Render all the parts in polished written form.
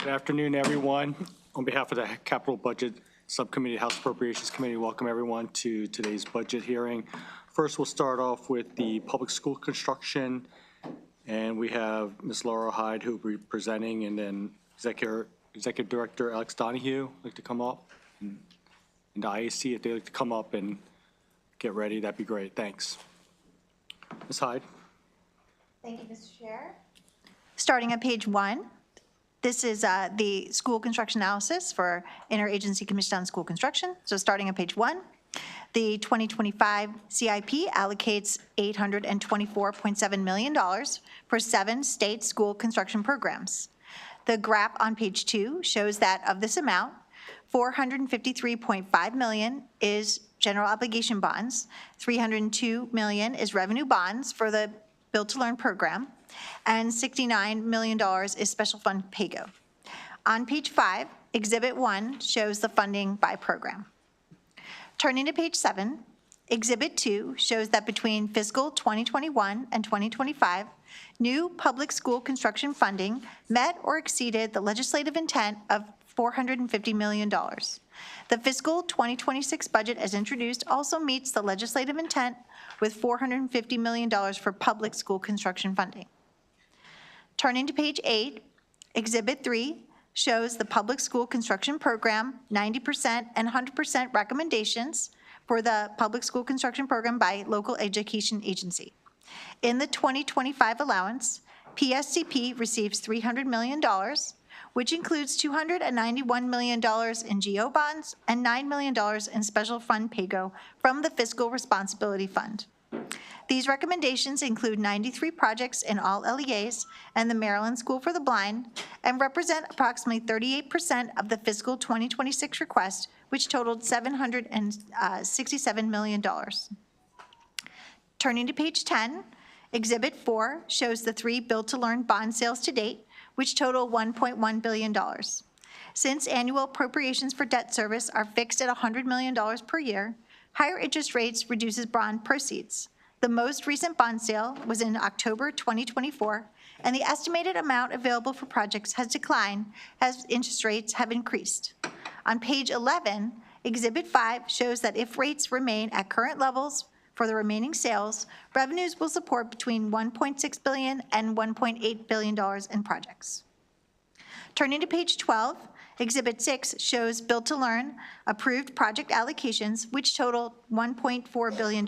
afternoon, everyone. On behalf of the Capital Budget Subcommittee, House Appropriations Committee, welcome everyone to today's budget hearing. First, we'll start off with the public school construction, and we have Ms. Laura Hyde who will be presenting, and then Executive Director Alex Donahue like to come up, and the IAC, if they'd like to come up and get ready, that'd be great. Thanks. Ms. Hyde. Thank you, Mr. Chair. Starting at page 1, this is the school construction analysis for Interagency Commission on School Construction. So starting at page 1, the 2025 CIP allocates $824.7 million for 7 state school construction programs. The graph on page 2 shows that of this amount, $453.5 million is general obligation bonds, $302 million is revenue bonds for the Build to Learn program, and $69 million is special fund PAYGO. On page 5, Exhibit 1 shows the funding by program. Turning to page 7, Exhibit 2 shows that between fiscal 2021 and 2025, new public school construction funding met or exceeded the legislative intent of $450 million. The fiscal 2026 budget as introduced also meets the legislative intent with $450 million for public school construction funding. Turning to page 8, Exhibit 3 shows the public school construction program 90% and 100% recommendations for the public school construction program by local education agency. In the 2025 allowance, PSCP receives $300 million, which includes $291 million in GO bonds and $9 million in special fund PAYGO from the Fiscal Responsibility Fund. These recommendations include 93 projects in all LEAs and the Maryland School for the Blind and represent approximately 38% of the fiscal 2026 request, which totaled $767 million. Turning to page 10, Exhibit 4 shows the 3 Build to Learn bond sales to date, which total $1.1 billion. Since annual appropriations for debt service are fixed at $100 million per year, higher interest rates reduces bond proceeds. The most recent bond sale was in October 2024, and the estimated amount available for projects has declined as interest rates have increased. On page 11, Exhibit 5 shows that if rates remain at current levels for the remaining sales, revenues will support between $1.6 billion and $1.8 billion in projects. Turning to page 12, Exhibit 6 shows Build to Learn approved project allocations, which total $1.4 billion.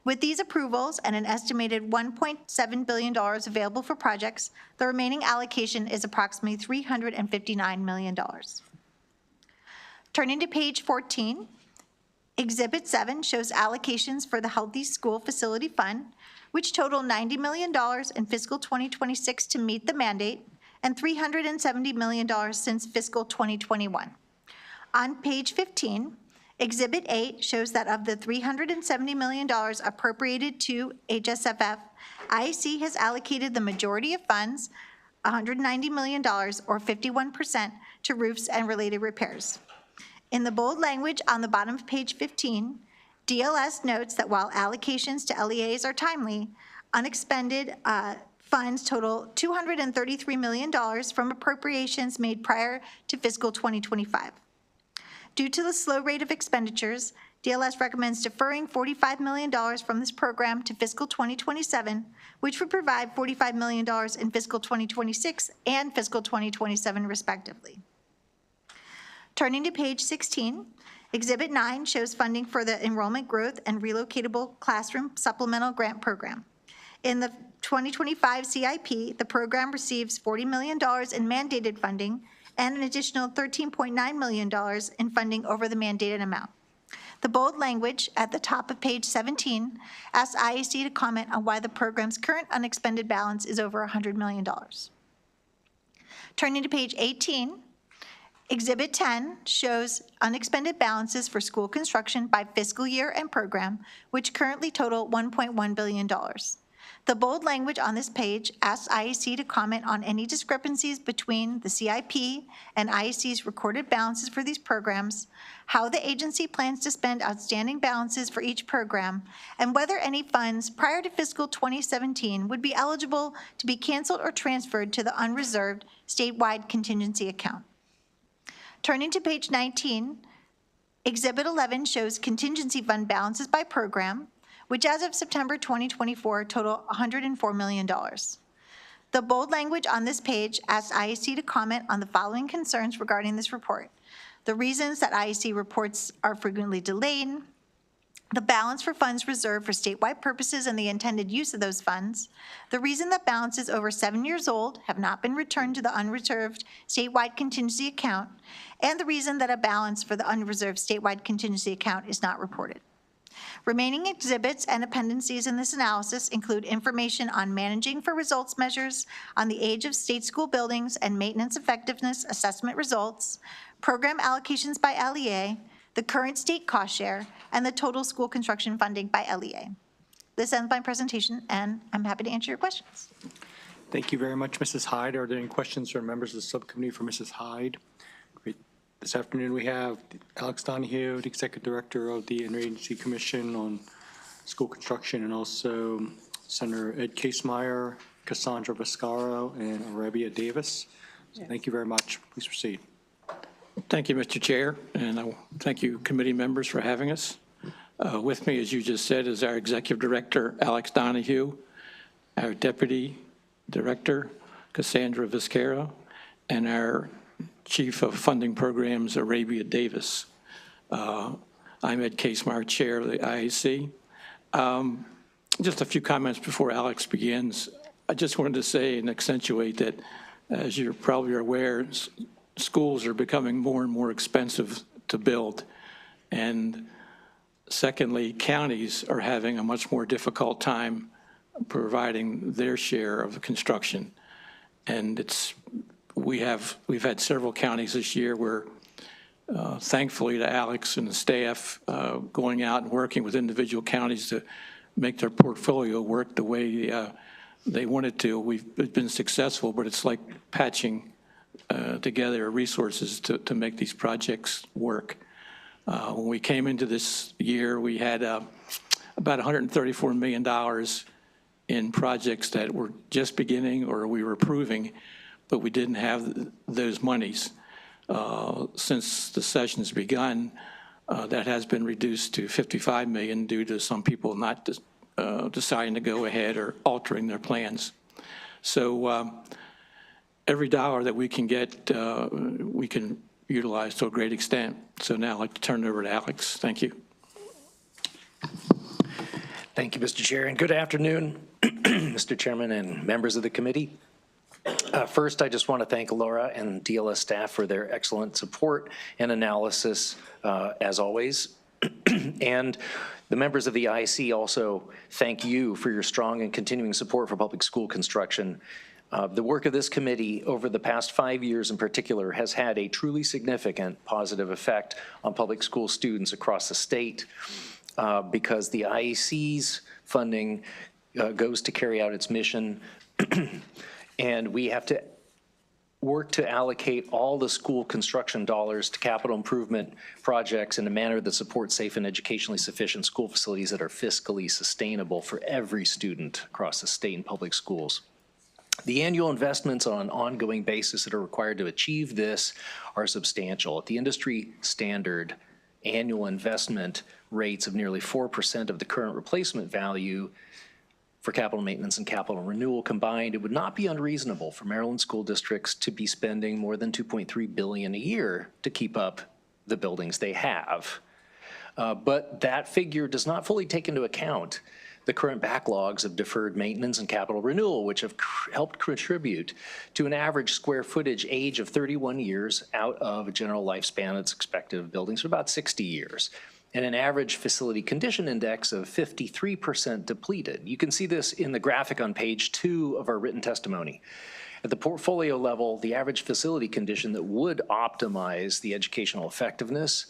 With these approvals and an estimated $1.7 billion available for projects, the remaining allocation is approximately $359 million. Turning to page 14, Exhibit 7 shows allocations for the Healthy School Facility Fund, which total $90 million in fiscal 2026 to meet the mandate and $370 million since fiscal 2021. On page 15, Exhibit 8 shows that of the $370 million appropriated to HSFF, IAC has allocated the majority of funds, $190 million or 51%, to roofs and related repairs. In the bold language on the bottom of page 15, DLS notes that while allocations to LEAs are timely, unexpended funds total $233 million from appropriations made prior to fiscal 2025. Due to the slow rate of expenditures, DLS recommends deferring $45 million from this program to fiscal 2027, which would provide $45 million in fiscal 2026 and fiscal 2027 respectively. Turning to page 16, Exhibit 9 shows funding for the Enrollment Growth and Relocatable Classroom Supplemental Grant Program. In the 2025 CIP, the program receives $40 million in mandated funding and an additional $13.9 million in funding over the mandated amount. The bold language at the top of page 17 asks IAC to comment on why the program's current unexpended balance is over $100 million. Turning to page 18, Exhibit 10 shows unexpended balances for school construction by fiscal year and program, which currently total $1.1 billion. The bold language on this page asks IEC to comment on any discrepancies between the CIP and IEC's recorded balances for these programs, how the agency plans to spend outstanding balances for each program, and whether any funds prior to fiscal 2017 would be eligible to be canceled or transferred to the unreserved statewide contingency account. Turning to page 19, Exhibit 11 shows contingency fund balances by program, which as of September 2024 total $104 million. The bold language on this page asks IEC to comment on the following concerns regarding this report: the reasons that IEC reports are frequently delayed, the balance for funds reserved for statewide purposes and the intended use of those funds, the reason that balances over 7 years old have not been returned to the unreserved statewide contingency account, and the reason that a balance for the unreserved statewide contingency account is not reported. Remaining exhibits and appendices in this analysis include information on managing for results measures, on the age of state school buildings and maintenance effectiveness assessment results, program allocations by LEA, the current state cost share, and the total school construction funding by LEA. This ends my presentation, and I'm happy to answer your questions. Thank you very much, Mrs. Hyde. Are there any questions from members of the subcommittee for Mrs. Hyde? Great. This afternoon we have Alex Donahue, the Executive Director of the Interagency Commission on School Construction, and also Senator Ed Casemeyer, Cassandra Viscaro, and Arabia Davis. So thank you very much. Please proceed. Thank you, Mr. Chair, and I thank you, committee members, for having us. With me, as you just said, is our Executive Director, Alex Donahue, our Deputy Director, Cassandra Viscaro, and our Chief of Funding Programs, Arabia Davis. I'm Ed Casemeyer, Chair of the IAC. Just a few comments before Alex begins. I just wanted to say and accentuate that, as you probably are aware, schools are becoming more and more expensive to build. And secondly, counties are having a much more difficult time providing their share of the construction. And we've had several counties this year where, thankfully to Alex and the staff, going out and working with individual counties to make their portfolio work the way they wanted to. We've been successful, but it's like patching together resources to make these projects work. When we came into this year, we had about $134 million in projects that were just beginning or we were approving, but we didn't have those monies. Since the session's begun, that has been reduced to $55 million due to some people not deciding to go ahead or altering their plans. So every dollar that we can get, we can utilize to a great extent. So now I'd like to turn it over to Alex. Thank you. Thank you, Mr. Chair, and good afternoon, Mr. Chairman and members of the committee. First, I just want to thank Laura and DLS staff for their excellent support and analysis, as always. And the members of the IC also thank you for your strong and continuing support for public school construction. The work of this committee over the past 5 years in particular has had a truly significant positive effect on public school students across the state, because the IEC's funding goes to carry out its mission, and we have to work to allocate all the school construction dollars to capital improvement projects in a manner that supports safe and educationally sufficient school facilities that are fiscally sustainable for every student across the state in public schools. The annual investments on an ongoing basis that are required to achieve this are substantial. At the industry standard annual investment rates of nearly 4% of the current replacement value for capital maintenance and capital renewal combined, it would not be unreasonable for Maryland school districts to be spending more than $2.3 billion a year to keep up the buildings they have. But that figure does not fully take into account the current backlogs of deferred maintenance and capital renewal, which have helped contribute to an average square footage age of 31 years out of a general lifespan that's expected of buildings for about 60 years, and an average facility condition index of 53% depleted. You can see this in the graphic on page 2 of our written testimony. At the portfolio level, the average facility condition that would optimize the educational effectiveness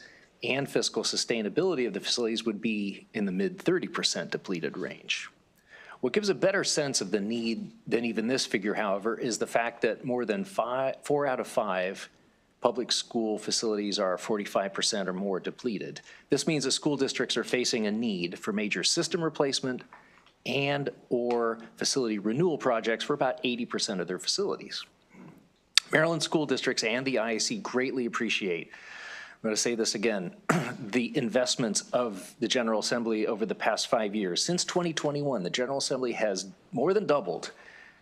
and fiscal sustainability of the facilities would be in the mid 30% depleted range. What gives a better sense of the need than even this figure, however, is the fact that more than 4 out of 5 public school facilities are 45% or more depleted. This means that school districts are facing a need for major system replacement and or facility renewal projects for about 80% of their facilities. Maryland school districts and the IAC greatly appreciate, I'm going to say this again, the investments of the General Assembly over the past 5 years. Since 2021, the General Assembly has more than doubled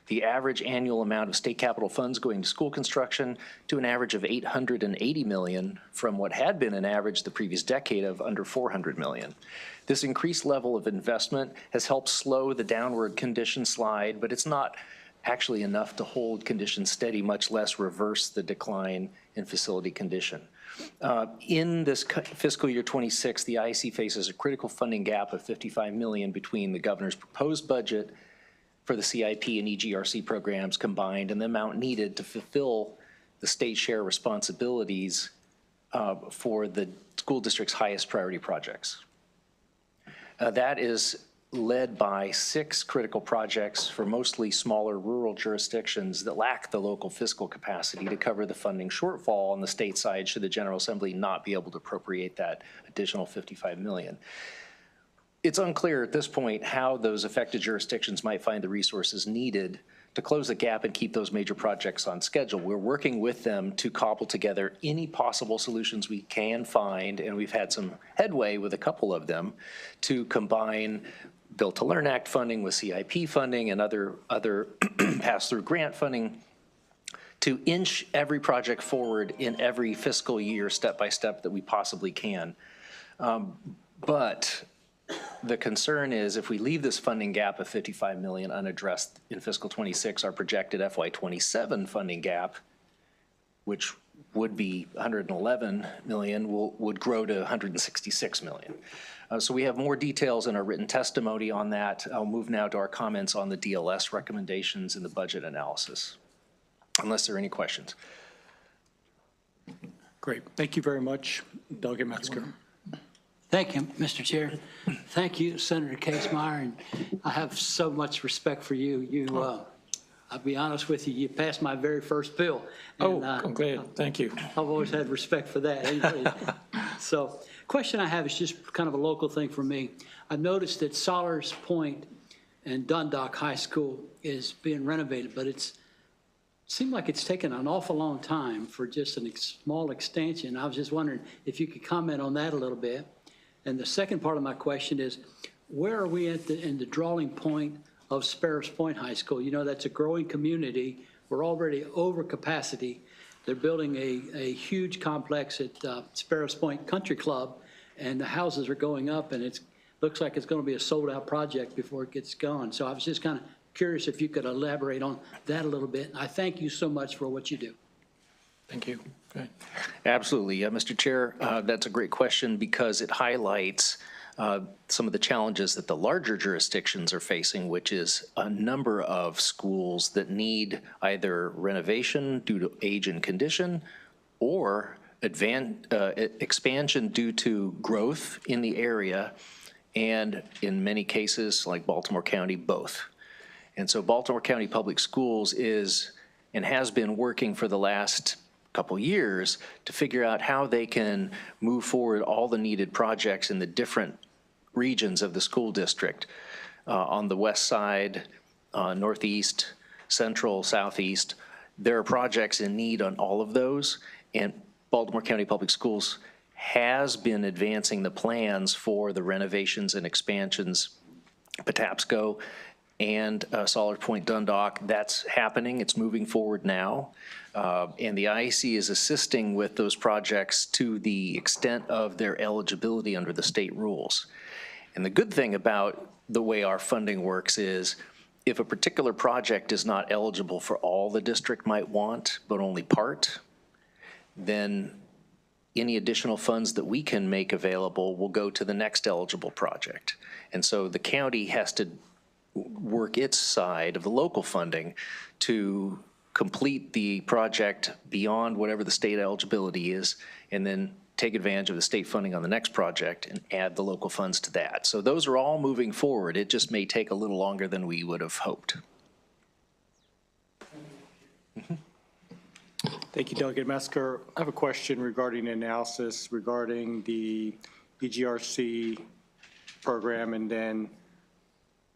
the average annual amount of state capital funds going to school construction to an average of $880 million from what had been an average the previous decade of under $400 million. This increased level of investment has helped slow the downward condition slide, but it's not actually enough to hold conditions steady, much less reverse the decline in facility condition. In this fiscal year 26, the IEC faces a critical funding gap of $55 million between the governor's proposed budget for the CIP and EGRC programs combined and the amount needed to fulfill the state share responsibilities for the school district's highest priority projects. That is led by 6 critical projects for mostly smaller rural jurisdictions that lack the local fiscal capacity to cover the funding shortfall on the state side should the General Assembly not be able to appropriate that additional $55 million. It's unclear at this point how those affected jurisdictions might find the resources needed to close the gap and keep those major projects on schedule. We're working with them to cobble together any possible solutions we can find, and we've had some headway with a couple of them to combine Build to Learn Act funding with CIP funding and other pass-through grant funding to inch every project forward in every fiscal year step by step that we possibly can. But the concern is if we leave this funding gap of $55 million unaddressed in fiscal 26, our projected FY27 funding gap, which would be $111 million, would grow to $166 million. So we have more details in our written testimony on that. I'll move now to our comments on the DLS recommendations in the budget analysis, unless there are any questions. Great. Thank you very much, Delegate Metzger. Thank you, Mr. Chair. Thank you, Senator Casemeyer, and I have so much respect for you. I'll be honest with you, you passed my very first bill. Oh, And, I'm glad. Thank you. I've always had respect for that. So, question I have is just kind of a local thing for me. I've noticed that Solars Point and Dundalk High School is being renovated, but it seemed like it's taken an awful long time for just a small extension. I was just wondering if you could comment on that a little bit. And the second part of my question is, where are we in the drawing point of Sparrows Point High School? You know, that's a growing community. We're already over capacity. They're building a huge complex at Sparrows Point Country Club, and the houses are going up, and it looks like it's going to be a sold-out project before it gets going. So I was just kind of curious if you could elaborate on that a little bit. I thank you so much for what you do. Thank you. Okay. Absolutely. Mr. Chair, that's a great question because it highlights some of the challenges that the larger jurisdictions are facing, which is a number of schools that need either renovation due to age and condition or expansion due to growth in the area, and in many cases, like Baltimore County, both. And so Baltimore County Public Schools is and has been working for the last couple years to figure out how they can move forward all the needed projects in the different regions of the school district on the west side, northeast, central, southeast. There are projects in need on all of those, and Baltimore County Public Schools has been advancing the plans for the renovations and expansions, Patapsco and Solid Point Dundalk. That's happening. It's moving forward now. And the IEC is assisting with those projects to the extent of their eligibility under the state rules. And the good thing about the way our funding works is if a particular project is not eligible for all the district might want, but only part, then any additional funds that we can make available will go to the next eligible project. And so the county has to work its side of the local funding to complete the project beyond whatever the state eligibility is, and then take advantage of the state funding on the next project and add the local funds to that. So those are all moving forward. It just may take a little longer than we would have hoped. Thank you, Delegate Mesker. I have a question regarding analysis regarding the EGRC program, and then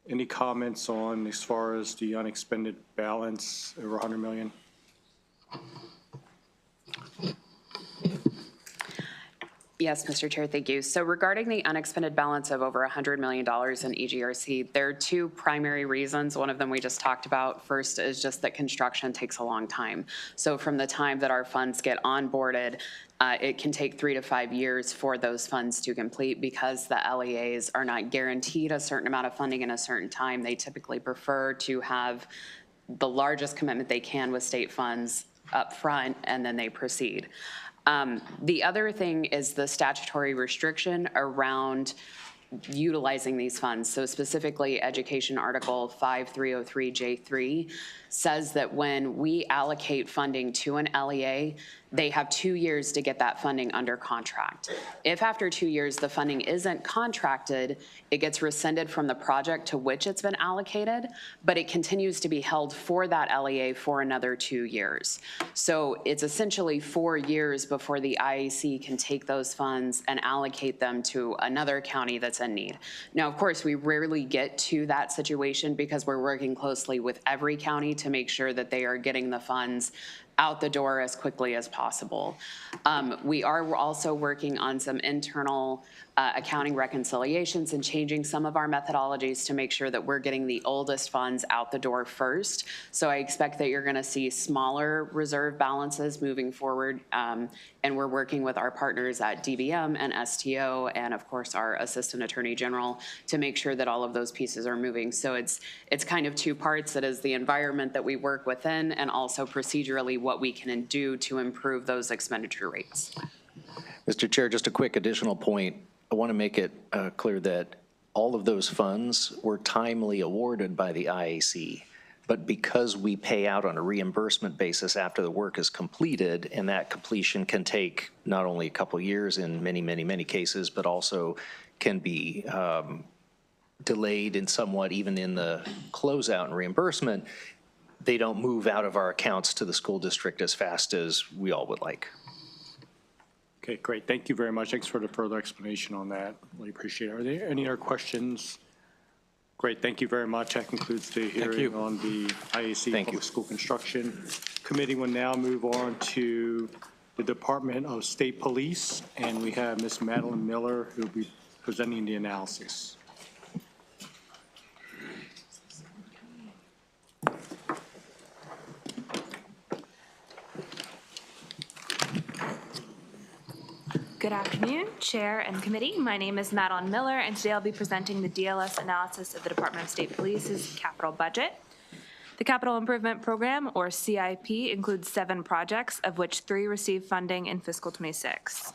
any comments on as far as the unexpended balance over 100 million? Yes, Mr. Chair, thank you. So regarding the unexpended balance of over $100 million in EGRC, there are two primary reasons. One of them we just talked about. First is just that construction takes a long time. So from the time that our funds get onboarded, it can take 3 to 5 years for those funds to complete because the LEAs are not guaranteed a certain amount of funding in a certain time. They typically prefer to have the largest commitment they can with state funds up front, and then they proceed. The other thing is the statutory restriction around utilizing these funds. So specifically, Education Article 5303J3 says that when we allocate funding to an LEA, they have 2 years to get that funding under contract. If after 2 years the funding isn't contracted, it gets rescinded from the project to which it's been allocated, but it continues to be held for that LEA for another 2 years. So it's essentially 4 years before the IAC can take those funds and allocate them to another county that's in need. Now, of course, we rarely get to that situation because we're working closely with every county to make sure that they are getting the funds out the door as quickly as possible. We are also working on some internal accounting reconciliations and changing some of our methodologies to make sure that we're getting the oldest funds out the door first. So I expect that you're going to see smaller reserve balances moving forward. And we're working with our partners at DBM and STO and of course our Assistant Attorney General to make sure that all of those pieces are moving. So it's kind of two parts. It is the environment that we work within and also procedurally what we can do to improve those expenditure rates. Mr. Chair, just a quick additional point. I want to make it clear that all of those funds were timely awarded by the IAC, but because we pay out on a reimbursement basis after the work is completed, and that completion can take not only a couple years in many cases, but also can be delayed in somewhat even in the closeout and reimbursement, they don't move out of our accounts to the school district as fast as we all would like. Okay, great. Thank you very much. Thanks for the further explanation on that. Really appreciate it. Are there any other questions? Great. Thank you very much. That concludes the hearing on the IAC Public School Construction Committee. Will now move on to the Department of State Police, and we have Ms. Madeline Miller who will be presenting the analysis. Good afternoon, Chair and Committee. My name is Madeline Miller, and today I'll be presenting the DLS analysis of the Department of State Police's capital budget. The Capital Improvement Program, or CIP, includes 7 projects, of which 3 receive funding in fiscal '26.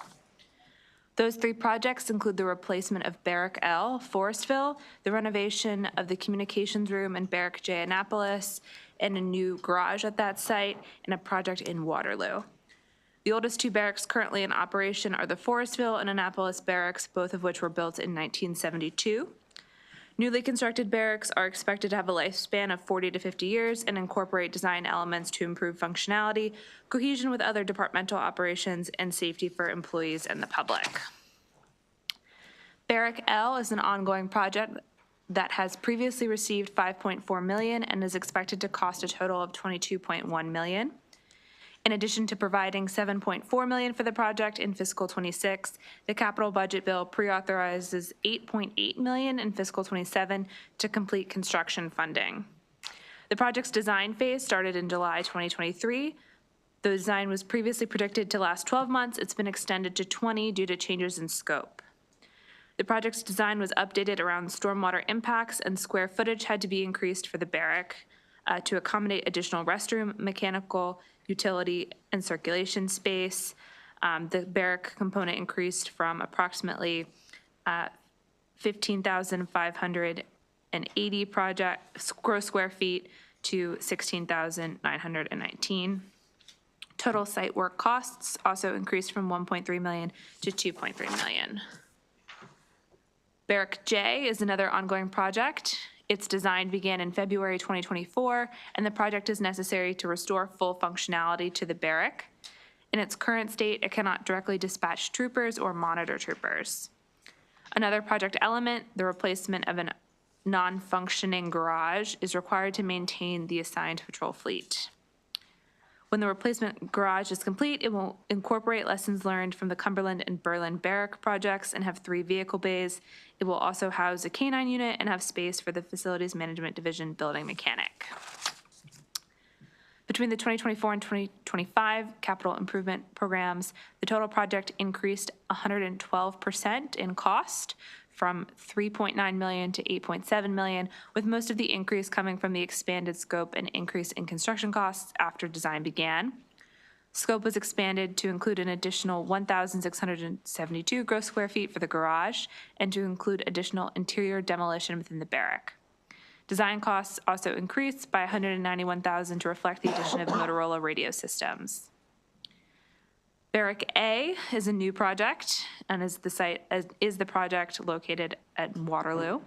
Those 3 projects include the replacement of Barrack L, Forestville, the renovation of the communications room in Barrack J, Annapolis, and a new garage at that site, and a project in Waterloo. The oldest 2 barracks currently in operation are the Forestville and Annapolis barracks, both of which were built in 1972. Newly constructed barracks are expected to have a lifespan of 40 to 50 years and incorporate design elements to improve functionality, cohesion with other departmental operations, and safety for employees and the public. Barrack L is an ongoing project that has previously received $5.4 million and is expected to cost a total of $22.1 million. In addition to providing $7.4 million for the project in fiscal '26, the capital budget bill pre-authorizes $8.8 million in fiscal '27 to complete construction funding. The project's design phase started in July 2023. The design was previously predicted to last 12 months. It's been extended to 20 due to changes in scope. The project's design was updated around stormwater impacts, and square footage had to be increased for the barrack to accommodate additional restroom, mechanical, utility, and circulation space. The barrack component increased from approximately 15,580 gross square feet to 16,919. Total site work costs also increased from 1.3 million to 2.3 million. Barrack J is another ongoing project. Its design began in February 2024, and the project is necessary to restore full functionality to the barrack. In its current state, it cannot directly dispatch troopers or monitor troopers. Another project element, the replacement of a non-functioning garage, is required to maintain the assigned patrol fleet. When the replacement garage is complete, it will incorporate lessons learned from the Cumberland and Berlin barrack projects and have 3 vehicle bays. It will also house a canine unit and have space for the Facilities Management Division building mechanic. Between the 2024 and 2025 capital improvement programs, the total project increased 112% in cost, from 3.9 million to 8.7 million, with most of the increase coming from the expanded scope and increase in construction costs after design began. Scope was expanded to include an additional 1,672 gross square feet for the garage and to include additional interior demolition within the barrack. Design costs also increased by 191,000 to reflect the addition of Motorola radio systems. Barrack A is a new project and is the project located at Waterloo.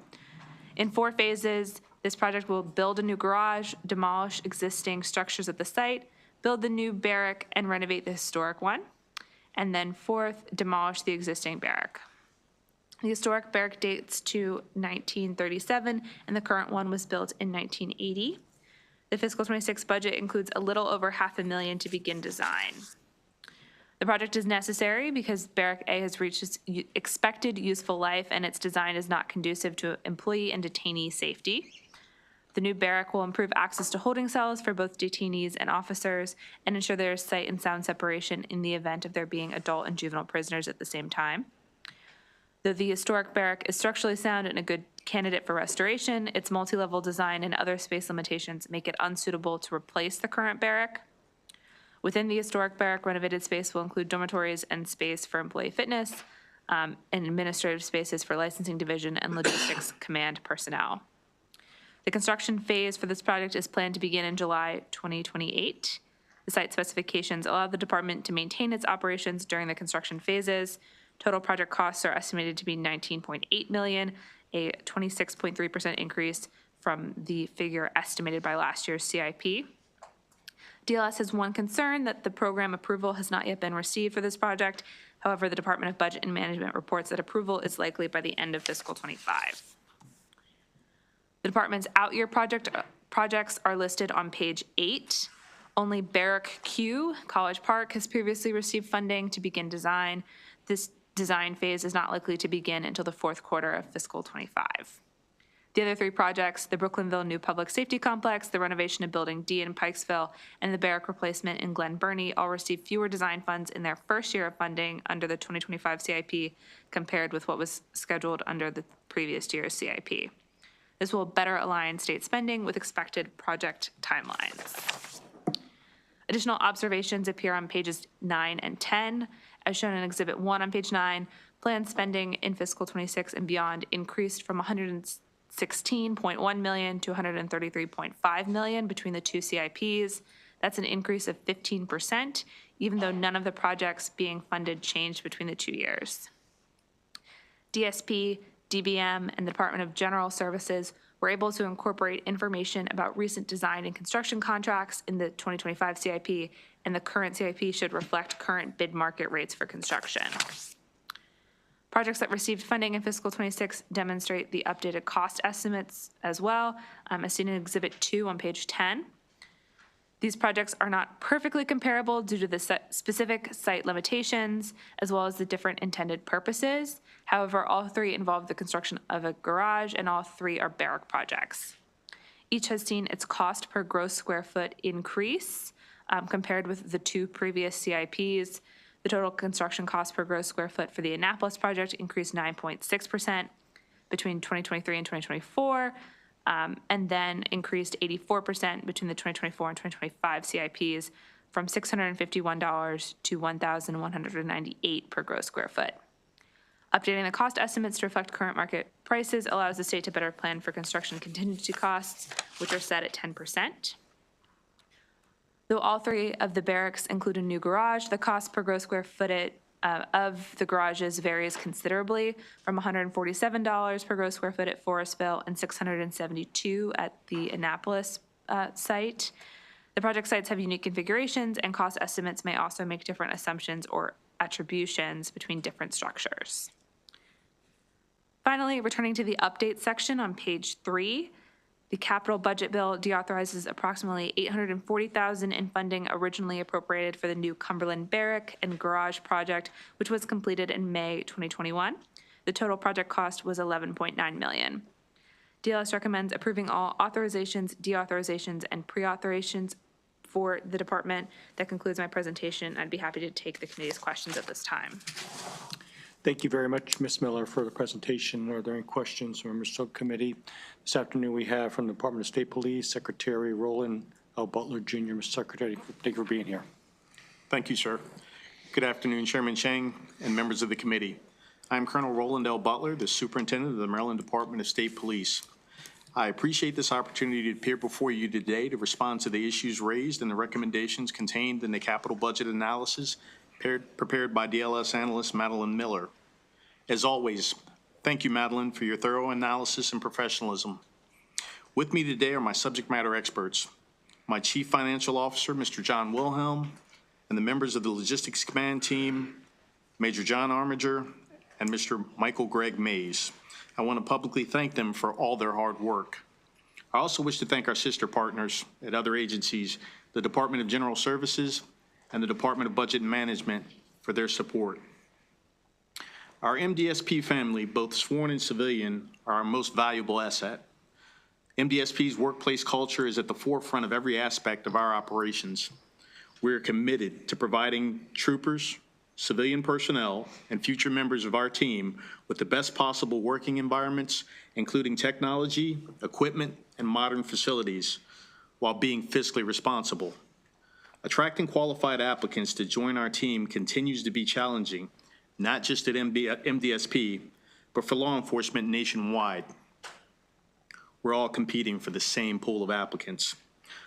In 4 phases, this project will build a new garage, demolish existing structures at the site, build the new barrack, and renovate the historic one. And then 4th, demolish the existing barrack. The historic barrack dates to 1937, and the current one was built in 1980. The fiscal 26 budget includes a little over $500,000 to begin design. The project is necessary because Barrack A has reached its expected useful life and its design is not conducive to employee and detainee safety. The new barrack will improve access to holding cells for both detainees and officers and ensure there is sight and sound separation in the event of there being adult and juvenile prisoners at the same time. Though the historic barrack is structurally sound and a good candidate for restoration, its multi-level design and other space limitations make it unsuitable to replace the current barrack. Within the historic barrack, renovated space will include dormitories and space for employee fitness, and administrative spaces for licensing division and logistics command personnel. The construction phase for this project is planned to begin in July 2028. The site specifications allow the department to maintain its operations during the construction phases. Total project costs are estimated to be $19.8 million, a 26.3% increase from the figure estimated by last year's CIP. DLS has one concern that the program approval has not yet been received for this project. However, the Department of Budget and Management reports that approval is likely by the end of fiscal 25. The department's out-year projects are listed on page 8. Only Barrack Q, College Park, has previously received funding to begin design. This design phase is not likely to begin until the 4th quarter of fiscal 25. The other 3 projects, the Brooklynville New Public Safety Complex, the renovation of Building D in Pikesville, and the barrack replacement in Glen Burnie, all received fewer design funds in their first year of funding under the 2025 CIP compared with what was scheduled under the previous year's CIP. This will better align state spending with expected project timelines. Additional observations appear on pages 9 and 10. As shown in Exhibit 1 on page 9, planned spending in fiscal 26 and beyond increased from $116.1 million to $133.5 million between the 2 CIPs. That's an increase of 15%, even though none of the projects being funded changed between the 2 years. DSP, DBM, and the Department of General Services were able to incorporate information about recent design and construction contracts in the 2025 CIP, and the current CIP should reflect current bid market rates for construction. Projects that received funding in fiscal 26 demonstrate the updated cost estimates as well, as seen in Exhibit 2 on page 10. These projects are not perfectly comparable due to the specific site limitations, as well as the different intended purposes. However, all 3 involve the construction of a garage, and all 3 are barrack projects. Each has seen its cost per gross square foot increase compared with the 2 previous CIPs. The total construction cost per gross square foot for the Annapolis project increased 9.6% between 2023 and 2024, and then increased 84% between the 2024 and 2025 CIPs from $651 to $1,198 per gross square foot. Updating the cost estimates to reflect current market prices allows the state to better plan for construction contingency costs, which are set at 10%. Though all three of the barracks include a new garage, the cost per gross square foot of the garages varies considerably, from $147 per gross square foot at Forestville and $672 at the Annapolis site. The project sites have unique configurations, and cost estimates may also make different assumptions or attributions between different structures. Finally, returning to the update section on page 3, the capital budget bill deauthorizes approximately $840,000 in funding originally appropriated for the new Cumberland Barrack and Garage project, which was completed in May 2021. The total project cost was $11.9 million. DLS recommends approving all authorizations, deauthorizations, and pre-authorizations for the department. That concludes my presentation. I'd be happy to take the committee's questions at this time. Thank you very much, Ms. Miller, for the presentation. Are there any questions from the subcommittee? This afternoon we have from the Department of State Police, Secretary Roland L. Butler, Jr. Mr. Secretary, thank you for being here. Thank you, sir. Good afternoon, Chairman Chang and members of the committee. I'm Colonel Roland L. Butler, the Superintendent of the Maryland Department of State Police. I appreciate this opportunity to appear before you today to respond to the issues raised and the recommendations contained in the capital budget analysis prepared by DLS analyst Madeline Miller. As always, thank you, Madeline, for your thorough analysis and professionalism. With me today are my subject matter experts, my Chief Financial Officer, Mr. John Wilhelm, and the members of the Logistics Command Team, Major John Armiger, and Mr. Michael Greg Mays. I want to publicly thank them for all their hard work. I also wish to thank our sister partners at other agencies, the Department of General Services and the Department of Budget and Management, for their support. Our MDSP family, both sworn and civilian, are our most valuable asset. MDSP's workplace culture is at the forefront of every aspect of our operations. We are committed to providing troopers, civilian personnel, and future members of our team with the best possible working environments, including technology, equipment, and modern facilities, while being fiscally responsible. Attracting qualified applicants to join our team continues to be challenging, not just at MDSP, but for law enforcement nationwide. We're all competing for the same pool of applicants.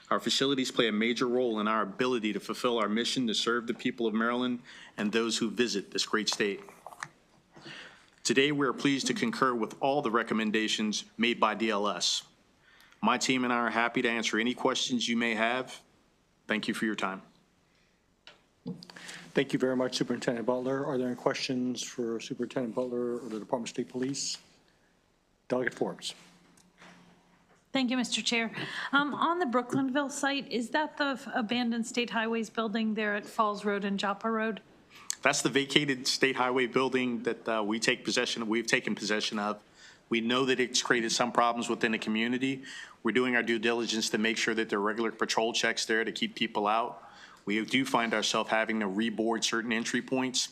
Our facilities play a major role in our ability to fulfill our mission to serve the people of Maryland and those who visit this great state. Today, we are pleased to concur with all the recommendations made by DLS. My team and I are happy to answer any questions you may have. Thank you for your time. Thank you very much, Superintendent Butler. Are there any questions for Superintendent Butler or the Department of State Police? Delegate Forbes. Thank you, Mr. Chair. On the Brooklynville site, is that the abandoned State Highways building there at Falls Road and Joppa Road? That's the vacated state highway building that we've taken possession of. We know that it's created some problems within the community. We're doing our due diligence to make sure that there are regular patrol checks there to keep people out. We do find ourselves having to reboard certain entry points.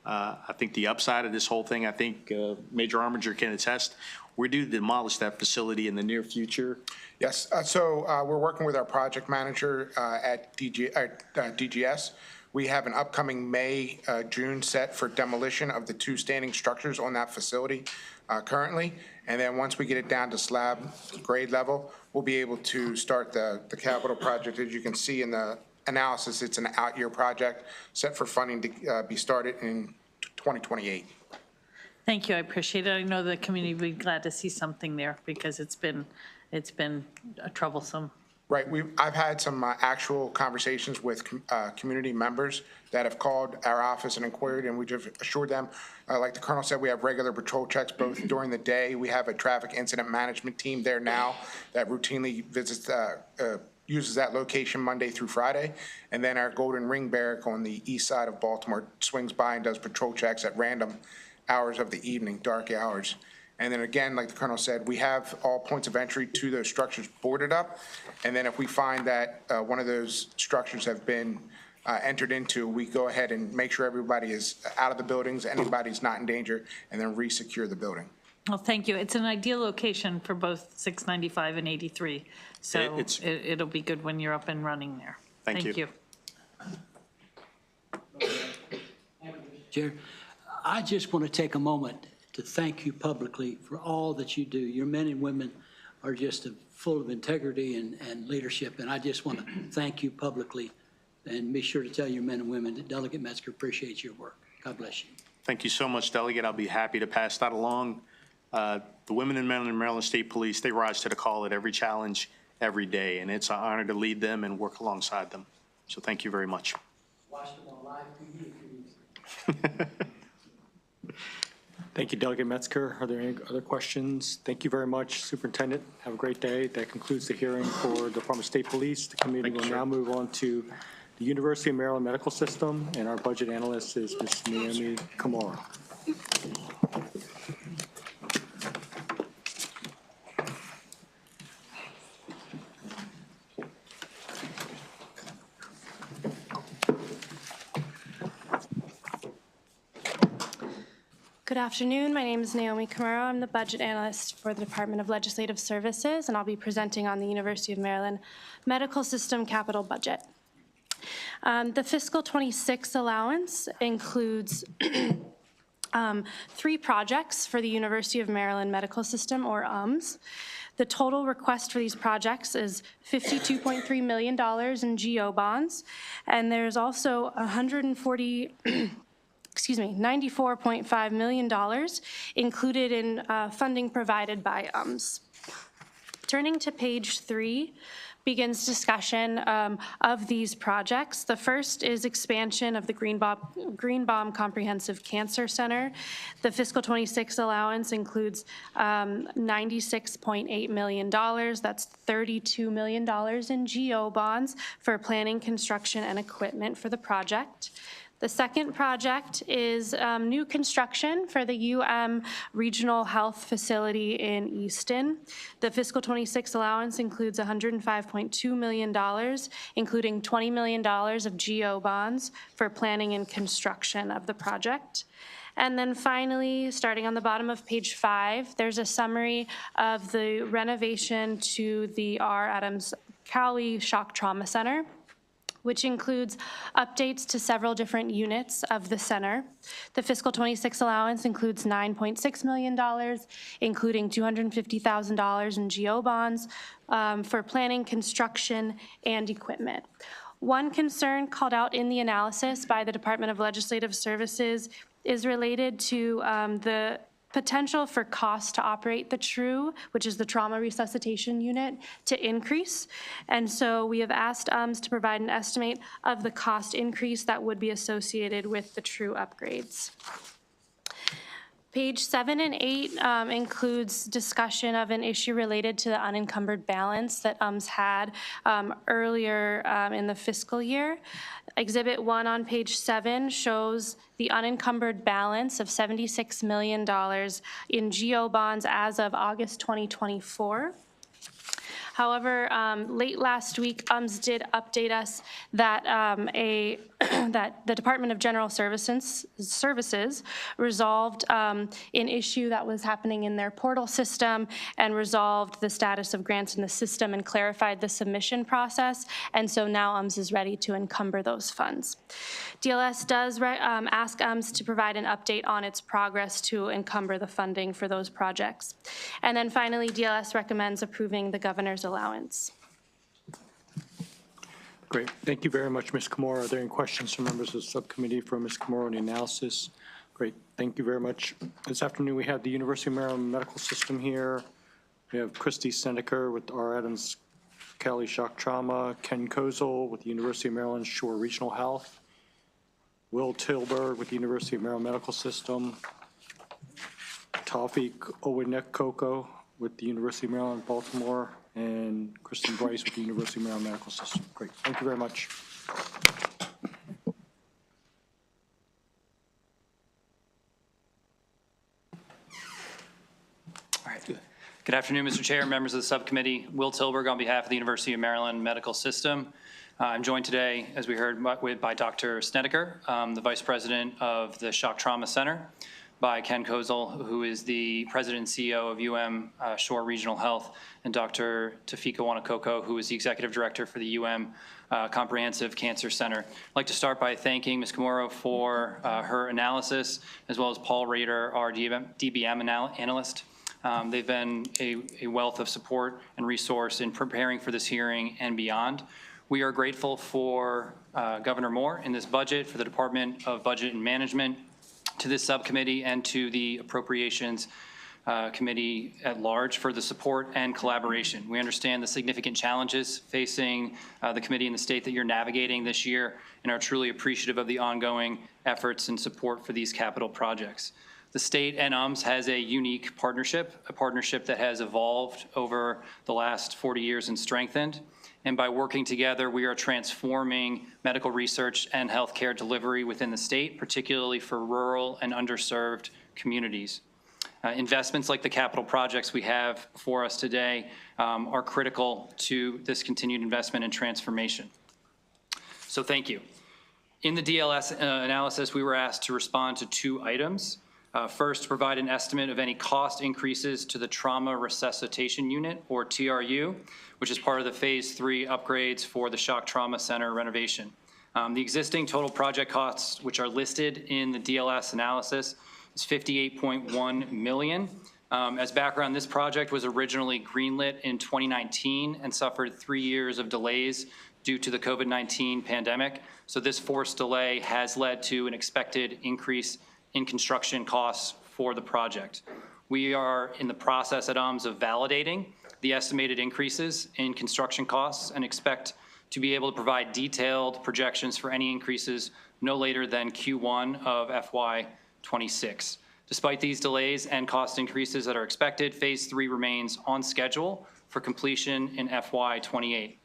I think the upside of this whole thing, I think Major Armiger can attest, we're due to demolish that facility in the near future. Yes, so we're working with our project manager at DGS. We have an upcoming May, June set for demolition of the 2 standing structures on that facility currently. And then once we get it down to slab grade level, we'll be able to start the capital project. As you can see in the analysis, it's an out-year project set for funding to be started in 2028. Thank you, I appreciate it. I know the community will be glad to see something there because it's been troublesome. Right, I've had some actual conversations with community members that have called our office and inquired, and we just assured them, like the Colonel said, we have regular patrol checks both during the day. We have a traffic incident management team there now that routinely visits, uses that location Monday through Friday. And then our Golden Ring Barrack on the east side of Baltimore swings by and does patrol checks at random hours of the evening, dark hours. And then again, like the Colonel said, we have all points of entry to those structures boarded up. And then if we find that one of those structures have been entered into, we go ahead and make sure everybody is out of the buildings, anybody's not in danger, and then re-secure the building. Well, thank you. It's an ideal location for both 695 and 83. So it'll be good when you're up and running there. Thank you. Chair, I just want to take a moment to thank you publicly for all that you do. Your men and women are just full of integrity and leadership. And I just want to thank you publicly, and be sure to tell your men and women that Delegate Metzger appreciates your work. God bless you. Thank you so much, Delegate. I'll be happy to pass that along. The women and men in Maryland State Police, they rise to the call at every challenge, every day, and it's an honor to lead them and work alongside them. So thank you very much. Watch them on live TV if you need to. Thank you, Delegate Metzger. Are there any other questions? Thank you very much, Superintendent. Have a great day. That concludes the hearing for the Department of State Police. The committee will now move on to the University of Maryland Medical System, and our budget analyst is Ms. Naomi Kimura. Good afternoon. My name is Naomi Kimura. I'm the budget analyst for the Department of Legislative Services, and I'll be presenting on the University of Maryland Medical System capital budget. The fiscal 26 allowance includes 3 projects for the University of Maryland Medical System, or UMS. The total request for these projects is $52.3 million in GO bonds, and there's also $94.5 million included in funding provided by UMS. Turning to page 3 begins discussion of these projects. The first is expansion of the Greenbaum Comprehensive Cancer Center. The fiscal 26 allowance includes $96.8 million. That's $32 million in GO bonds for planning, construction, and equipment for the project. The second project is new construction for the Regional Health Facility in Easton. The fiscal 26 allowance includes $105.2 million, including $20 million of GO bonds for planning and construction of the project. And then finally, starting on the bottom of page 5, there's a summary of the renovation to the R. Adams Cowley Shock Trauma Center, which includes updates to several different units of the center. The fiscal 26 allowance includes $9.6 million, including $250,000 in GO bonds for planning, construction, and equipment. One concern called out in the analysis by the Department of Legislative Services is related to the potential for cost to operate the TRU, which is the Trauma Resuscitation Unit, to increase. And so we have asked UMS to provide an estimate of the cost increase that would be associated with the TRU upgrades. Page 7 and 8 includes discussion of an issue related to the unencumbered balance that UMS had earlier in the fiscal year. Exhibit 1 on page 7 shows the unencumbered balance of $76 million in GO bonds as of August 2024. However, late last week, UMS did update us that that the Department of General Services resolved an issue that was happening in their portal system and resolved the status of grants in the system and clarified the submission process. And so now UMS is ready to encumber those funds. DLS does ask UMS to provide an update on its progress to encumber the funding for those projects. And then finally, DLS recommends approving the governor's allowance. Great. Thank you very much, Ms. Kimura. Are there any questions from members of the subcommittee for Ms. Kimura on the analysis? Great. Thank you very much. This afternoon, we have the University of Maryland Medical System here. We have Christy Snedeker with R. Adams Cowley Shock Trauma, Ken Kozel with the University of Maryland Shore Regional Health, Will Tilburg with the University of Maryland Medical System, Tawfiq Owinek-Koko with the University of Maryland Baltimore, and Kristen Bryce with the University of Maryland Medical System. Great. Thank you very much. All right. Good afternoon, Mr. Chair, members of the subcommittee. Will Tilburg on behalf of the University of Maryland Medical System. I'm joined today, as we heard, by Dr. Snedeker, the Vice President of the Shock Trauma Center, by Ken Kozel, who is the President and CEO of Shore Regional Health, and Dr. Tawfiq Owinek-Koko, who is the Executive Director for the Comprehensive Cancer Center. I'd like to start by thanking Ms. Kimura for her analysis, as well as Paul Rader, our DBM analyst. They've been a wealth of support and resource in preparing for this hearing and beyond. We are grateful for Governor Moore in this budget, for the Department of Budget and Management, to this subcommittee, and to the Appropriations Committee at large for the support and collaboration. We understand the significant challenges facing the committee and the state that you're navigating this year and are truly appreciative of the ongoing efforts and support for these capital projects. The state and UMS has a unique partnership, a partnership that has evolved over the last 40 years and strengthened. And by working together, we are transforming medical research and healthcare delivery within the state, particularly for rural and underserved communities. Investments like the capital projects we have for us today are critical to this continued investment and transformation. So thank you. In the DLS analysis, we were asked to respond to 2 items. First, provide an estimate of any cost increases to the Trauma Resuscitation Unit, or TRU, which is part of the Phase 3 upgrades for the Shock Trauma Center renovation. The existing total project costs, which are listed in the DLS analysis, is $58.1 million. As background, this project was originally greenlit in 2019 and suffered 3 years of delays due to the COVID-19 pandemic. So this forced delay has led to an expected increase in construction costs for the project. We are in the process at UMS of validating the estimated increases in construction costs and expect to be able to provide detailed projections for any increases no later than Q1 of FY26. Despite these delays and cost increases that are expected, Phase 3 remains on schedule for completion in FY28.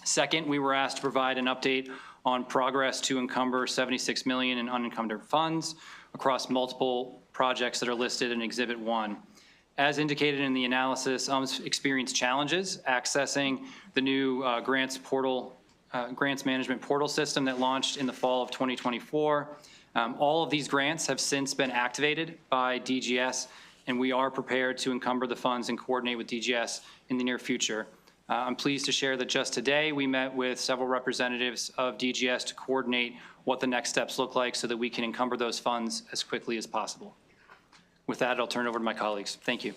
Second, we were asked to provide an update on progress to encumber $76 million in unencumbered funds across multiple projects that are listed in Exhibit 1. As indicated in the analysis, UMS experienced challenges accessing the new grants management portal system that launched in the fall of 2024. All of these grants have since been activated by DGS, and we are prepared to encumber the funds and coordinate with DGS in the near future. I'm pleased to share that just today we met with several representatives of DGS to coordinate what the next steps look like so that we can encumber those funds as quickly as possible. With that, I'll turn it over to my colleagues. Thank you.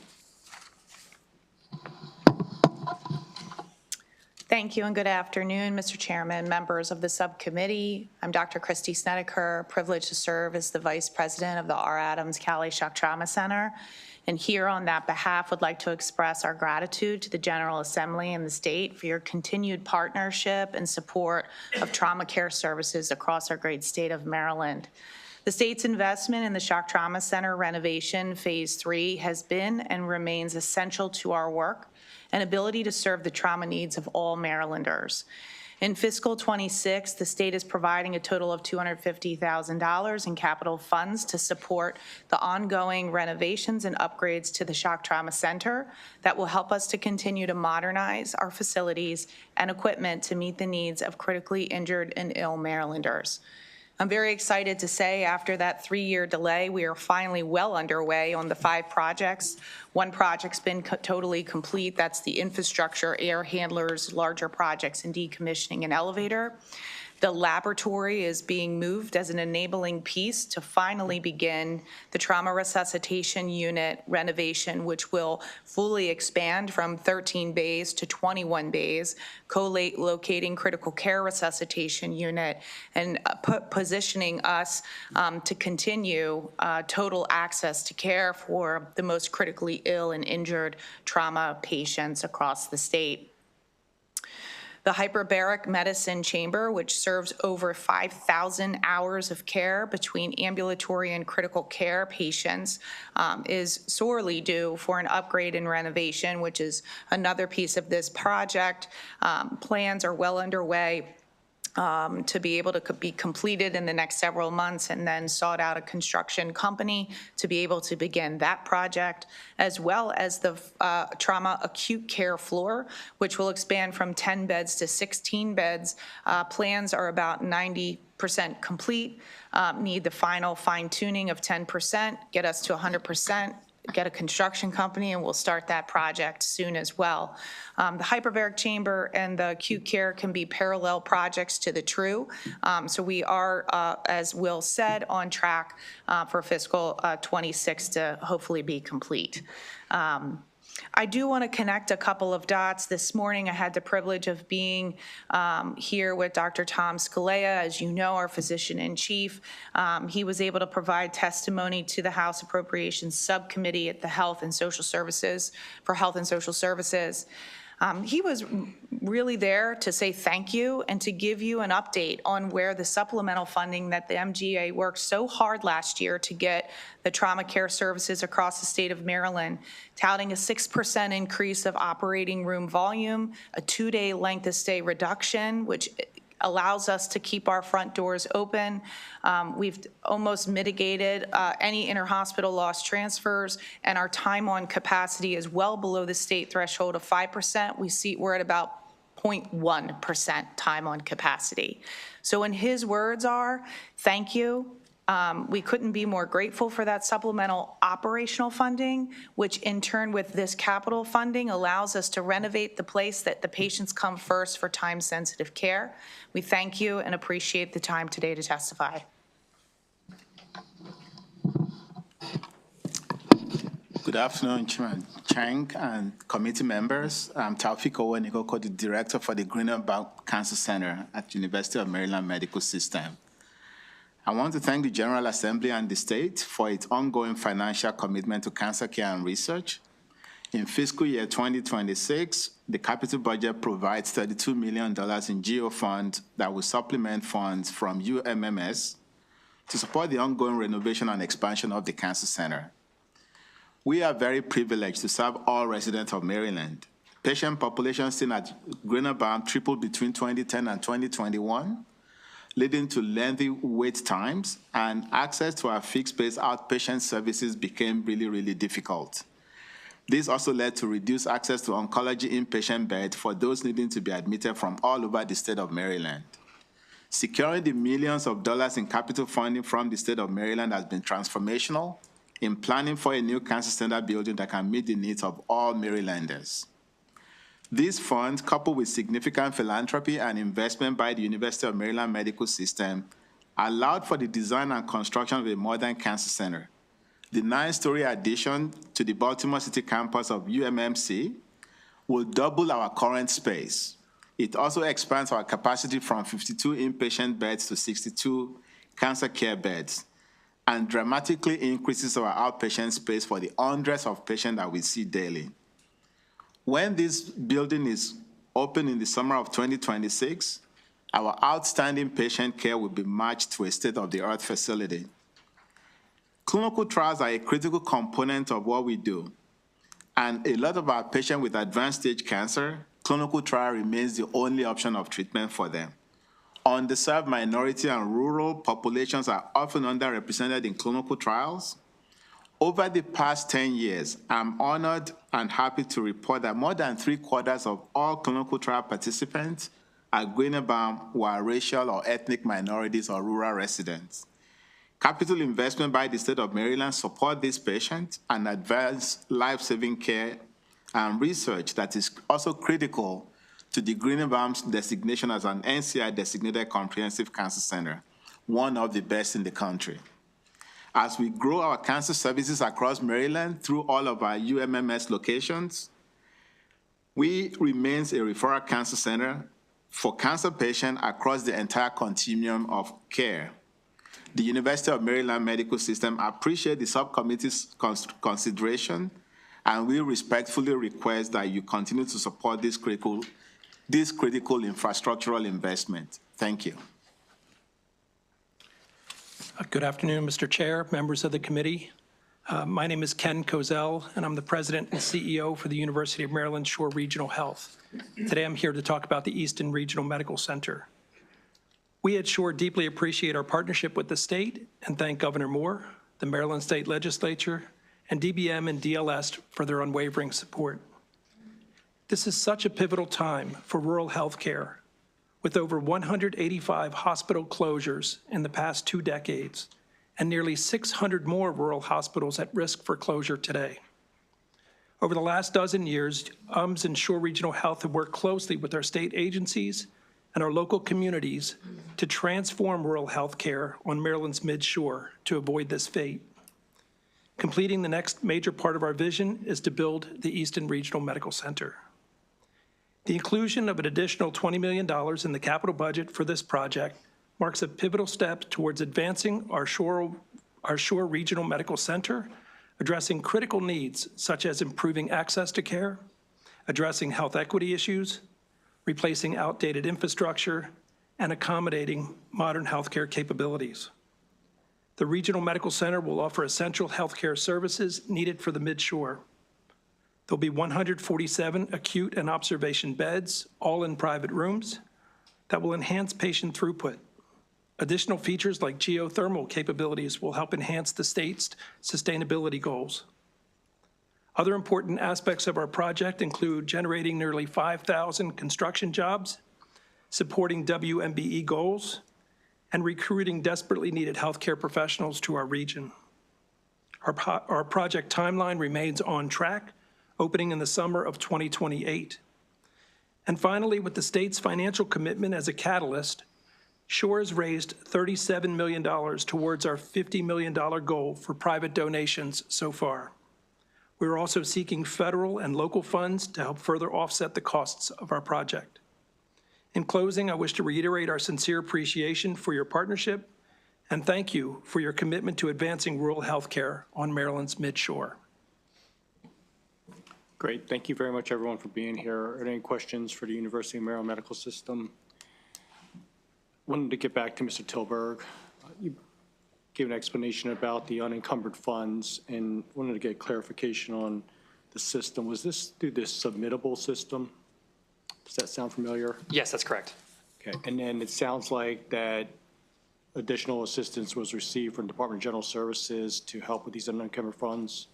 Thank you and good afternoon, Mr. Chairman, members of the subcommittee. I'm Dr. Christy Snedeker, privileged to serve as the Vice President of the R. Adams Cali Shock Trauma Center. And here on that behalf would like to express our gratitude to the General Assembly and the state for your continued partnership and support of trauma care services across our great state of Maryland. The state's investment in the Shock Trauma Center renovation Phase 3 has been and remains essential to our work and ability to serve the trauma needs of all Marylanders. In fiscal 26, the state is providing a total of $250,000 in capital funds to support the ongoing renovations and upgrades to the Shock Trauma Center that will help us to continue to modernize our facilities and equipment to meet the needs of critically injured and ill Marylanders. I'm very excited to say after that 3-year delay, we are finally well underway on the 5 projects. One project's been totally complete. That's the infrastructure, air handlers, larger projects, and decommissioning an elevator. The laboratory is being moved as an enabling piece to finally begin the trauma resuscitation unit renovation, which will fully expand from 13 bays to 21 bays, co-locating critical care resuscitation unit, and positioning us to continue total access to care for the most critically ill and injured trauma patients across the state. The hyperbaric medicine chamber, which serves over 5,000 hours of care between ambulatory and critical care patients, is sorely due for an upgrade and renovation, which is another piece of this project. Plans are well underway to be able to be completed in the next several months, and then sought out a construction company to be able to begin that project, as well as the trauma acute care floor, which will expand from 10 beds to 16 beds. Plans are about 90% complete, need the final fine tuning of 10%, get us to 100%. get a construction company, and we'll start that project soon as well. The hyperbaric chamber and the acute care can be parallel projects to the TRU. So we are, as Will said, on track for fiscal '26 to hopefully be complete. I do want to connect a couple of dots. This morning, I had the privilege of being here with Dr. Tom Scalea, as you know, our physician-in-chief. He was able to provide testimony to the House Appropriations Subcommittee at the Health and Social Services, for Health and Social Services. He was really there to say thank you and to give you an update on where the supplemental funding that the MGA worked so hard last year to get the trauma care services across the state of Maryland, touting a 6% increase of operating room volume, a 2-day length of stay reduction, which allows us to keep our front doors open. We've almost mitigated any interhospital loss transfers, and our time on capacity is well below the state threshold of 5%. We're at about 0.1% time on capacity. So when his words are, thank you, we couldn't be more grateful for that supplemental operational funding, which in turn with this capital funding allows us to renovate the place that the patients come first for time-sensitive care. We thank you and appreciate the time today to testify. Good afternoon, Chairman Chang and committee members. I'm Taufik Oweniko, the Director for the Greener-Baum Cancer Center at University of Maryland Medical System. I want to thank the General Assembly and the state for its ongoing financial commitment to cancer care and research. In fiscal year 2026, the capital budget provides $32 million in GEO funds that will supplement funds from UMMS to support the ongoing renovation and expansion of the cancer center. We are very privileged to serve all residents of Maryland. Patient population seen at Greener-Baum tripled between 2010 and 2021, leading to lengthy wait times, and access to our fixed-base outpatient services became really difficult. This also led to reduced access to oncology inpatient beds for those needing to be admitted from all over the state of Maryland. Securing the millions of dollars in capital funding from the state of Maryland has been transformational in planning for a new cancer center building that can meet the needs of all Marylanders. These funds, coupled with significant philanthropy and investment by the University of Maryland Medical System, allowed for the design and construction of a modern cancer center. The 9-story addition to the Baltimore City campus of UMMC will double our current space. It also expands our capacity from 52 inpatient beds to 62 cancer care beds, and dramatically increases our outpatient space for the hundreds of patients that we see daily. When this building is open in the summer of 2026, our outstanding patient care will be matched to a state-of-the-art facility. Clinical trials are a critical component of what we do, and a lot of our patients with advanced stage cancer, clinical trial remains the only option of treatment for them. Underserved minority and rural populations are often underrepresented in clinical trials. Over the past 10 years, I'm honored and happy to report that more than 3/4 of all clinical trial participants at Greener-Baum were racial or ethnic minorities or rural residents. Capital investment by the state of Maryland support these patients and advance life-saving care and research that is also critical to the Greener-Baum's designation as an NCI-designated comprehensive cancer center, one of the best in the country. As we grow our cancer services across Maryland through all of our UMMS locations, we remain a referral cancer center for cancer patients across the entire continuum of care. The University of Maryland Medical System appreciates the subcommittee's consideration, and we respectfully request that you continue to support this critical infrastructural investment. Thank you. Good afternoon, Mr. Chair, members of the committee. My name is Ken Kozel, and I'm the President and CEO for the University of Maryland Shore Regional Health. Today I'm here to talk about the Easton Regional Medical Center. We at Shore deeply appreciate our partnership with the state and thank Governor Moore, the Maryland State Legislature, and DBM and DLS for their unwavering support. This is such a pivotal time for rural health care, with over 185 hospital closures in the past 2 decades and nearly 600 more rural hospitals at risk for closure today. Over the last dozen years, UMS and Shore Regional Health have worked closely with our state agencies and our local communities to transform rural health care on Maryland's mid-shore to avoid this fate. Completing the next major part of our vision is to build the Easton Regional Medical Center. The inclusion of an additional $20 million in the capital budget for this project marks a pivotal step towards advancing our Shore Regional Medical Center, addressing critical needs such as improving access to care, addressing health equity issues, replacing outdated infrastructure, and accommodating modern healthcare capabilities. The Regional Medical Center will offer essential healthcare services needed for the Mid-Shore. There'll be 147 acute and observation beds, all in private rooms, that will enhance patient throughput. Additional features like geothermal capabilities will help enhance the state's sustainability goals. Other important aspects of our project include generating nearly 5,000 construction jobs, supporting WMBE goals, and recruiting desperately needed healthcare professionals to our region. Our project timeline remains on track, opening in the summer of 2028. And finally, with the state's financial commitment as a catalyst, Shore has raised $37 million towards our $50 million goal for private donations so far. We're also seeking federal and local funds to help further offset the costs of our project. In closing, I wish to reiterate our sincere appreciation for your partnership and thank you for your commitment to advancing rural health care on Maryland's Mid-Shore. Great. Thank you very much, everyone, for being here. Are there any questions for the University of Maryland Medical System? Wanted to get back to Mr. Tilburg. You gave an explanation about the unencumbered funds and wanted to get clarification on the system. Was this through this submittable system? Does that sound familiar? Yes, that's correct. Okay. And then it sounds like that additional assistance was received from Department of General Services to help with these unencumbered funds?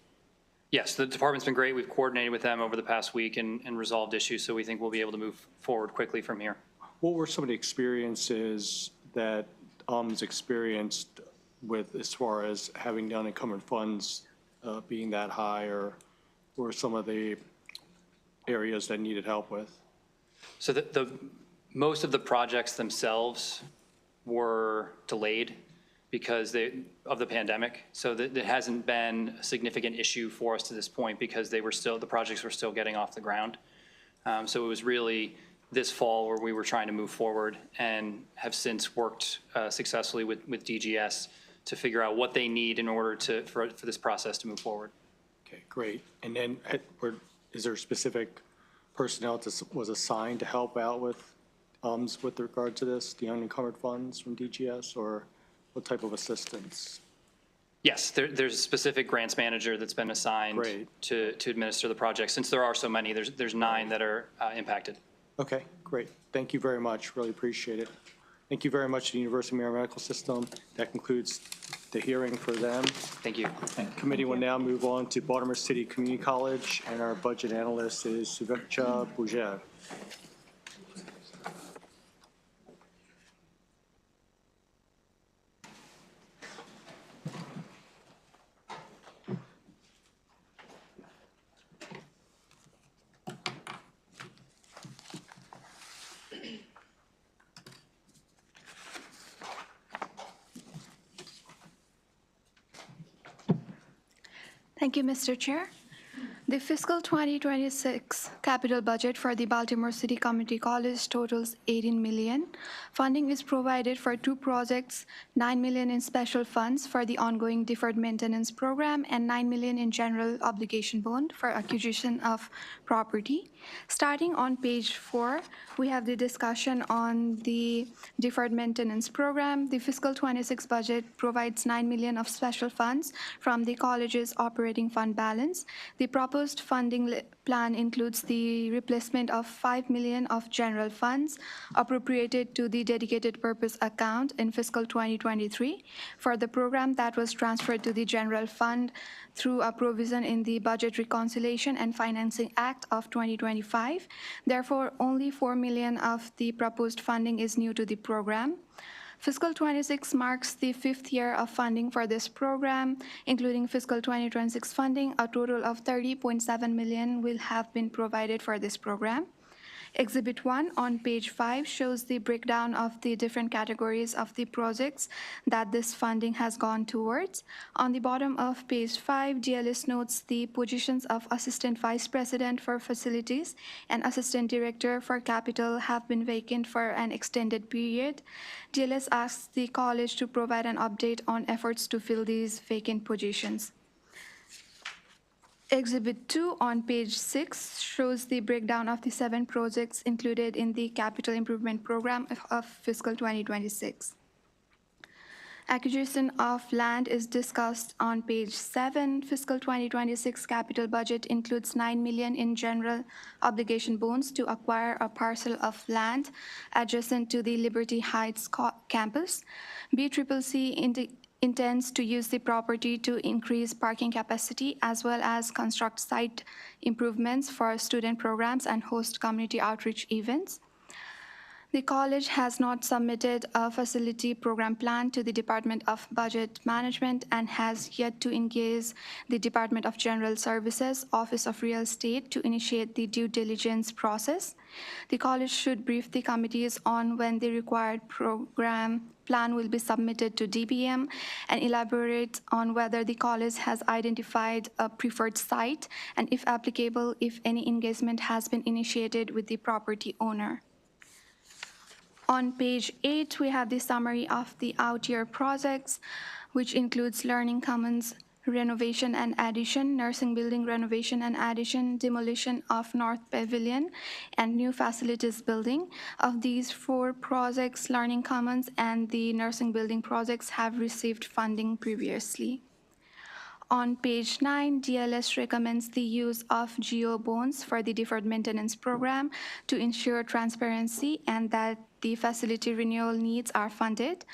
Yes, the department's been great. We've coordinated with them over the past week and resolved issues, so we think we'll be able to move forward quickly from here. What were some of the experiences that UMS experienced with as far as having the unencumbered funds being that high, or were some of the areas that needed help with? So most of the projects themselves were delayed because of the pandemic. So that it hasn't been a significant issue for us to this point because the projects were still getting off the ground. So it was really this fall where we were trying to move forward and have since worked successfully with DGS to figure out what they need in order for this process to move forward. Okay, great. And then is there specific personnel that was assigned to help out with UMS with regard to this, the unencumbered funds from DGS, or what type of assistance? Yes, there's a specific grants manager that's been assigned to administer the project. Since there are so many, there's 9 that are impacted. Okay, great. Thank you very much. Really appreciate it. Thank you very much to the University of Maryland Medical System. That concludes the hearing for them. Thank you. Committee will now move on to Baltimore City Community College, and our budget analyst is Subcommittee Bougere. Thank you, Mr. Chair. The fiscal 2026 capital budget for the Baltimore City Community College totals $18 million. Funding is provided for 2 projects, $9 million in special funds for the ongoing deferred maintenance program and $9 million in general obligation bond for acquisition of property. Starting on page 4, we have the discussion on the deferred maintenance program. The fiscal 26 budget provides $9 million of special funds from the college's operating fund balance. The proposed funding plan includes the replacement of $5 million of general funds appropriated to the dedicated purpose account in fiscal 2023 for the program that was transferred to the general fund through a provision in the Budget Reconciliation and Financing Act of 2025. Therefore, only $4 million of the proposed funding is new to the program. Fiscal 26 marks the 5th year of funding for this program, including fiscal 2026 funding. A total of $30.7 million will have been provided for this program. Exhibit 1 on page 5 shows the breakdown of the different categories of the projects that this funding has gone towards. On the bottom of page 5, DLS notes the positions of Assistant Vice President for Facilities and Assistant Director for Capital have been vacant for an extended period. DLS asks the college to provide an update on efforts to fill these vacant positions. Exhibit 2 on page 6 shows the breakdown of the 7 projects included in the capital improvement program of fiscal 2026. Acquisition of land is discussed on page 7. Fiscal 2026 capital budget includes $9 million in general obligation bonds to acquire a parcel of land adjacent to the Liberty Heights campus. BCCC intends to use the property to increase parking capacity as well as construct site improvements for student programs and host community outreach events. The college has not submitted a facility program plan to the Department of Budget Management and has yet to engage the Department of General Services, Office of Real Estate to initiate the due diligence process. The college should brief the committees on when the required program plan will be submitted to DPM and elaborate on whether the college has identified a preferred site and, if applicable, if any engagement has been initiated with the property owner. On page 8, we have the summary of the out-year projects, which includes Learning Commons renovation and addition, nursing building renovation and addition, demolition of North Pavilion, and new facilities building. Of these 4 projects, Learning Commons and the nursing building projects have received funding previously. On page 9, DLS recommends the use of GO bonds for the deferred maintenance program to ensure transparency and that the facility renewal needs are funded.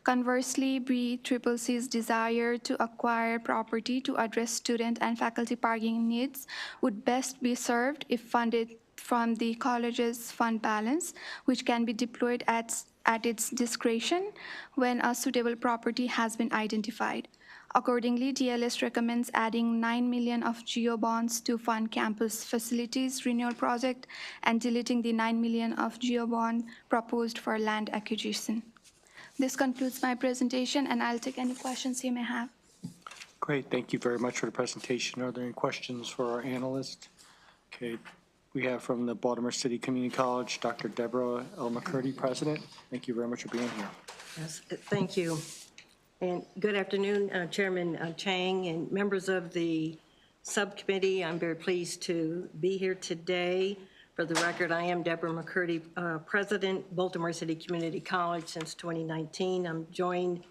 Conversely, BCCC's desire to acquire property to address student and faculty parking needs would best be served if funded from the college's fund balance, which can be deployed at its discretion when a suitable property has been identified. Accordingly, DLS recommends adding $9 million of GO bonds to fund campus facilities renewal project and deleting the $9 million of GO bond proposed for land acquisition. This concludes my presentation, and I'll take any questions you may have. Great, thank you very much for the presentation. Are there any questions for our analyst? Okay, we have from the Baltimore City Community College, Dr. Deborah L. McCurdy, President. Thank you very much for being here. Yes, thank you. And good afternoon, Chairman Chang and members of the subcommittee. I'm very pleased to be here today. For the record, I am Deborah McCurdy, President, Baltimore City Community College since 2019. I'm joined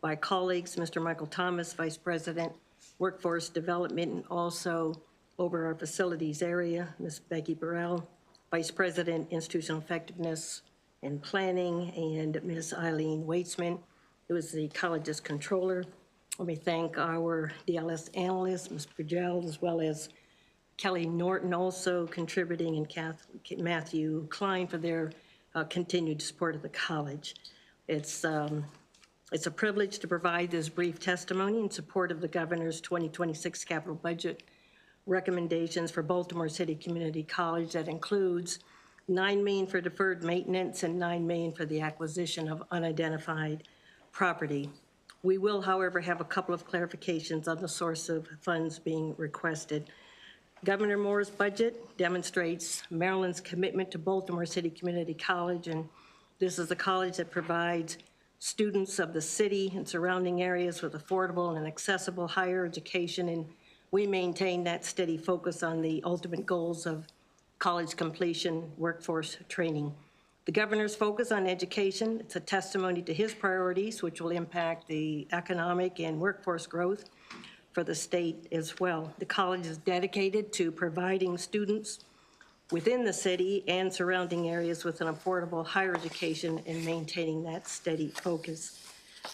by colleagues, Mr. Michael Thomas, Vice President, Workforce Development, and also over our facilities area, Ms. Becky Burrell, Vice President, Institutional Effectiveness and Planning, and Ms. Eileen Waitsman, who is the college's controller. Let me thank our DLS analyst, Ms. Bridgell, as well as Kelly Norton also contributing, and Matthew Klein for their continued support of the college. It's a privilege to provide this brief testimony in support of the governor's 2026 capital budget recommendations for Baltimore City Community College that includes $9 million for deferred maintenance and $9 million for the acquisition of unidentified property. We will, however, have a couple of clarifications on the source of funds being requested. Governor Moore's budget demonstrates Maryland's commitment to Baltimore City Community College, and this is a college that provides students of the city and surrounding areas with affordable and accessible higher education, and we maintain that steady focus on the ultimate goals of college completion, workforce training. The governor's focus on education, it's a testimony to his priorities, which will impact the economic and workforce growth for the state as well. The college is dedicated to providing students within the city and surrounding areas with an affordable higher education and maintaining that steady focus.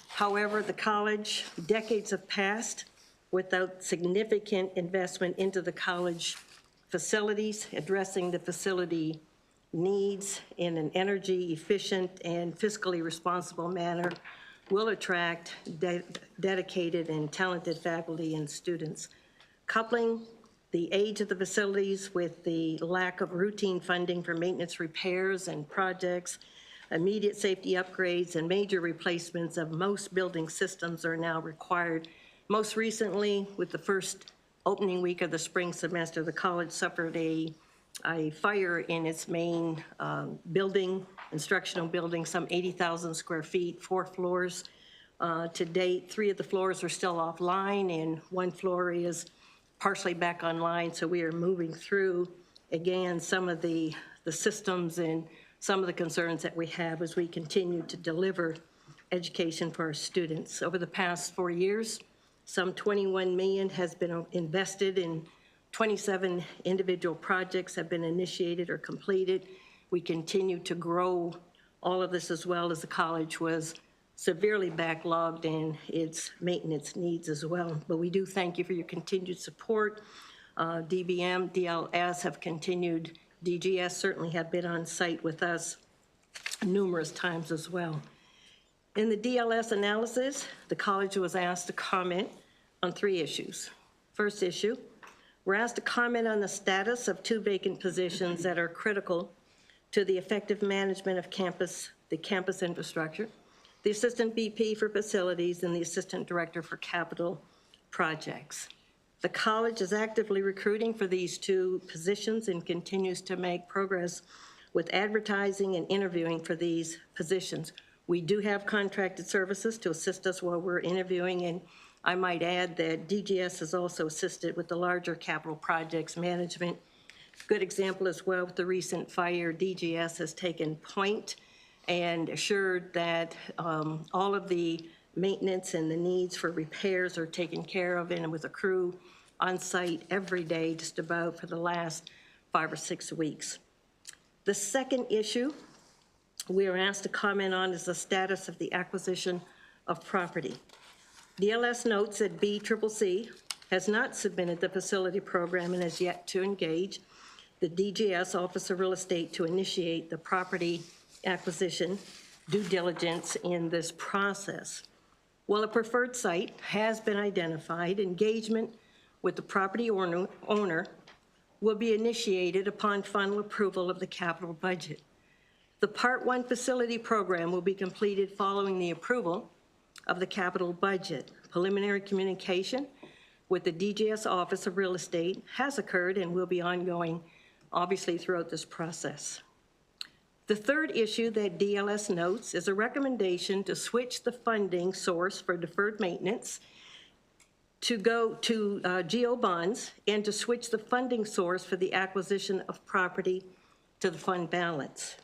However, the college, decades have passed without significant investment into the college facilities, addressing the facility needs in an energy efficient and fiscally responsible manner will attract dedicated and talented faculty and students. Coupling the age of the facilities with the lack of routine funding for maintenance repairs and projects, immediate safety upgrades, and major replacements of most building systems are now required. Most recently, with the first opening week of the spring semester, the college suffered a fire in its main building, instructional building, some 80,000 square feet, 4 floors. To date, 3 of the floors are still offline, and 1 floor is partially back online. So we are moving through, again, some of the systems and some of the concerns that we have as we continue to deliver education for our students. Over the past 4 years, some $21 million has been invested in 27 individual projects have been initiated or completed. We continue to grow all of this, as well as the college was severely backlogged in its maintenance needs as well. But we do thank you for your continued support. DBM, DLS have continued. DGS certainly have been on site with us numerous times as well. In the DLS analysis, the college was asked to comment on 3 issues. First issue, we're asked to comment on the status of 2 vacant positions that are critical to the effective management of the campus infrastructure, the Assistant VP for Facilities and the Assistant Director for Capital Projects. The college is actively recruiting for these 2 positions and continues to make progress with advertising and interviewing for these positions. We do have contracted services to assist us while we're interviewing, and I might add that DGS has also assisted with the larger capital projects management. Good example as well with the recent fire, DGS has taken point and assured that all of the maintenance and the needs for repairs are taken care of, and with a crew on site every day just about for the last 5 or 6 weeks. The second issue we are asked to comment on is the status of the acquisition of property. DLS notes that BCCC has not submitted the facility program and has yet to engage the DGS Office of Real Estate to initiate the property acquisition due diligence in this process. While a preferred site has been identified, engagement with the property owner will be initiated upon final approval of the capital budget. The Part 1 facility program will be completed following the approval of the capital budget. Preliminary communication with the DGS Office of Real Estate has occurred and will be ongoing, obviously, throughout this process. The third issue that DLS notes is a recommendation to switch the funding source for deferred maintenance to go to GO bonds and to switch the funding source for the acquisition of property to the fund balance.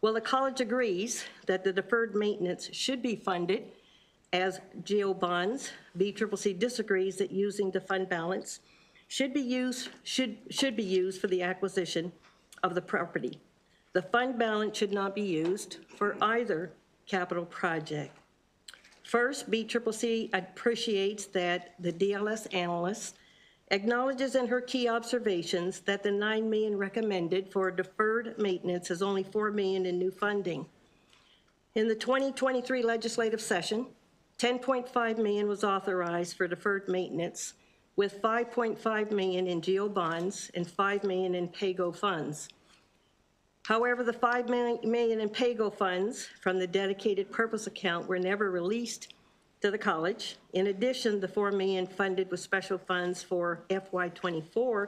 Well, the college agrees that the deferred maintenance should be funded as GO bonds. BCCC disagrees that using the fund balance should be used for the acquisition of the property. The fund balance should not be used for either capital project. First, BCCC appreciates that the DLS analyst acknowledges in her key observations that the $9 million recommended for deferred maintenance is only $4 million in new funding. In the 2023 legislative session, $10.5 million was authorized for deferred maintenance, with $5.5 million in GO bonds and $5 million in PAYGO funds. However, the $5 million in PAYGO funds from the dedicated purpose account were never released to the college. In addition, the $4 million funded with special funds for FY24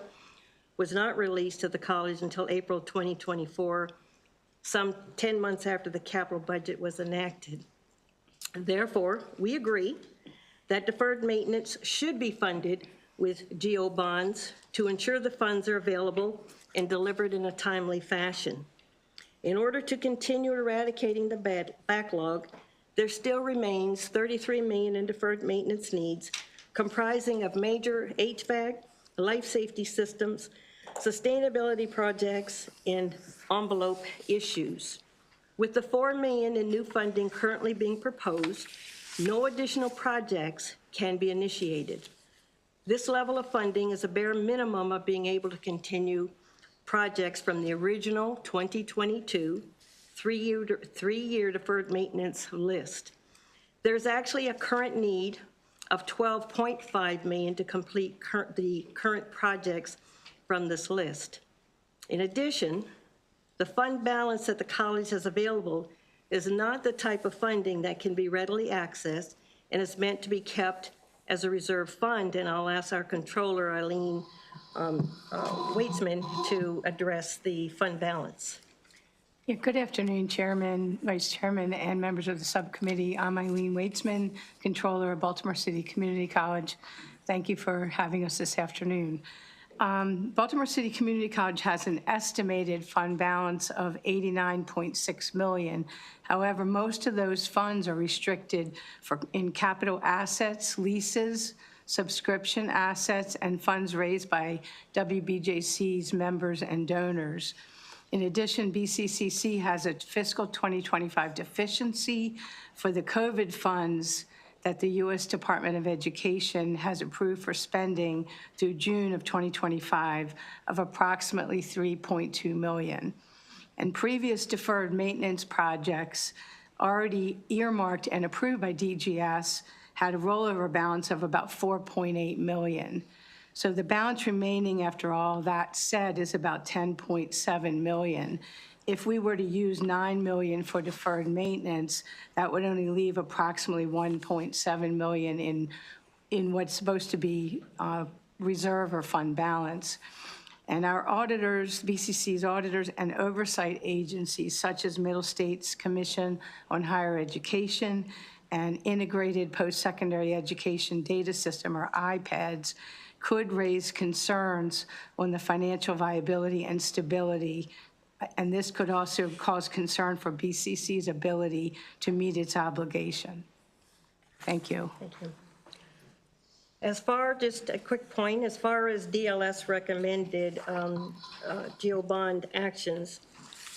was not released to the college until April 2024, some 10 months after the capital budget was enacted. Therefore, we agree that deferred maintenance should be funded with GO bonds to ensure the funds are available and delivered in a timely fashion. In order to continue eradicating the backlog, there still remains $33 million in deferred maintenance needs, comprising of major HVAC, life safety systems, sustainability projects, and envelope issues. With the $4 million in new funding currently being proposed, no additional projects can be initiated. This level of funding is a bare minimum of being able to continue projects from the original 2022 three-year deferred maintenance list. There's actually a current need of $12.5 million to complete the current projects from this list. In addition, the fund balance that the college has available is not the type of funding that can be readily accessed and is meant to be kept as a reserve fund, and I'll ask our controller, Eileen Weitzman, to address the fund balance. Yeah, good afternoon, Chairman, Vice Chairman, and members of the subcommittee. I'm Eileen Weitzman, Controller of Baltimore City Community College. Thank you for having us this afternoon. Baltimore City Community College has an estimated fund balance of $89.6 million. However, most of those funds are restricted in capital assets, leases, subscription assets, and funds raised by WBJC's members and donors. In addition, BCCC has a fiscal 2025 deficiency for the COVID funds that the U.S. Department of Education has approved for spending through June of 2025 of approximately $3.2 million. And previous deferred maintenance projects already earmarked and approved by DGS had a rollover balance of about $4.8 million. So the balance remaining after all that said is about $10.7 million. If we were to use $9 million for deferred maintenance, that would only leave approximately $1.7 million in what's supposed to be reserve or fund balance. And our auditors, BCC's auditors and oversight agencies such as Middle States Commission on Higher Education and Integrated Post-Secondary Education Data System, or IPEDS, could raise concerns on the financial viability and stability, and this could also cause concern for BCC's ability to meet its obligation. Thank you. Thank you. As far, just a quick point, as far as DLS recommended GO bond actions,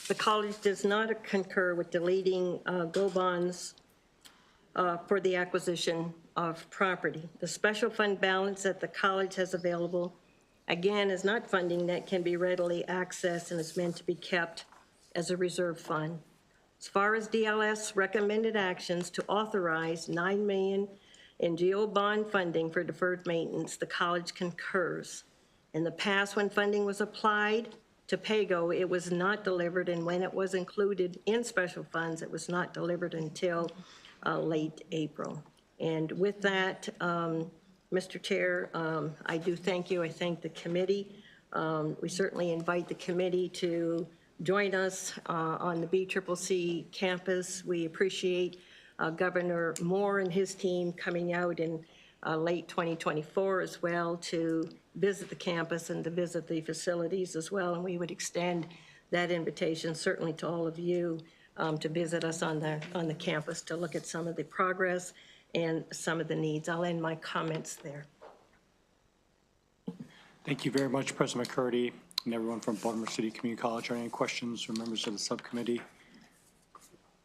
the college does not concur with deleting GO bonds for the acquisition of property. The special fund balance that the college has available, again, is not funding that can be readily accessed and is meant to be kept as a reserve fund. As far as DLS recommended actions to authorize $9 million in GO bond funding for deferred maintenance, the college concurs. In the past, when funding was applied to PAYGO, it was not delivered, and when it was included in special funds, it was not delivered until late April. And with that, Mr. Chair, I do thank you. I thank the committee. We certainly invite the committee to join us on the BCCC campus. We appreciate Governor Moore and his team coming out in late 2024 as well to visit the campus and to visit the facilities as well. And we would extend that invitation certainly to all of you to visit us on the campus to look at some of the progress and some of the needs. I'll end my comments there. Thank you very much, President McCurdy and everyone from Baltimore City Community College. Are there any questions from members of the subcommittee?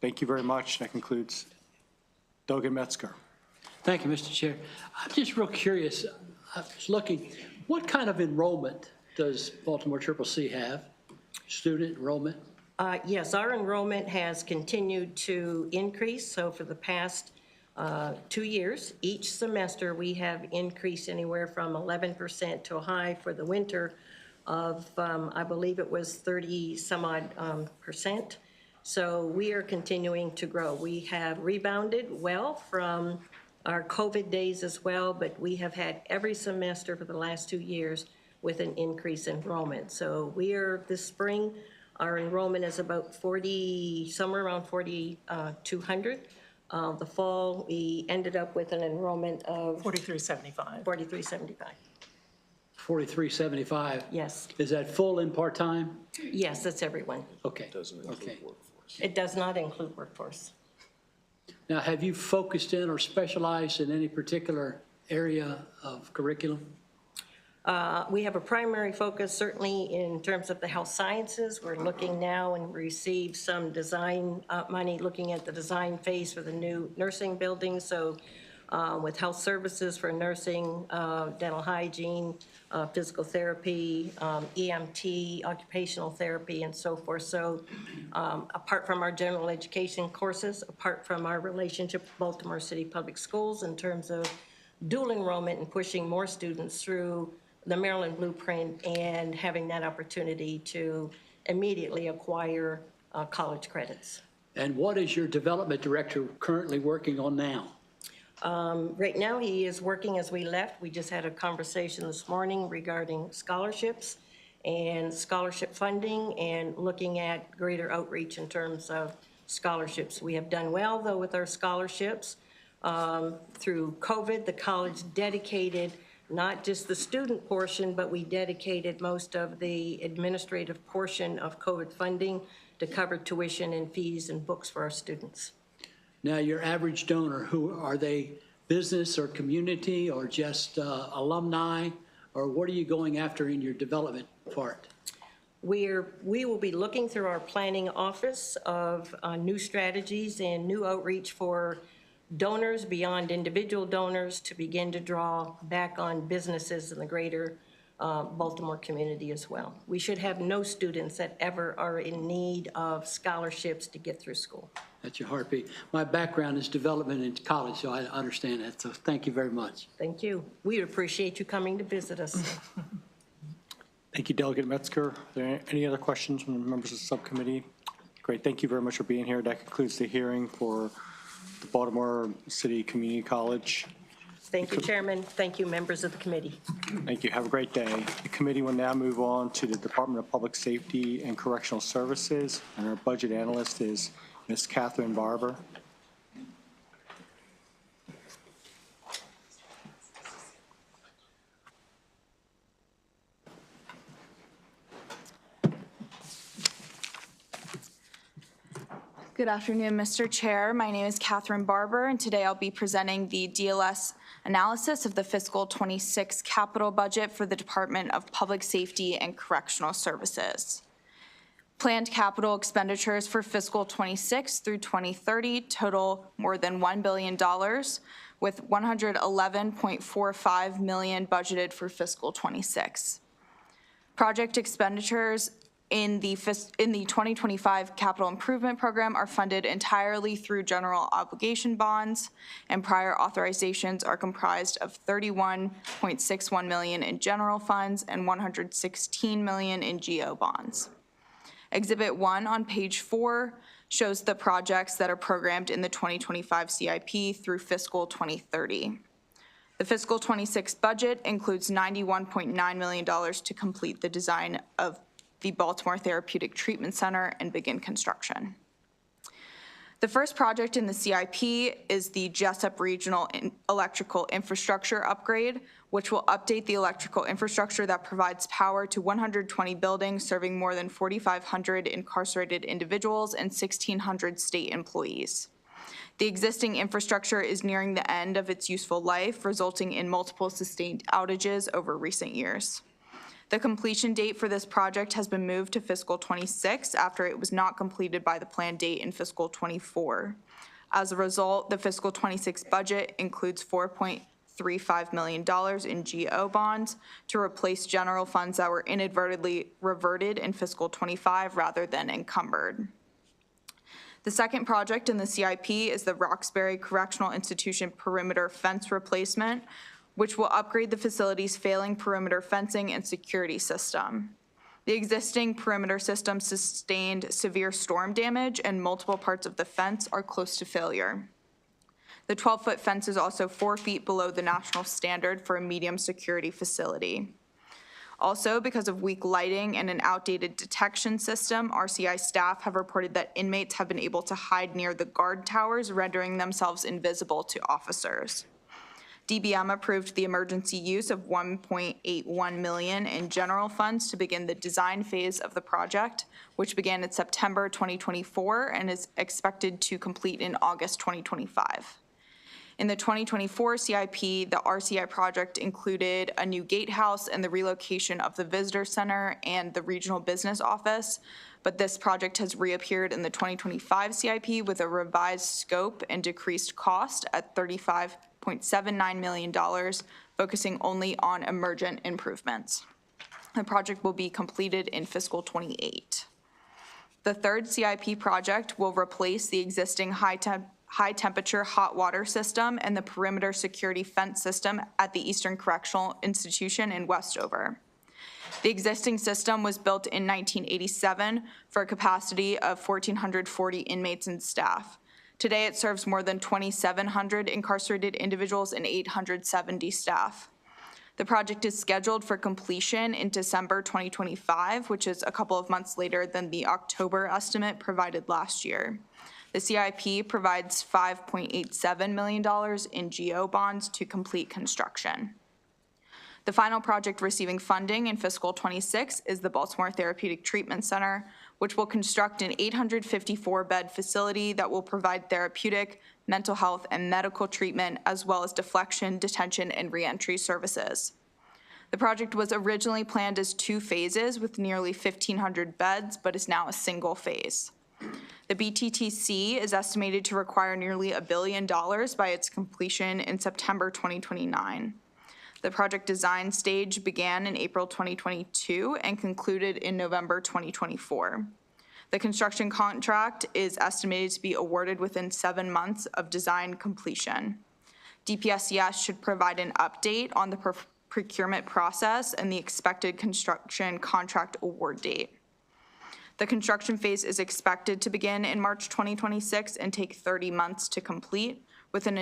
Thank you very much. That concludes. Dogan Metzger. Thank you, Mr. Chair. I'm just real curious. I was looking, what kind of enrollment does Baltimore CCC have? Student enrollment? Yes, our enrollment has continued to increase. So for the past 2 years, each semester we have increased anywhere from 11% to a high for the winter of, I believe it was 30 some odd percent. So we are continuing to grow. We have rebounded well from our COVID days as well, but we have had every semester for the last 2 years with an increase in enrollment. So we are, this spring, our enrollment is about 40, somewhere around 4,200. The fall, we ended up with an enrollment of 4375. 4375. 4375? Yes. Is that full and part-time? Yes, that's everyone. Okay. Okay. It does not include workforce. Now, have you focused in or specialized in any particular area of curriculum? We have a primary focus certainly in terms of the health sciences. We're looking now and received some design money looking at the design phase for the new nursing building. So with health services for nursing, dental hygiene, physical therapy, EMT, occupational therapy, and so forth. So apart from our general education courses, apart from our relationship with Baltimore City Public Schools in terms of dual enrollment and pushing more students through the Maryland Blueprint and having that opportunity to immediately acquire college credits. And what is your development director currently working on now? Right now, he is working as we left. We just had a conversation this morning regarding scholarships and scholarship funding and looking at greater outreach in terms of scholarships. We have done well, though, with our scholarships. Through COVID, the college dedicated not just the student portion, but we dedicated most of the administrative portion of COVID funding to cover tuition and fees and books for our students. Now, your average donor, who are they, business or community or just alumni, or what are you going after in your development part? We will be looking through our planning office of new strategies and new outreach for donors beyond individual donors to begin to draw back on businesses in the greater Baltimore community as well. We should have no students that ever are in need of scholarships to get through school. That's your heartbeat. My background is development in college, so I understand that. So thank you very much. Thank you. We appreciate you coming to visit us. Thank you, Delegate Metzger. Are there any other questions from the members of the subcommittee? Great, thank you very much for being here. That concludes the hearing for the Baltimore City Community College. Thank you, Chairman. Thank you, members of the committee. Thank you. Have a great day. The committee will now move on to the Department of Public Safety and Correctional Services, and our budget analyst is Ms. Catherine Barber. Good afternoon, Mr. Chair. My name is Catherine Barber, and today I'll be presenting the DLS analysis of the fiscal 26 capital budget for the Department of Public Safety and Correctional Services. Planned capital expenditures for fiscal 26 through 2030 total more than $1 billion, with $111.45 million budgeted for fiscal 26. Project expenditures in the 2025 capital improvement program are funded entirely through general obligation bonds, and prior authorizations are comprised of $31.61 million in general funds and $116 million in GO bonds. Exhibit 1 on page 4 shows the projects that are programmed in the 2025 CIP through fiscal 2030. The fiscal 26 budget includes $91.9 million to complete the design of the Baltimore Therapeutic Treatment Center and begin construction. The first project in the CIP is the Jessup Regional Electrical Infrastructure Upgrade, which will update the electrical infrastructure that provides power to 120 buildings serving more than 4,500 incarcerated individuals and 1,600 state employees. The existing infrastructure is nearing the end of its useful life, resulting in multiple sustained outages over recent years. The completion date for this project has been moved to fiscal 26 after it was not completed by the planned date in fiscal 24. As a result, the fiscal 26 budget includes $4.35 million in GO bonds to replace general funds that were inadvertently reverted in fiscal 25 rather than encumbered. The second project in the CIP is the Roxbury Correctional Institution perimeter fence replacement, which will upgrade the facility's failing perimeter fencing and security system. The existing perimeter system sustained severe storm damage, and multiple parts of the fence are close to failure. The 12-foot fence is also 4 feet below the national standard for a medium security facility. Also, because of weak lighting and an outdated detection system, RCI staff have reported that inmates have been able to hide near the guard towers, rendering themselves invisible to officers. DBM approved the emergency use of $1.81 million in general funds to begin the design phase of the project, which began in September 2024 and is expected to complete in August 2025. In the 2024 CIP, the RCI project included a new gatehouse and the relocation of the visitor center and the regional business office, but this project has reappeared in the 2025 CIP with a revised scope and decreased cost at $35.5 $5.79 million, focusing only on emergent improvements. The project will be completed in fiscal '28. The third CIP project will replace the existing high-temperature hot water system and the perimeter security fence system at the Eastern Correctional Institution in Westover. The existing system was built in 1987 for a capacity of 1,440 inmates and staff. Today, it serves more than 2,700 incarcerated individuals and 870 staff. The project is scheduled for completion in December 2025, which is a couple of months later than the October estimate provided last year. The CIP provides $5.87 million in GO bonds to complete construction. The final project receiving funding in fiscal '26 is the Baltimore Therapeutic Treatment Center, which will construct an 854-bed facility that will provide therapeutic, mental health, and medical treatment, as well as deflection, detention, and reentry services. The project was originally planned as 2 phases with nearly 1,500 beds, but is now a single phase. The BTTC is estimated to require nearly $1 billion by its completion in September 2029. The project design stage began in April 2022 and concluded in November 2024. The construction contract is estimated to be awarded within 7 months of design completion. DPSCS should provide an update on the procurement process and the expected construction contract award date. The construction phase is expected to begin in March 2026 and take 30 months to complete, with an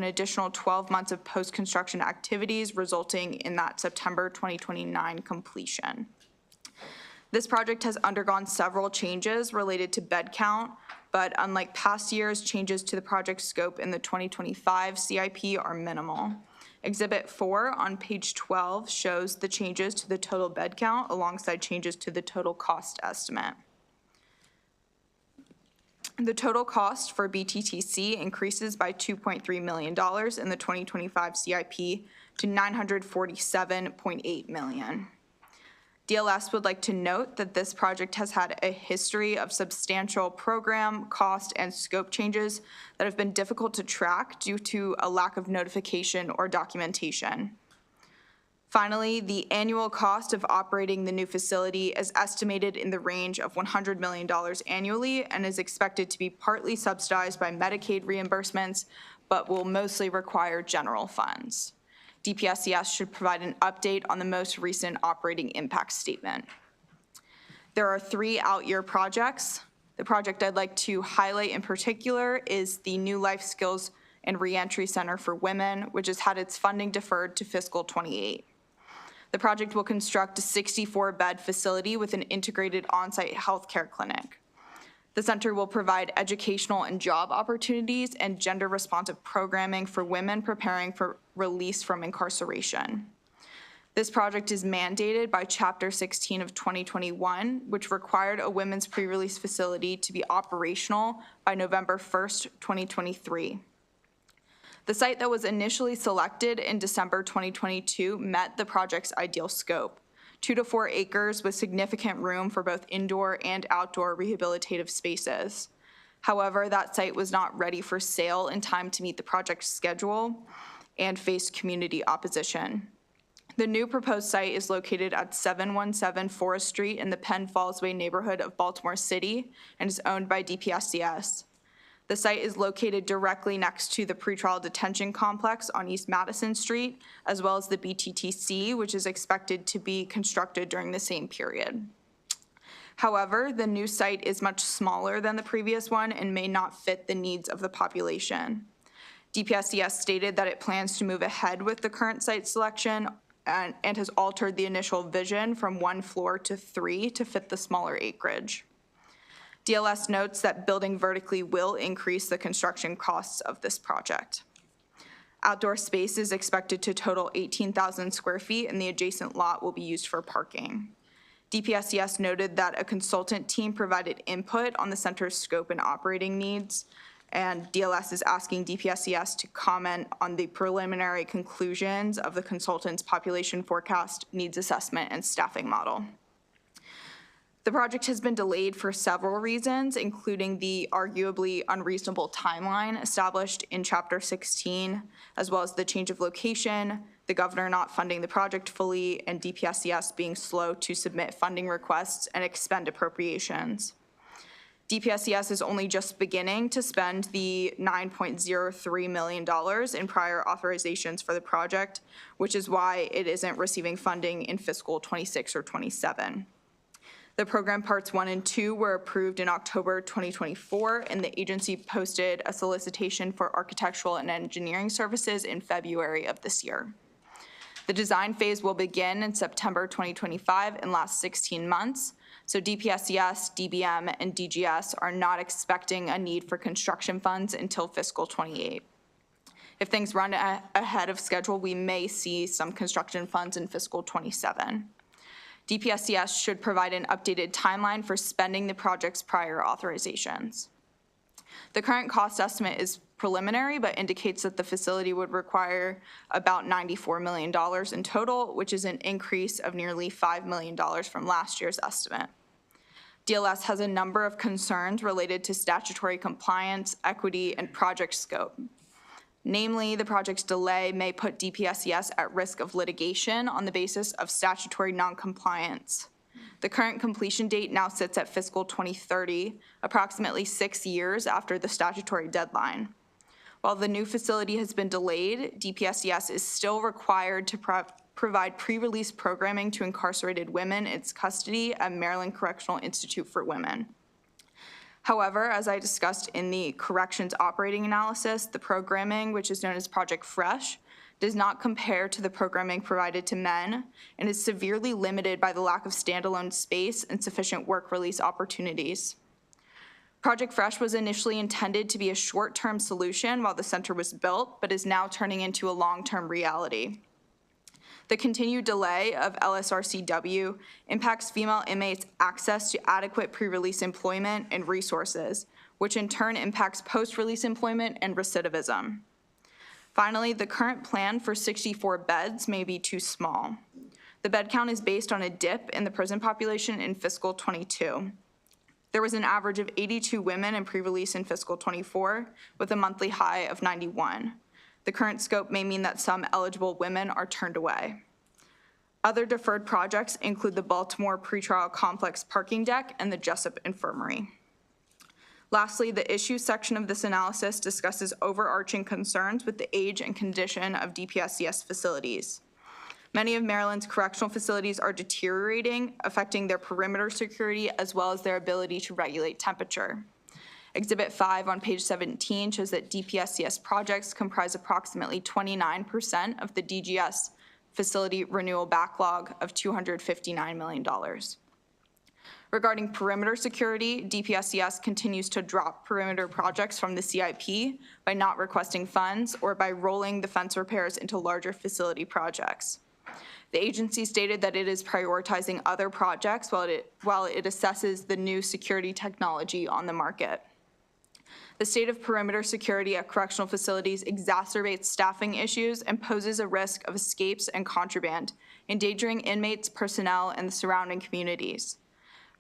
additional 12 months of post-construction activities resulting in that September 2029 completion. This project has undergone several changes related to bed count, but unlike past years, changes to the project scope in the 2025 CIP are minimal. Exhibit 4 on page 12 shows the changes to the total bed count alongside changes to the total cost estimate. The total cost for BTTC increases by $2.3 million in the 2025 CIP to $947.8 million. DLS would like to note that this project has had a history of substantial program, cost, and scope changes that have been difficult to track due to a lack of notification or documentation. Finally, the annual cost of operating the new facility is estimated in the range of $100 million annually and is expected to be partly subsidized by Medicaid reimbursements, but will mostly require general funds. DPSCS should provide an update on the most recent operating impact statement. There are 3 out-year projects. The project I'd like to highlight in particular is the New Life Skills and Reentry Center for Women, which has had its funding deferred to fiscal '28. The project will construct a 64-bed facility with an integrated on-site healthcare clinic. The center will provide educational and job opportunities and gender-responsive programming for women preparing for release from incarceration. This project is mandated by Chapter 16 of 2021, which required a women's pre-release facility to be operational by November 1st, 2023. The site that was initially selected in December 2022 met the project's ideal scope, 2 to 4 acres with significant room for both indoor and outdoor rehabilitative spaces. However, that site was not ready for sale in time to meet the project's schedule and faced community opposition. The new proposed site is located at 717 Forest Street in the Penn Fallsway neighborhood of Baltimore City and is owned by DPSCS. The site is located directly next to the pretrial detention complex on East Madison Street, as well as the BTTC, which is expected to be constructed during the same period. However, the new site is much smaller than the previous one and may not fit the needs of the population. DPSCS stated that it plans to move ahead with the current site selection and has altered the initial vision from 1 floor to 3 to fit the smaller acreage. DLS notes that building vertically will increase the construction costs of this project. Outdoor space is expected to total 18,000 square feet, and the adjacent lot will be used for parking. DPSCS noted that a consultant team provided input on the center's scope and operating needs, and DLS is asking DPSCS to comment on the preliminary conclusions of the consultant's population forecast, needs assessment, and staffing model. The project has been delayed for several reasons, including the arguably unreasonable timeline established in Chapter 16, as well as the change of location, the governor not funding the project fully, and DPSCS being slow to submit funding requests and expend appropriations. DPSCS is only just beginning to spend the $9.03 million in prior authorizations for the project, which is why it isn't receiving funding in fiscal 26 or 27. The program parts 1 and 2 were approved in October 2024, and the agency posted a solicitation for architectural and engineering services in February of this year. The design phase will begin in September 2025 and last 16 months, so DPSCS, DBM, and DGS are not expecting a need for construction funds until fiscal 28. If things run ahead of schedule, we may see some construction funds in fiscal 27. DPSCS should provide an updated timeline for spending the project's prior authorizations. The current cost estimate is preliminary, but indicates that the facility would require about $94 million in total, which is an increase of nearly $5 million from last year's estimate. DLS has a number of concerns related to statutory compliance, equity, and project scope. Namely, the project's delay may put DPSCS at risk of litigation on the basis of statutory noncompliance. The current completion date now sits at fiscal 2030, approximately 6 years after the statutory deadline. While the new facility has been delayed, DPSCS is still required to provide pre-release programming to incarcerated women in its custody at Maryland Correctional Institute for Women. However, as I discussed in the corrections operating analysis, the programming, which is known as Project Fresh, does not compare to the programming provided to men and is severely limited by the lack of standalone space and sufficient work release opportunities. Project Fresh was initially intended to be a short-term solution while the center was built, but is now turning into a long-term reality. The continued delay of LSRCW impacts female inmates' access to adequate pre-release employment and resources, which in turn impacts post-release employment and recidivism. Finally, the current plan for 64 beds may be too small. The bed count is based on a dip in the prison population in fiscal 22. There was an average of 82 women in pre-release in fiscal 24, with a monthly high of 91. The current scope may mean that some eligible women are turned away. Other deferred projects include the Baltimore Pretrial Complex Parking Deck and the Jessup Infirmary. Lastly, the issues section of this analysis discusses overarching concerns with the age and condition of DPSCS facilities. Many of Maryland's correctional facilities are deteriorating, affecting their perimeter security as well as their ability to regulate temperature. Exhibit 5 on page 17 shows that DPSCS projects comprise approximately 29% of the DGS facility renewal backlog of $259 million. Regarding perimeter security, DPSCS continues to drop perimeter projects from the CIP by not requesting funds or by rolling the fence repairs into larger facility projects. The agency stated that it is prioritizing other projects while it assesses the new security technology on the market. The state of perimeter security at correctional facilities exacerbates staffing issues and poses a risk of escapes and contraband, endangering inmates, personnel, and the surrounding communities.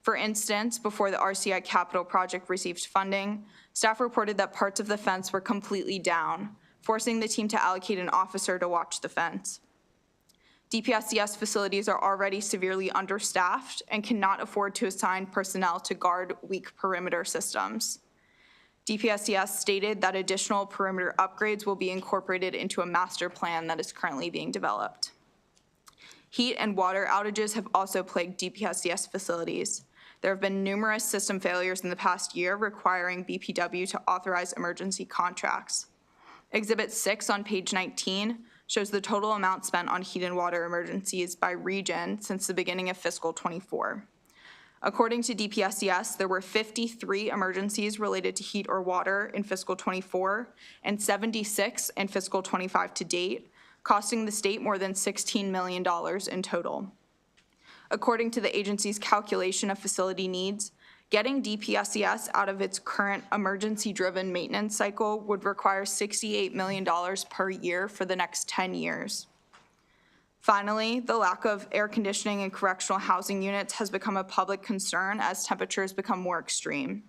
For instance, before the RCI capital project received funding, staff reported that parts of the fence were completely down, forcing the team to allocate an officer to watch the fence. DPSCS facilities are already severely understaffed and cannot afford to assign personnel to guard weak perimeter systems. DPSCS stated that additional perimeter upgrades will be incorporated into a master plan that is currently being developed. Heat and water outages have also plagued DPSCS facilities. There have been numerous system failures in the past year requiring BPW to authorize emergency contracts. Exhibit 6 on page 19 shows the total amount spent on heat and water emergencies by region since the beginning of fiscal 24. According to DPSCS, there were 53 emergencies related to heat or water in fiscal 24 and 76 in fiscal 25 to date, costing the state more than $16 million in total. According to the agency's calculation of facility needs, getting DPSCS out of its current emergency-driven maintenance cycle would require $68 million per year for the next 10 years. Finally, the lack of air conditioning in correctional housing units has become a public concern as temperatures become more extreme.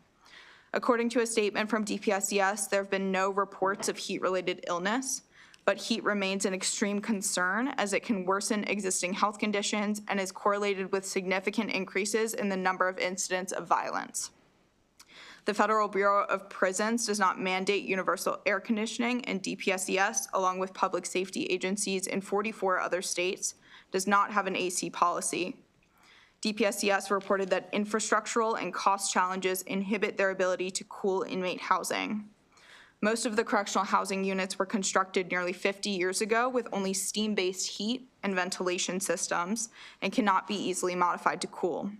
According to a statement from DPSCS, there have been no reports of heat-related illness, but heat remains an extreme concern as it can worsen existing health conditions and is correlated with significant increases in the number of incidents of violence. The Federal Bureau of Prisons does not mandate universal air conditioning, and DPSCS, along with public safety agencies in 44 other states, does not have an AC policy. DPSCS reported that infrastructural and cost challenges inhibit their ability to cool inmate housing. Most of the correctional housing units were constructed nearly 50 years ago with only steam-based heat and ventilation systems and cannot be easily modified to cool.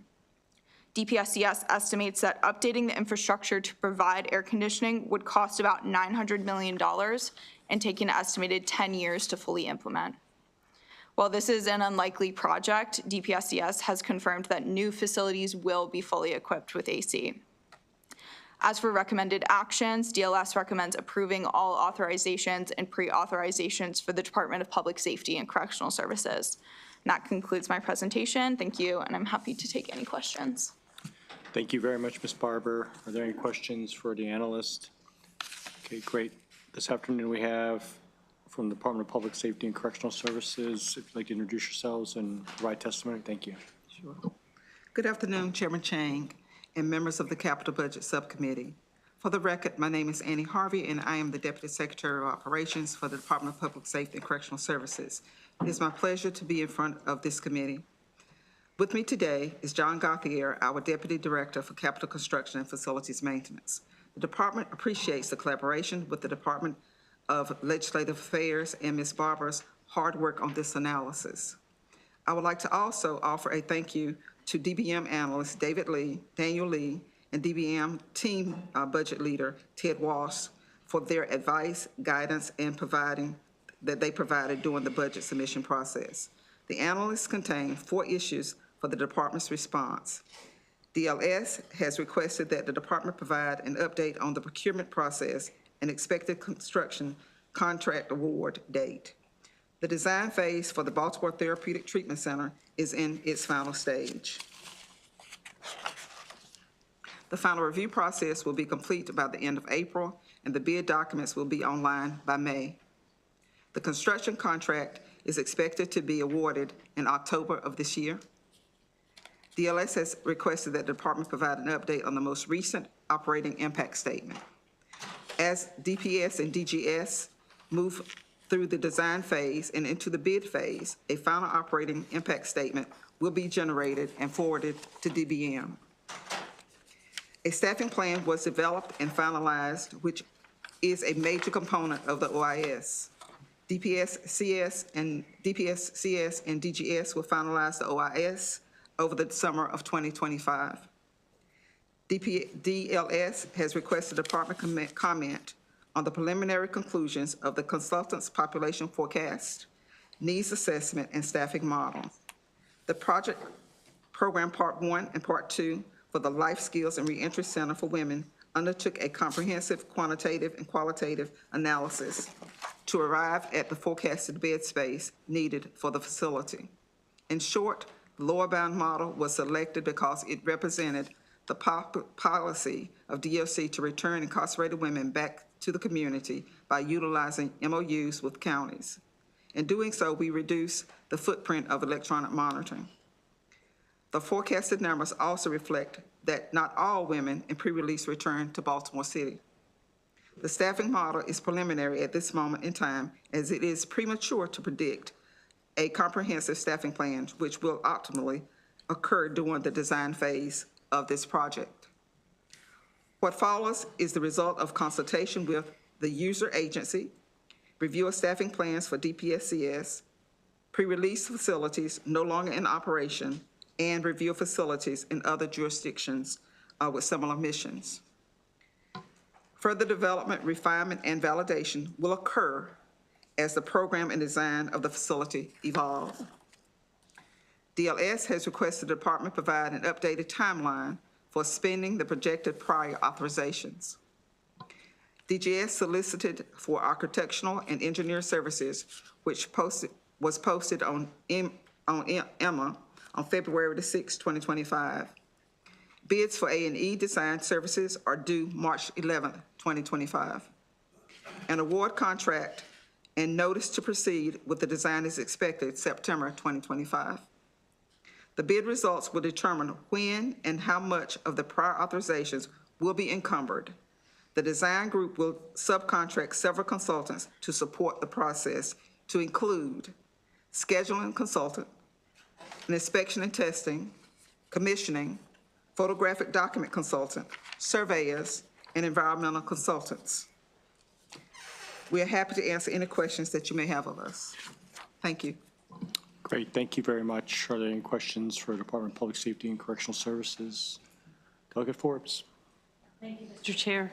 DPSCS estimates that updating the infrastructure to provide air conditioning would cost about $900 million and take an estimated 10 years to fully implement. While this is an unlikely project, DPSCS has confirmed that new facilities will be fully equipped with AC. As for recommended actions, DLS recommends approving all authorizations and pre-authorizations for the Department of Public Safety and Correctional Services. And that concludes my presentation. Thank you, and I'm happy to take any questions. Thank you very much, Ms. Barber. Are there any questions for the analyst? Okay, great. This afternoon we have from the Department of Public Safety and Correctional Services. If you'd like to introduce yourselves and provide testimony, thank you. Sure. Good afternoon, Chairman Chang and members of the Capital Budget Subcommittee. For the record, my name is Annie Harvey, and I am the Deputy Secretary of Operations for the Department of Public Safety and Correctional Services. It is my pleasure to be in front of this committee. With me today is John Gauthier, our Deputy Director for Capital Construction and Facilities Maintenance. The department appreciates the collaboration with the Department of Legislative Affairs and Ms. Barber's hard work on this analysis. I would like to also offer a thank you to DBM analyst David Lee, Daniel Lee, and DBM team budget leader Ted Walsh for their advice, guidance, and that they provided during the budget submission process. The analysts contain 4 issues for the department's response. DLS has requested that the department provide an update on the procurement process and expected construction contract award date. The design phase for the Baltimore Therapeutic Treatment Center is in its final stage. The final review process will be complete by the end of April, and the bid documents will be online by May. The construction contract is expected to be awarded in October of this year. DLS has requested that the department provide an update on the most recent operating impact statement. As DPS and DGS move through the design phase and into the bid phase, a final operating impact statement will be generated and forwarded to DBM. A staffing plan was developed and finalized, which is a major component of the OIS. DPSCS and DGS will finalize the OIS over the summer of 2025. DLS has requested department comment on the preliminary conclusions of the consultant's population forecast, needs assessment, and staffing model. The project program Part 1 and Part 2 for the Life Skills and Reentry Center for Women undertook a comprehensive quantitative and qualitative analysis to arrive at the forecasted bed space needed for the facility. In short, the lower bound model was selected because it represented the policy of DOC to return incarcerated women back to the community by utilizing MOUs with counties. In doing so, we reduce the footprint of electronic monitoring. The forecasted numbers also reflect that not all women in pre-release return to Baltimore City. The staffing model is preliminary at this moment in time, as it is premature to predict a comprehensive staffing plan, which will optimally occur during the design phase of this project. What follows is the result of consultation with the user agency, review of staffing plans for DPSCS, pre-release facilities no longer in operation, and review of facilities in other jurisdictions with similar missions. Further development, refinement, and validation will occur as the program and design of the facility evolve. DLS has requested the department provide an updated timeline for spending the projected prior authorizations. DGS solicited for architectural and engineer services, which was posted on Emma on February the 6th, 2025. Bids for A&E design services are due March 11th, 2025. An award contract and notice to proceed with the design is expected September 2025. The bid results will determine when and how much of the prior authorizations will be encumbered. The design group will subcontract several consultants to support the process, to include scheduling consultant, an inspection and testing, commissioning, photographic document consultant, surveyors, and environmental consultants. We are happy to answer any questions that you may have of us. Thank you. Great, thank you very much. Are there any questions for the Department of Public Safety and Correctional Services? Delegate Forbes. Thank you, Mr. Chair.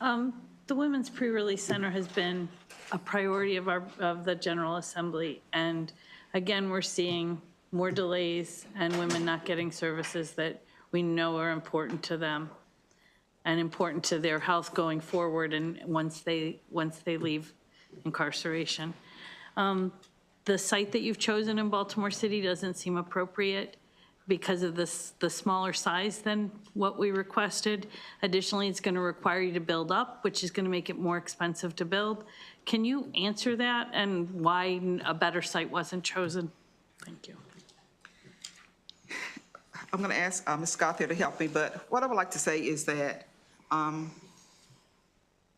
The Women's Pre-Release Center has been a priority of the General Assembly, and again, we're seeing more delays and women not getting services that we know are important to them and important to their health going forward and once they leave incarceration. The site that you've chosen in Baltimore City doesn't seem appropriate because of the smaller size than what we requested. Additionally, it's going to require you to build up, which is going to make it more expensive to build. Can you answer that and why a better site wasn't chosen? Thank you. I'm going to ask Ms. Scott there to help me, but what I would like to say is that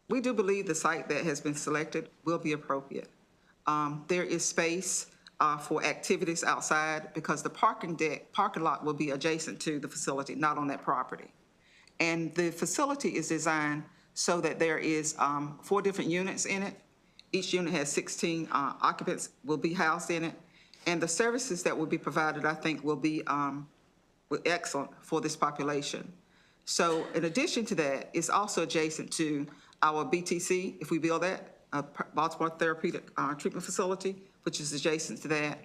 we do believe the site that has been selected will be appropriate. There is space for activities outside because the parking lot will be adjacent to the facility, not on that property. And the facility is designed so that there is 4 different units in it. Each unit has 16 occupants will be housed in it. And the services that will be provided, I think, will be excellent for this population. So in addition to that, it's also adjacent to our BTC, if we build that, Baltimore Therapeutic Treatment Facility, which is adjacent to that.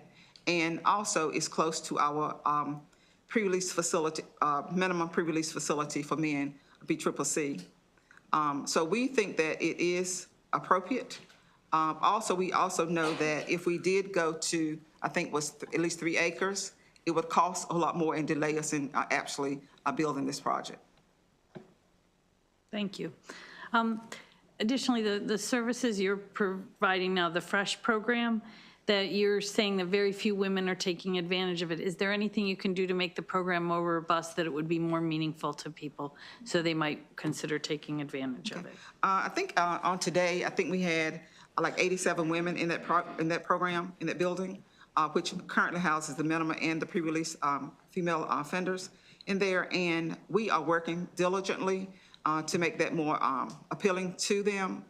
And also it's close to our pre-release facility, minimum pre-release facility for men, BCCC. So we think that it is appropriate. We also know that if we did go to, I think was at least 3 acres, it would cost a lot more and delay us in actually building this project. Thank you. Additionally, the services you're providing now, the FRESH program, that you're saying that very few women are taking advantage of it. Is there anything you can do to make the program more robust, that it would be more meaningful to people so they might consider taking advantage of it? I think on today, I think we had like 87 women in that program, in that building, which currently houses the minimum and the pre-release female offenders in there. And we are working diligently to make that more appealing to them.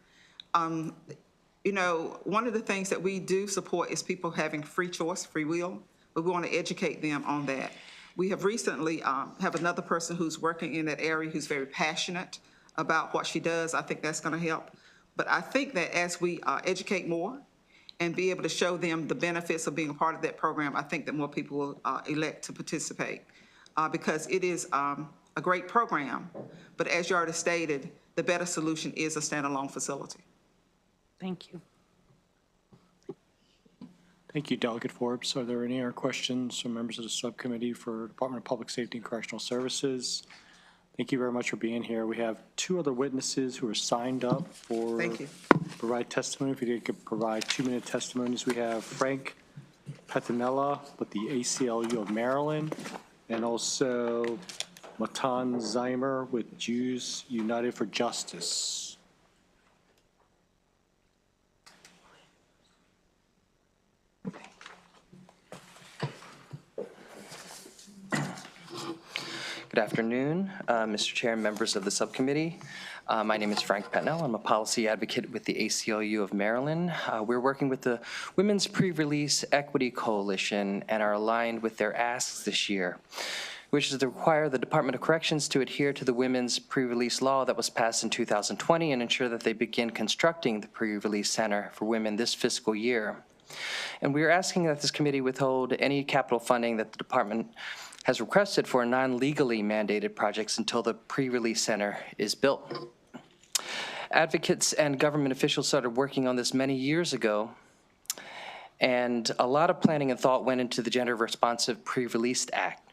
You know, one of the things that we do support is people having free choice, free will, but we want to educate them on that. We have recently have another person who's working in that area who's very passionate about what she does. I think that's going to help. But I think that as we educate more and be able to show them the benefits of being a part of that program, I think that more people will elect to participate because it is a great program. But as you already stated, the better solution is a standalone facility. Thank you. Thank you, Delegate Forbes. Are there any other questions from members of the subcommittee for Department of Public Safety and Correctional Services? Thank you very much for being here. We have 2 other witnesses who are signed up for provide testimony. If you could provide 2-minute testimonies. We have Frank Patinella with the ACLU of Maryland, and also Matan Zeimer with Jews United for Justice. Good afternoon, Mr. Chair and members of the subcommittee. My name is Frank Patnell. I'm a policy advocate with the ACLU of Maryland. We're working with the Women's Pre-Release Equity Coalition and are aligned with their asks this year, which is to require the Department of Corrections to adhere to the Women's Pre-Release Law that was passed in 2020 and ensure that they begin constructing the Pre-Release Center for Women this fiscal year. And we are asking that this committee withhold any capital funding that the department has requested for non-legally mandated projects until the pre-release center is built. Advocates and government officials started working on this many years ago, And a lot of planning and thought went into the Gender Responsive Pre-Release Act,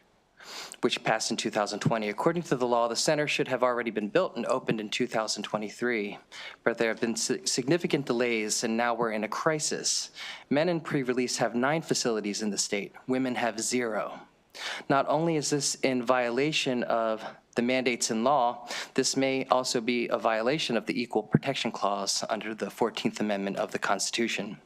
which passed in 2020. According to the law, the center should have already been built and opened in 2023, but there have been significant delays, and now we're in a crisis. Men in pre-release have 9 facilities in the state. Women have 0. Not only is this in violation of the mandates in law, this may also be a violation of the Equal Protection Clause under the 14th Amendment of the Constitution.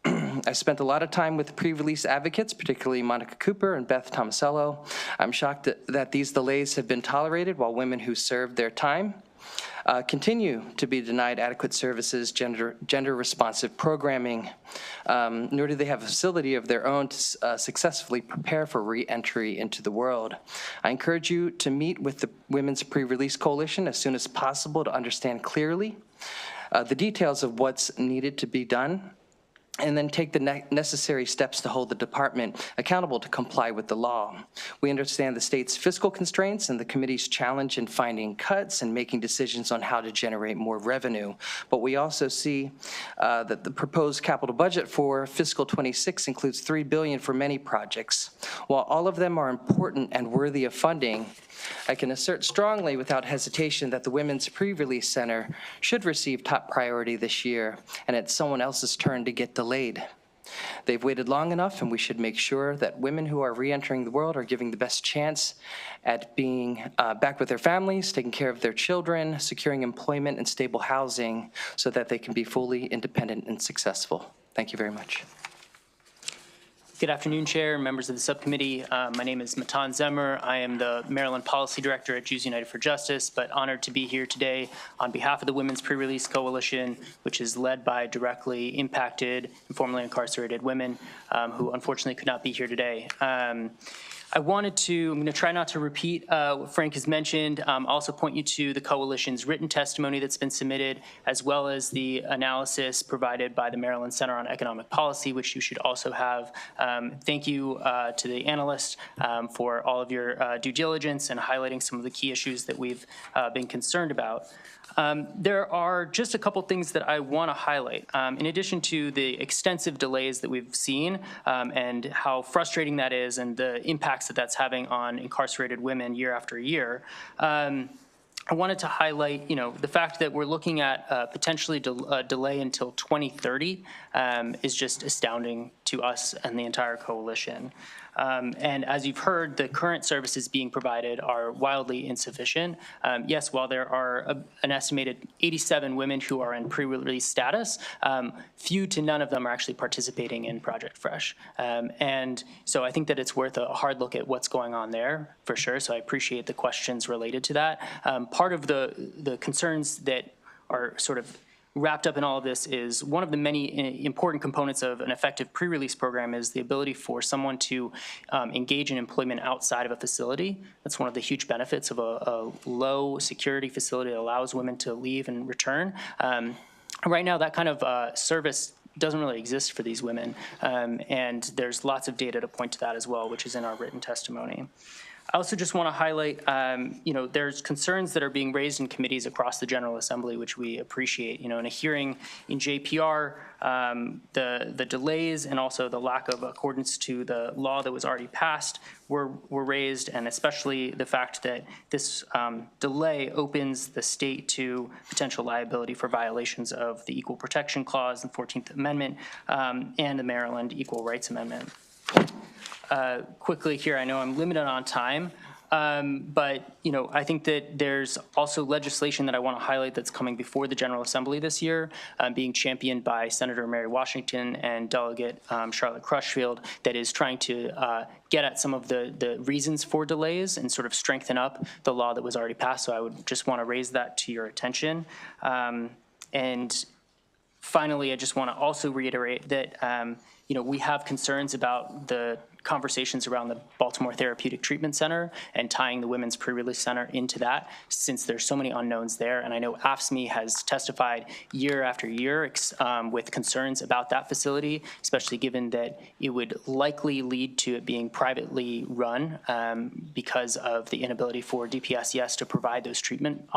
I spent a lot of time with pre-release advocates, particularly Monica Cooper and Beth Tomasello. I'm shocked that these delays have been tolerated while women who served their time continue to be denied adequate services, gender-responsive programming, nor do they have a facility of their own to successfully prepare for re-entry into the world. I encourage you to meet with the Women's Pre-Release Coalition as soon as possible to understand clearly the details of what's needed to be done, and then take the necessary steps to hold the department accountable to comply with the law. We understand the state's fiscal constraints and the committee's challenge in finding cuts and making decisions on how to generate more revenue. But we also see that the proposed capital budget for fiscal 26 includes $3 billion for many projects. While all of them are important and worthy of funding, I can assert strongly without hesitation that the Women's Pre-Release Center should receive top priority this year, and it's someone else's turn to get delayed. They've waited long enough, and we should make sure that women who are re-entering the world are given the best chance at being back with their families, taking care of their children, securing employment and stable housing so that they can be fully independent and successful. Thank you very much. Good afternoon, Chair and members of the subcommittee. My name is Matan Zemmer. I am the Maryland Policy Director at Jews United for Justice, but honored to be here today on behalf of the Women's Pre-Release Coalition, which is led by directly impacted and formerly incarcerated women who unfortunately could not be here today. I'm going to try not to repeat what Frank has mentioned, also point you to the coalition's written testimony that's been submitted, as well as the analysis provided by the Maryland Center on Economic Policy, which you should also have. Thank you to the analysts for all of your due diligence and highlighting some of the key issues that we've been concerned about. There are just a couple things that I want to highlight. In addition to the extensive delays that we've seen and how frustrating that is and the impacts that that's having on incarcerated women year after year, I wanted to highlight, the fact that we're looking at potentially a delay until 2030 is just astounding to us and the entire coalition. And as you've heard, the current services being provided are wildly insufficient. Yes, while there are an estimated 87 women who are in pre-release status, few to none of them are actually participating in Project Fresh. And so I think that it's worth a hard look at what's going on there, for sure. So I appreciate the questions related to that. Part of the concerns that are sort of wrapped up in all of this is one of the many important components of an effective pre-release program is the ability for someone to engage in employment outside of a facility. That's one of the huge benefits of a low security facility that allows women to leave and return. Right now, that kind of service doesn't really exist for these women, and there's lots of data to point to that as well, which is in our written testimony. I also just want to highlight, there's concerns that are being raised in committees across the General Assembly, which we appreciate. In a hearing in JPR, the delays and also the lack of accordance to the law that was already passed were raised, and especially the fact that this delay opens the state to potential liability for violations of the Equal Protection Clause, the 14th Amendment, and the Maryland Equal Rights Amendment. Quickly here, I know I'm limited on time, but I think that there's also legislation that I want to highlight that's coming before the General Assembly this year, being championed by Senator Mary Washington and Delegate Charlotte Crutchfield, that is trying to get at some of the reasons for delays and sort of strengthen up the law that was already passed. So I would just want to raise that to your attention. And finally, I just want to also reiterate that we have concerns about the conversations around the Baltimore Therapeutic Treatment Center and tying the Women's Pre-Release Center into that, since there's so many unknowns there. And I know AFSCME has testified year after year with concerns about that facility, especially given that it would likely lead to it being privately run because of the inability for DPSES to provide those treatment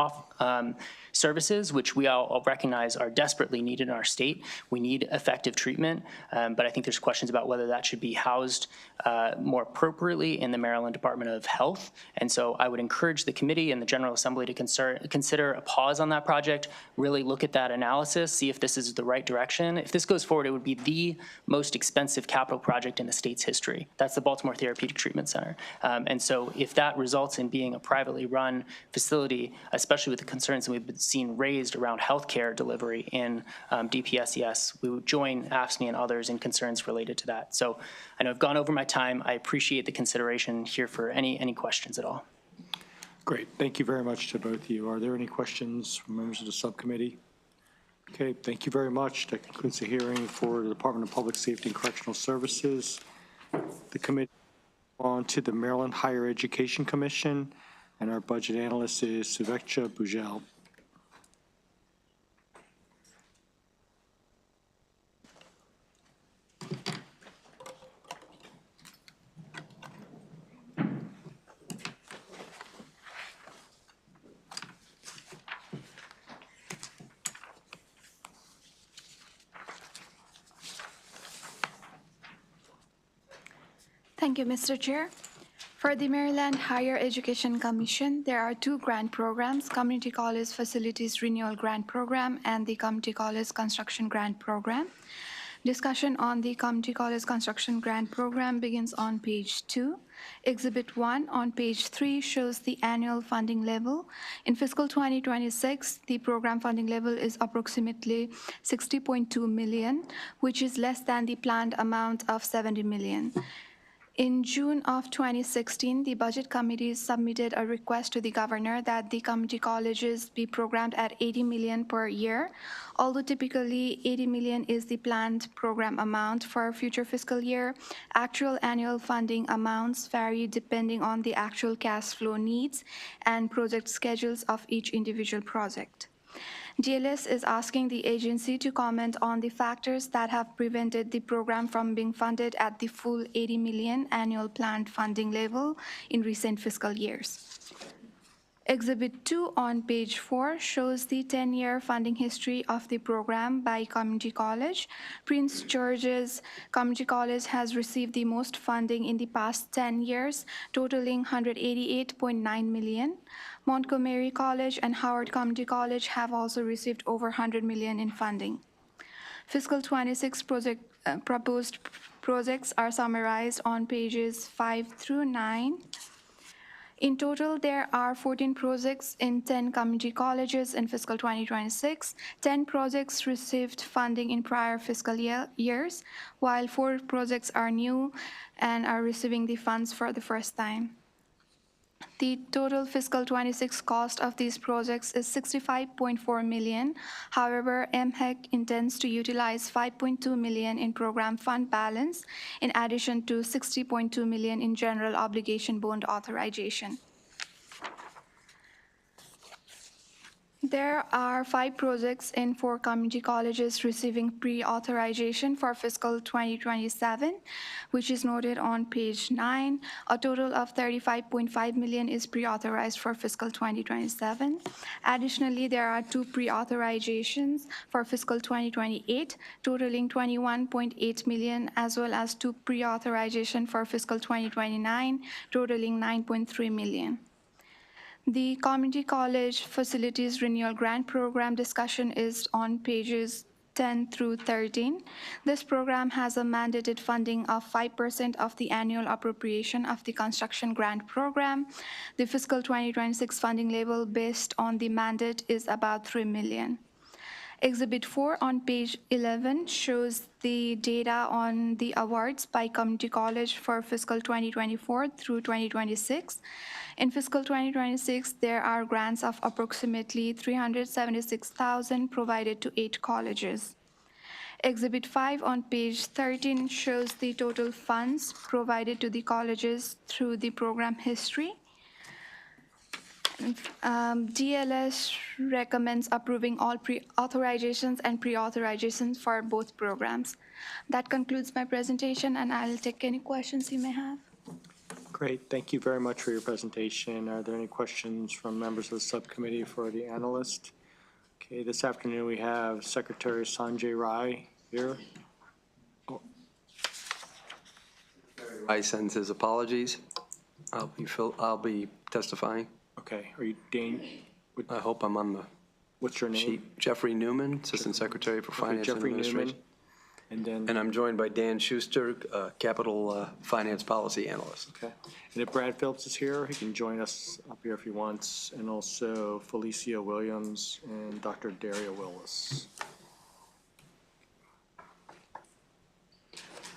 services, which we all recognize are desperately needed in our state. We need effective treatment, but I think there's questions about whether that should be housed more appropriately in the Maryland Department of Health. And so I would encourage the committee and the General Assembly to consider a pause on that project, really look at that analysis, see if this is the right direction. If this goes forward, it would be the most expensive capital project in the state's history. That's the Baltimore Therapeutic Treatment Center. And so if that results in being a privately run facility, especially with the concerns that we've seen raised around healthcare delivery in DPSES, we would join AFSCME and others in concerns related to that. So I know I've gone over my time. I appreciate the consideration here for any questions at all. Great. Thank you very much to both of you. Are there any questions from members of the subcommittee? Okay, thank you very much. That concludes the hearing for the Department of Public Safety and Correctional Services. The committee on to the Maryland Higher Education Commission, and our budget analyst is Subcommittee Bugel. Thank you, Mr. Chair. For the Maryland Higher Education Commission, there are two grant programs, Community College Facilities Renewal Grant Program and the Community College Construction Grant Program. Discussion on the Community College Construction Grant Program begins on page 2. Exhibit 1 on page 3 shows the annual funding level. In fiscal 2026, the program funding level is approximately $60.2 million, which is less than the planned amount of $70 million. In June of 2016, the Budget Committee submitted a request to the governor that the community colleges be programmed at $80 million per year. Although typically $80 million is the planned program amount for future fiscal year, actual annual funding amounts vary depending on the actual cash flow needs and project schedules of each individual project. DLS is asking the agency to comment on the factors that have prevented the program from being funded at the full $80 million annual planned funding level in recent fiscal years. Exhibit 2 on page 4 shows the 10-year funding history of the program by community college. Prince George's Community College has received the most funding in the past 10 years, totaling $188.9 million. Montgomery College and Howard Community College have also received over $100 million in funding. Fiscal 26 proposed projects are summarized on pages 5 through 9. In total, there are 14 projects in 10 community colleges in fiscal 2026. 10 projects received funding in prior fiscal years, while 4 projects are new and are receiving the funds for the first time. The total fiscal 26 cost of these projects is $65.4 million. However, MHEC intends to utilize $5.2 million in program fund balance, in addition to $60.2 million in general obligation bond authorization. There are 5 projects in 4 community colleges receiving pre-authorization for fiscal 2027, which is noted on page 9. A total of $35.5 million is pre-authorized for fiscal 2027. Additionally, there are 2 pre-authorizations for fiscal 2028, totaling $21.8 million, as well as 2 pre-authorization for fiscal 2029, totaling $9.3 million. The Community College Facilities Renewal Grant Program discussion is on pages 10 through 13. This program has a mandated funding of 5% of the annual appropriation of the construction grant program. The fiscal 2026 funding level based on the mandate is about $3 million. Exhibit 4 on page 11 shows the data on the awards by community college for fiscal 2024 through 2026. In fiscal 2026, there are grants of approximately $376,000 provided to 8 colleges. Exhibit 5 on page 13 shows the total funds provided to the colleges through the program history. DLS recommends approving all pre-authorizations and pre-authorizations for both programs. That concludes my presentation, and I'll take any questions you may have. Great, thank you very much for your presentation. Are there any questions from members of the subcommittee for the analyst? Okay, this afternoon we have Secretary Sanjay Rai here. Rai sends his apologies. I'll be testifying. Okay, are you Dane? I hope I'm on the What's your name? sheet. Jeffrey Newman, Assistant Secretary for Finance and Jeffrey Administration. Newman. And then, And I'm joined by Dan Schuster, Capital Finance Policy Analyst. okay. And if Brad Phillips is here, he can join us up here if he wants. And also Felicia Williams and Dr. Daria Willis.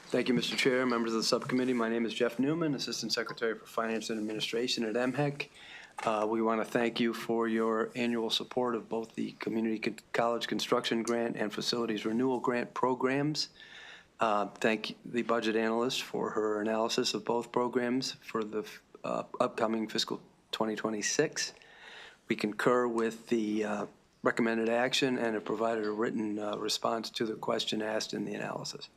Thank you, Mr. Chair, members of the subcommittee. My name is Jeff Newman, Assistant Secretary for Finance and Administration at MHEC. We want to thank you for your annual support of both the Community College Construction Grant and Facilities Renewal Grant programs. Thank the budget analyst for her analysis of both programs for the upcoming fiscal 2026. We concur with the recommended action and have provided a written response to the question asked in the analysis.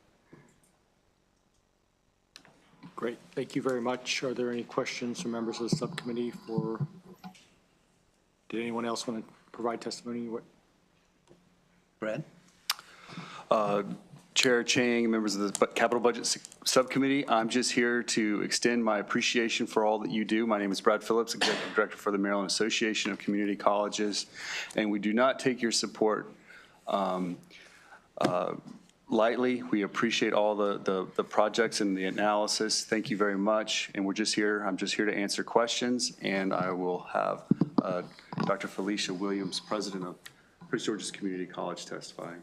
Great, thank you very much. Are there any questions from members of the subcommittee for, did anyone else want to provide testimony? Brad? Chair Chang, members of the Capital Budget Subcommittee, I'm just here to extend my appreciation for all that you do. My name is Brad Phillips, Executive Director for the Maryland Association of Community Colleges, and we do not take your support lightly. We appreciate all the projects and the analysis. Thank you very much. And I'm just here to answer questions, and I will have Dr. Felicia Williams, President of Prince George's Community College, testifying.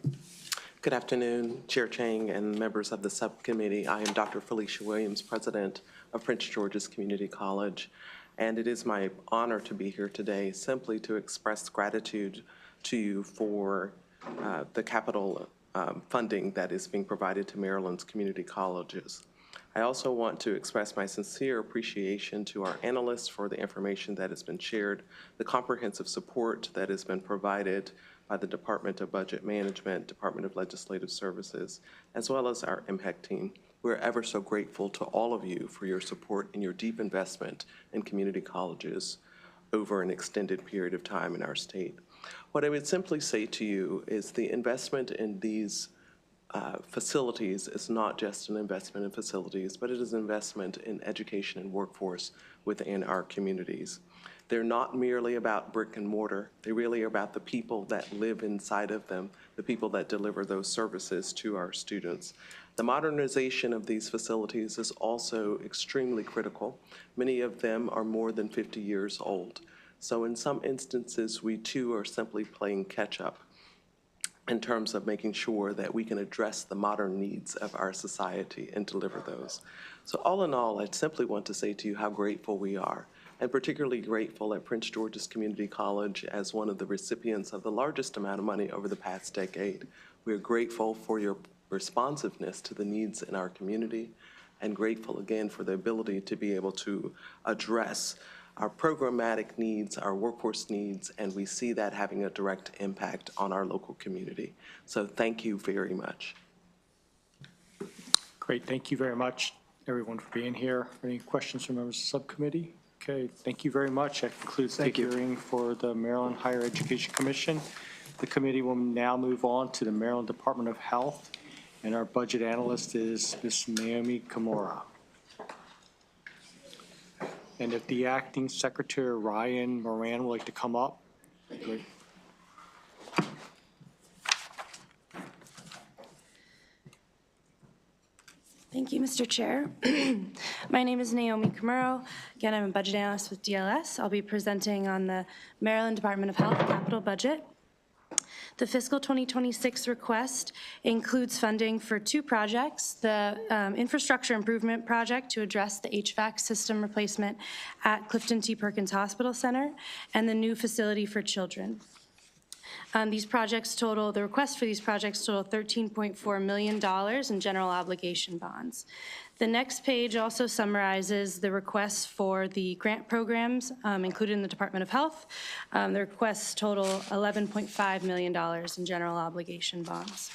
Good afternoon, Chair Chang and members of the subcommittee. I am Dr. Felicia Williams, President of Prince George's Community College, and it is my honor to be here today simply to express gratitude to you for the capital funding that is being provided to Maryland's community colleges. I also want to express my sincere appreciation to our analysts for the information that has been shared, the comprehensive support that has been provided by the Department of Budget Management, Department of Legislative Services, as well as our MHEC team. We're ever so grateful to all of you for your support and your deep investment in community colleges over an extended period of time in our state. What I would simply say to you is the investment in these facilities is not just an investment in facilities, but it is an investment in education and workforce within our communities. They're not merely about brick and mortar. They really are about the people that live inside of them, the people that deliver those services to our students. The modernization of these facilities is also extremely critical. Many of them are more than 50 years old. So in some instances, we too are simply playing catch up in terms of making sure that we can address the modern needs of our society and deliver those. So all in all, I simply want to say to you how grateful we are, and particularly grateful at Prince George's Community College as one of the recipients of the largest amount of money over the past decade. We are grateful for your responsiveness to the needs in our community, and grateful again for the ability to be able to address our programmatic needs, our workforce needs, and we see that having a direct impact on our local community. So thank you very much. Great, thank you very much, everyone, for being here. Any questions from members of the subcommittee? Okay, thank you very much. That concludes the hearing for the Maryland Higher Education Commission. The committee will now move on to the Maryland Department of Health, and our budget analyst is Ms. Naomi Kimura. And if the acting secretary, Ryan Moran, would like to come up, great. Thank you, Mr. Chair. My name is Naomi Kimura. Again, I'm a budget analyst with DLS. I'll be presenting on the Maryland Department of Health capital budget. The fiscal 2026 request includes funding for two projects, the infrastructure improvement project to address the HVAC system replacement at Clifton T. Perkins Hospital Center, and the new facility for children. These projects total, the requests for these projects total $13.4 million in general obligation bonds. The next page also summarizes the requests for the grant programs included in the Department of Health. The requests total $11.5 million in general obligation bonds.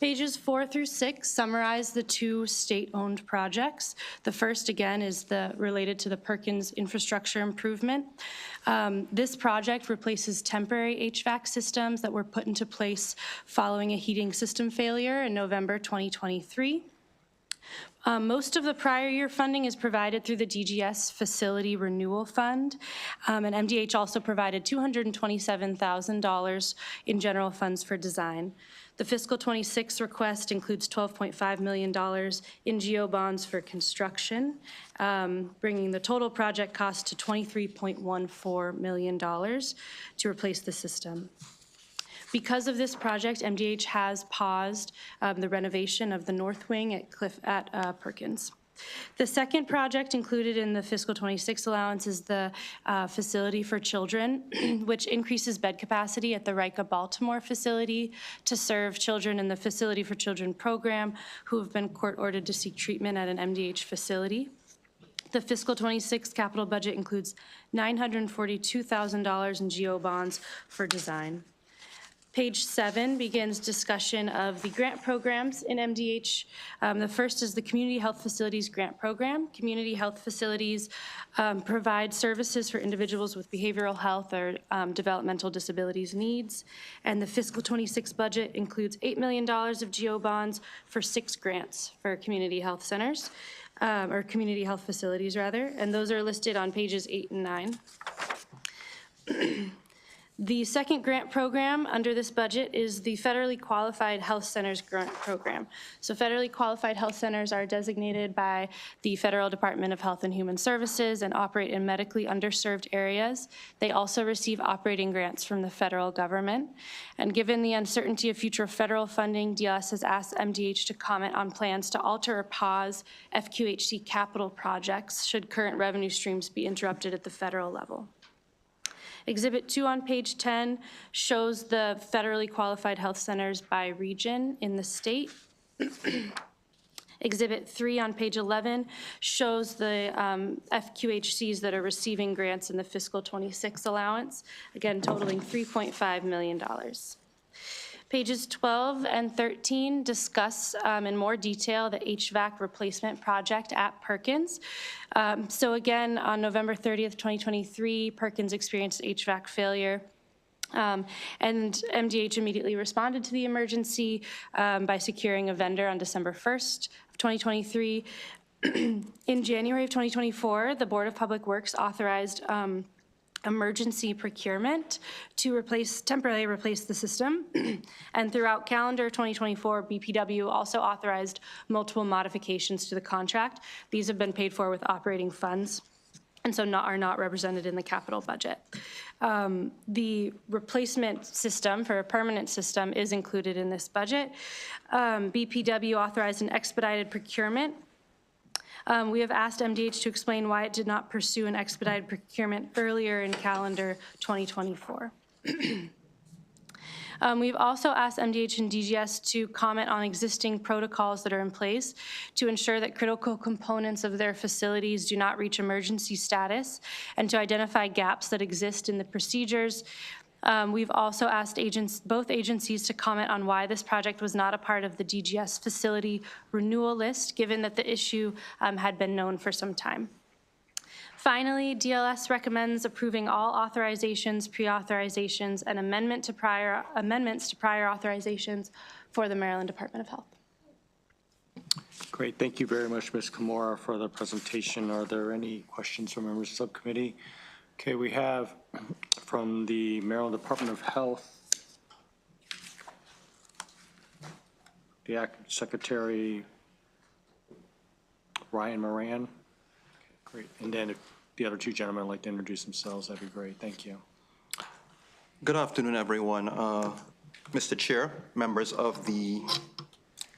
Pages 4 through 6 summarize the 2 state-owned projects. The first, again, is related to the Perkins infrastructure improvement. This project replaces temporary HVAC systems that were put into place following a heating system failure in November 2023. Most of the prior year funding is provided through the DGS Facility Renewal Fund, and MDH also provided $227,000 in general funds for design. The fiscal 26 request includes $12.5 million in GO bonds for construction, bringing the total project cost to $23.14 million to replace the system. Because of this project, MDH has paused the renovation of the north wing at Perkins. The second project included in the fiscal 26 allowance is the Facility for Children, which increases bed capacity at the Rica Baltimore facility to serve children in the Facility for Children program who have been court-ordered to seek treatment at an MDH facility. The fiscal 26 capital budget includes $942,000 in GO bonds for design. Page 7 begins discussion of the grant programs in MDH. The first is the Community Health Facilities Grant Program. Community health facilities provide services for individuals with behavioral health or developmental disabilities needs. And the fiscal 26 budget includes $8 million of GO bonds for 6 grants for community health centers, or community health facilities rather, and those are listed on pages 8 and 9. The second grant program under this budget is the Federally Qualified Health Centers Grant Program. So federally qualified health centers are designated by the Federal Department of Health and Human Services and operate in medically underserved areas. They also receive operating grants from the federal government. And given the uncertainty of future federal funding, DLS has asked MDH to comment on plans to alter or pause FQHC capital projects should current revenue streams be interrupted at the federal level. Exhibit 2 on page 10 shows the federally qualified health centers by region in the state. Exhibit 3 on page 11 shows the FQHCs that are receiving grants in the fiscal 26 allowance, again totaling $3.5 million. Pages 12 and 13 discuss in more detail the HVAC replacement project at Perkins. So again, on November 30th, 2023, Perkins experienced HVAC failure. And MDH immediately responded to the emergency by securing a vendor on December 1st of 2023. In January of 2024, the Board of Public Works authorized emergency procurement to temporarily replace the system. And throughout calendar 2024, BPW also authorized multiple modifications to the contract. These have been paid for with operating funds, and so are not represented in the capital budget. The replacement system for a permanent system is included in this budget. BPW authorized an expedited procurement. We have asked MDH to explain why it did not pursue an expedited procurement earlier in calendar 2024. We've also asked MDH and DGS to comment on existing protocols that are in place to ensure that critical components of their facilities do not reach emergency status and to identify gaps that exist in the procedures. We've also asked both agencies to comment on why this project was not a part of the DGS facility renewal list, given that the issue had been known for some time. Finally, DLS recommends approving all authorizations, pre-authorizations, and amendments to prior authorizations for the Maryland Department of Health. Great. Thank you very much, Ms. Kimura, for the presentation. Are there any questions from members of the subcommittee? Okay, we have from the Maryland Department of Health, the Acting Secretary, Ryan Moran. Okay, great. And then if the other 2 gentlemen would like to introduce themselves, that'd be great. Thank you. Good afternoon, everyone. Mr. Chair, members of the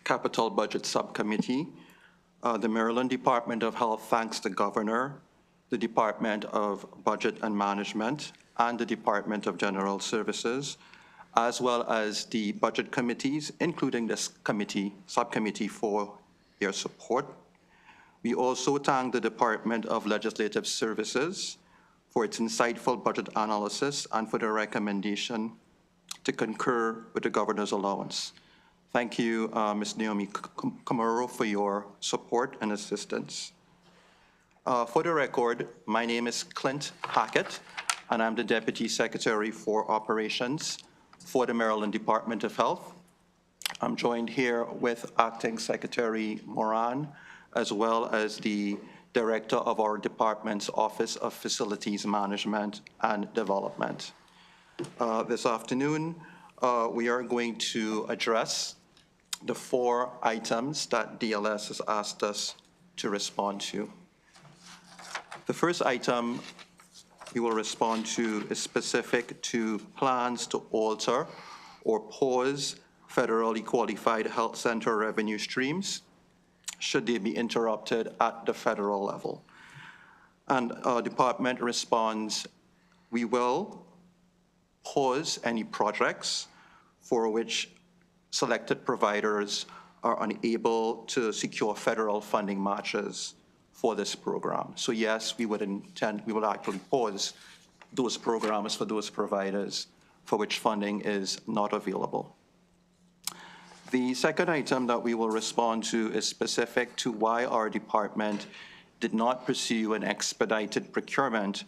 Capital Budget Subcommittee, the Maryland Department of Health thanks the Governor, the Department of Budget and Management, and the Department of General Services, as well as the budget committees, including this subcommittee for your support. We also thank the Department of Legislative Services for its insightful budget analysis and for the recommendation to concur with the governor's allowance. Thank you, Ms. Naomi Kamuro, for your support and assistance. For the record, my name is Clint Hackett, and I'm the Deputy Secretary for Operations for the Maryland Department of Health. I'm joined here with Acting Secretary Moran, as well as the Director of our department's Office of Facilities Management and Development. This afternoon, we are going to address the 4 items that DLS has asked us to respond to. The first item we will respond to is specific to plans to alter or pause federally qualified health center revenue streams should they be interrupted at the federal level. And our department responds, we will pause any projects for which selected providers are unable to secure federal funding matches for this program. So yes, we will actually pause those programs for those providers for which funding is not available. The second item that we will respond to is specific to why our department did not pursue an expedited procurement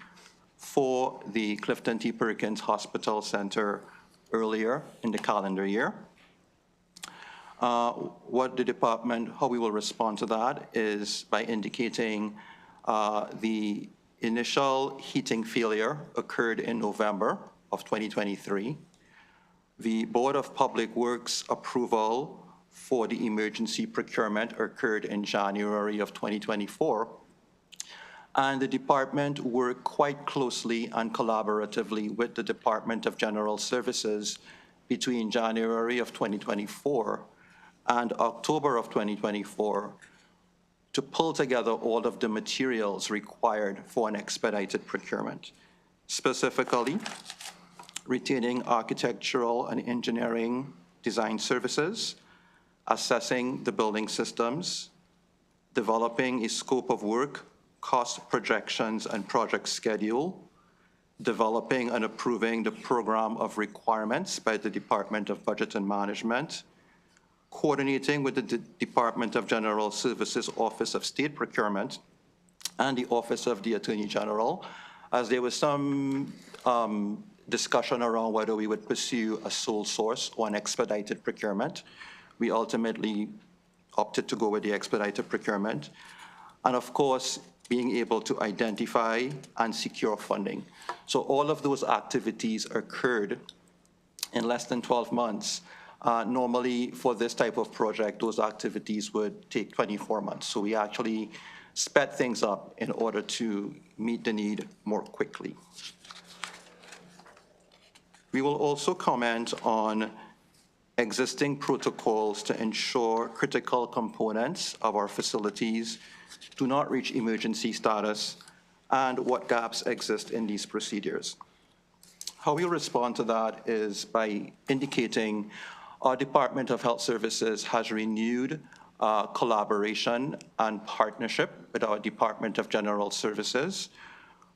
for the Clifton T. Perkins Hospital Center earlier in the calendar year. How we will respond to that is by indicating the initial heating failure occurred in November of 2023. The Board of Public Works approval for the emergency procurement occurred in January of 2024. And the department worked quite closely and collaboratively with the Department of General Services between January of 2024 and October of 2024 to pull together all of the materials required for an expedited procurement, specifically retaining architectural and engineering design services, assessing the building systems, developing a scope of work, cost projections and project schedule, developing and approving the program of requirements by the Department of Budget and Management, coordinating with the Department of General Services Office of State Procurement and the Office of the Attorney General, as there was some discussion around whether we would pursue a sole source or an expedited procurement. We ultimately opted to go with the expedited procurement. And of course, being able to identify and secure funding. So all of those activities occurred in less than 12 months. Normally, for this type of project, those activities would take 24 months. So we actually sped things up in order to meet the need more quickly. We will also comment on existing protocols to ensure critical components of our facilities do not reach emergency status and what gaps exist in these procedures. How we respond to that is by indicating our Department of Health Services has renewed collaboration and partnership with our Department of General Services.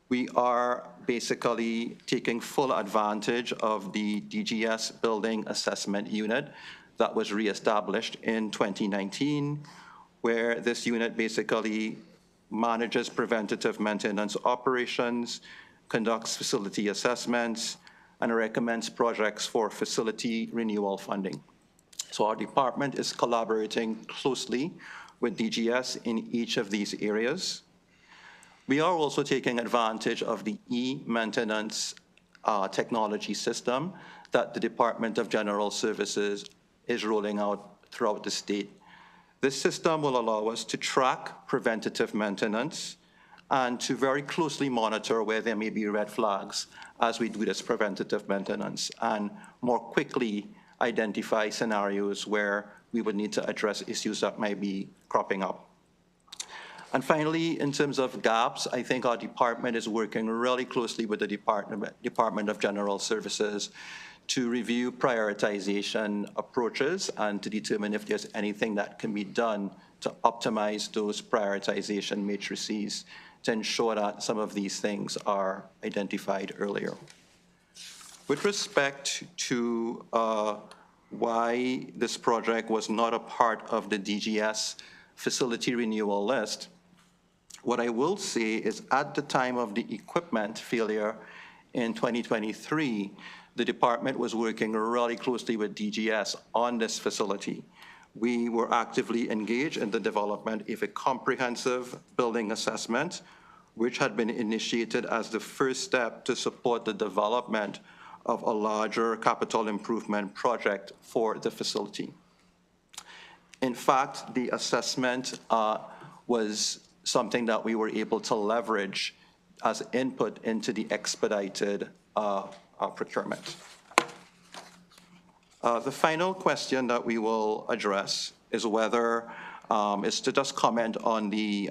We are basically taking full advantage of the DGS Building Assessment Unit that was reestablished in 2019, where this unit basically manages preventative maintenance operations, conducts facility assessments, and recommends projects for facility renewal funding. So our department is collaborating closely with DGS in each of these areas. We are also taking advantage of the e-maintenance technology system that the Department of General Services is rolling out throughout the state. This system will allow us to track preventative maintenance and to very closely monitor where there may be red flags as we do this preventative maintenance and more quickly identify scenarios where we would need to address issues that might be cropping up. And finally, in terms of gaps, I think our department is working really closely with the Department of General Services to review prioritization approaches and to determine if there's anything that can be done to optimize those prioritization matrices to ensure that some of these things are identified earlier. With respect to why this project was not a part of the DGS facility renewal list, what I will say is at the time of the equipment failure in 2023, the department was working really closely with DGS on this facility. We were actively engaged in the development of a comprehensive building assessment, which had been initiated as the first step to support the development of a larger capital improvement project for the facility. In fact, the assessment was something that we were able to leverage as input into the expedited procurement. The final question that we will address is whether, is to just comment on the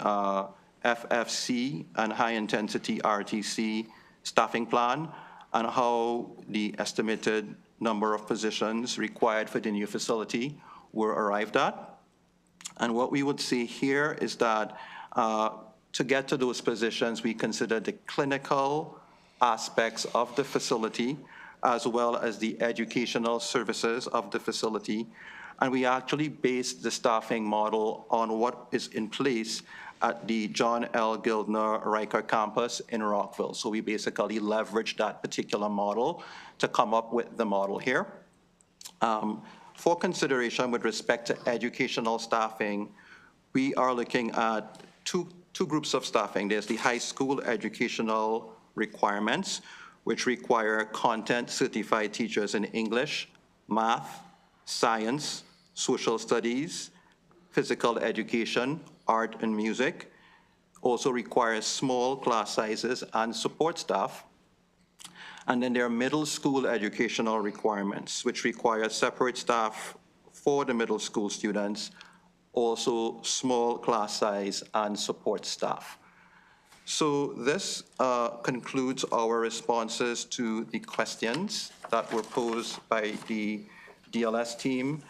FFC and high-intensity RTC staffing plan and how the estimated number of positions required for the new facility were arrived at. And what we would see here is that to get to those positions, we consider the clinical aspects of the facility as well as the educational services of the facility. And we actually based the staffing model on what is in place at the John L. Gildner Riker campus in Rockville. So we basically leveraged that particular model to come up with the model here. For consideration with respect to educational staffing, we are looking at two groups of staffing. There's the high school educational requirements, which require content-certified teachers in English, math, science, social studies, physical education, art and music. Also requires small class sizes and support staff. And then there are middle school educational requirements, which require separate staff for the middle school students, also small class size and support staff. So this concludes our responses to the questions that were posed by the DLS team.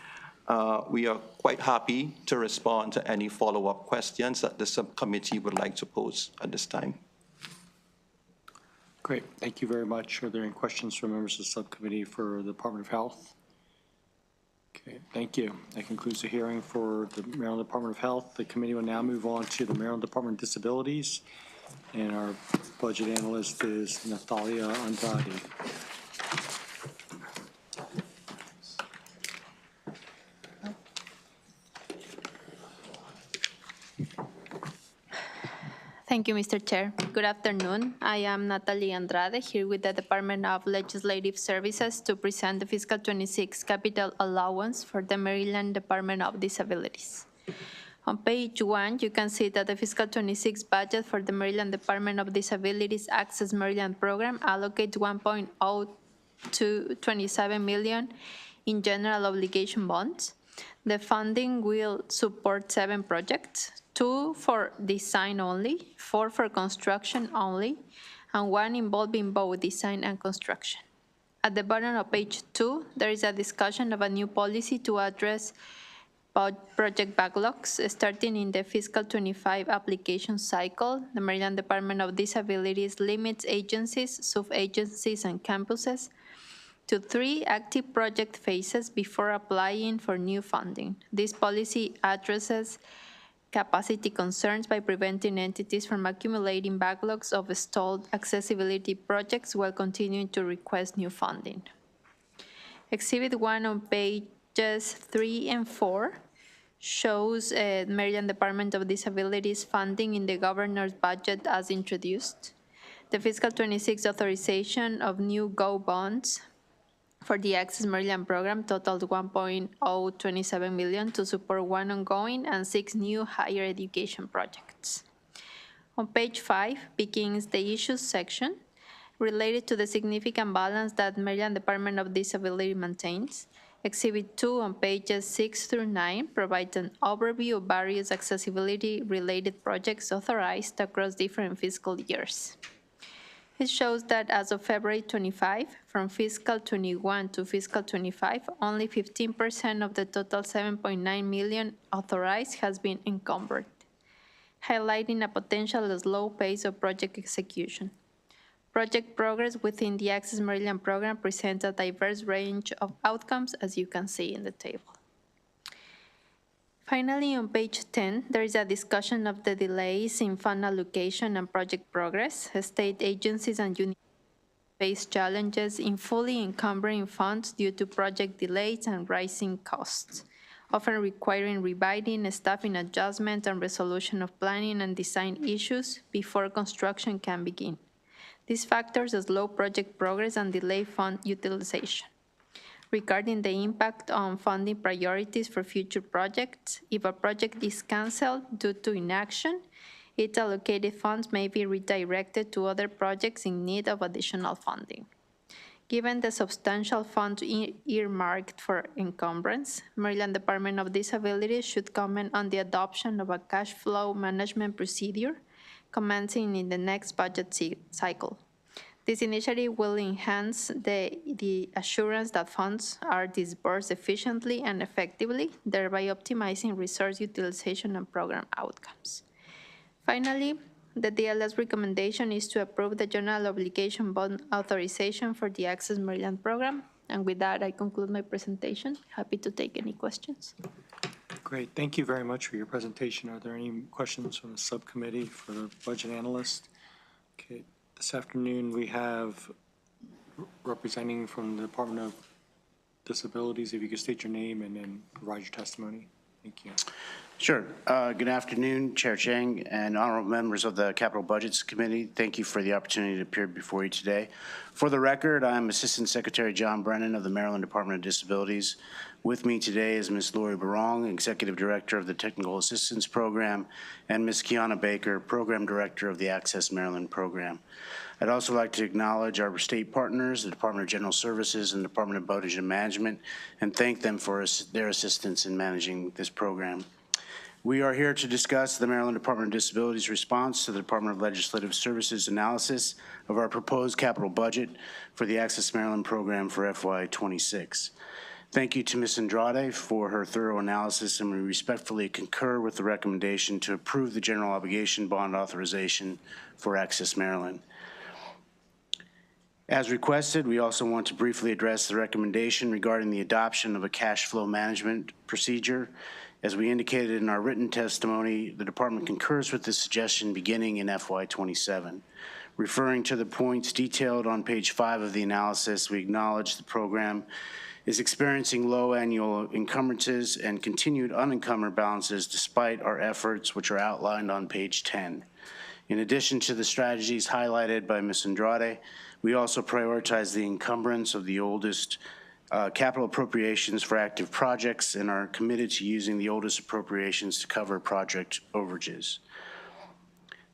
We are quite happy to respond to any follow-up questions that the subcommittee would like to pose at this time. Great, thank you very much. Are there any questions from members of the subcommittee for the Department of Health? Okay, thank you. That concludes the hearing for the Maryland Department of Health. The committee will now move on to the Maryland Department of Disabilities. And our budget analyst is Natalia Andrade. Thank you, Mr. Chair. Good afternoon. I am Natalia Andrade, here with the Department of Legislative Services to present the fiscal 26 capital allowance for the Maryland Department of Disabilities. On page 1, you can see that the fiscal 26 budget for the Maryland Department of Disabilities Access Maryland program allocates $1.027 million in general obligation bonds. The funding will support 7 projects, 2 for design only, 4 for construction only, and 1 involving both design and construction. At the bottom of page 2, there is a discussion of a new policy to address project backlogs. Starting in the fiscal 25 application cycle, the Maryland Department of Disabilities limits agencies, sub-agencies, and campuses to 3 active project phases before applying for new funding. This policy addresses capacity concerns by preventing entities from accumulating backlogs of stalled accessibility projects while continuing to request new funding. Exhibit 1 on pages 3 and 4 shows Maryland Department of Disabilities funding in the governor's budget as introduced. The fiscal 26 authorization of new GO bonds for the Access Maryland program totaled $1.027 million to support 1 ongoing and 6 new higher education projects. On page 5 begins the issues section related to the significant balance that Maryland Department of Disability maintains. Exhibit 2 on pages 6 through 9 provides an overview of various accessibility-related projects authorized across different fiscal years. It shows that as of February 25, from fiscal 21 to fiscal 25, only 15% of the total 7.9 million authorized has been encumbered, highlighting a potential slow pace of project execution. Project progress within the Access Maryland program presents a diverse range of outcomes, as you can see in the table. Finally, on page 10, there is a discussion of the delays in fund allocation and project progress. State agencies and units face challenges in fully encumbering funds due to project delays and rising costs, often requiring rebidding, staffing adjustment, and resolution of planning and design issues before construction can begin. These factors slow project progress and delay fund utilization. Regarding the impact on funding priorities for future projects, if a project is canceled due to inaction, its allocated funds may be redirected to other projects in need of additional funding. Given the substantial funds earmarked for encumbrance, Maryland Department of Disabilities should comment on the adoption of a cash flow management procedure commencing in the next budget cycle. This initiative will enhance the assurance that funds are disbursed efficiently and effectively, thereby optimizing resource utilization and program outcomes. Finally, the DLS recommendation is to approve the general obligation bond authorization for the Access Maryland program. And with that, I conclude my presentation. Happy to take any questions. Great. Thank you very much for your presentation. Are there any questions from the subcommittee for the budget analyst? Okay. This afternoon, we have representing from the Department of Disabilities. If you could state your name and then provide your testimony. Thank you. Sure. Good afternoon, Chair Chang and honorable members of the Capital Budgets Committee. Thank you for the opportunity to appear before you today. For the record, I'm Assistant Secretary John Brennan of the Maryland Department of Disabilities. With me today is Ms. Lori Barong, Executive Director of the Technical Assistance Program, and Ms. Kiana Baker, Program Director of the Access Maryland Program. I'd also like to acknowledge our state partners, the Department of General Services and Department of Budget and Management, and thank them for their assistance in managing this program. We are here to discuss the Maryland Department of Disabilities response to the Department of Legislative Services analysis of our proposed capital budget for the Access Maryland program for FY26. Thank you to Ms. Andrade for her thorough analysis, and we respectfully concur with the recommendation to approve the general obligation bond authorization for Access Maryland. As requested, we also want to briefly address the recommendation regarding the adoption of a cash flow management procedure. As we indicated in our written testimony, the department concurs with this suggestion beginning in FY27. Referring to the points detailed on page 5 of the analysis, we acknowledge the program is experiencing low annual encumbrances and continued unencumbered balances despite our efforts, which are outlined on page 10. In addition to the strategies highlighted by Ms. Andrade, we also prioritize the encumbrance of the oldest capital appropriations for active projects and are committed to using the oldest appropriations to cover project overages.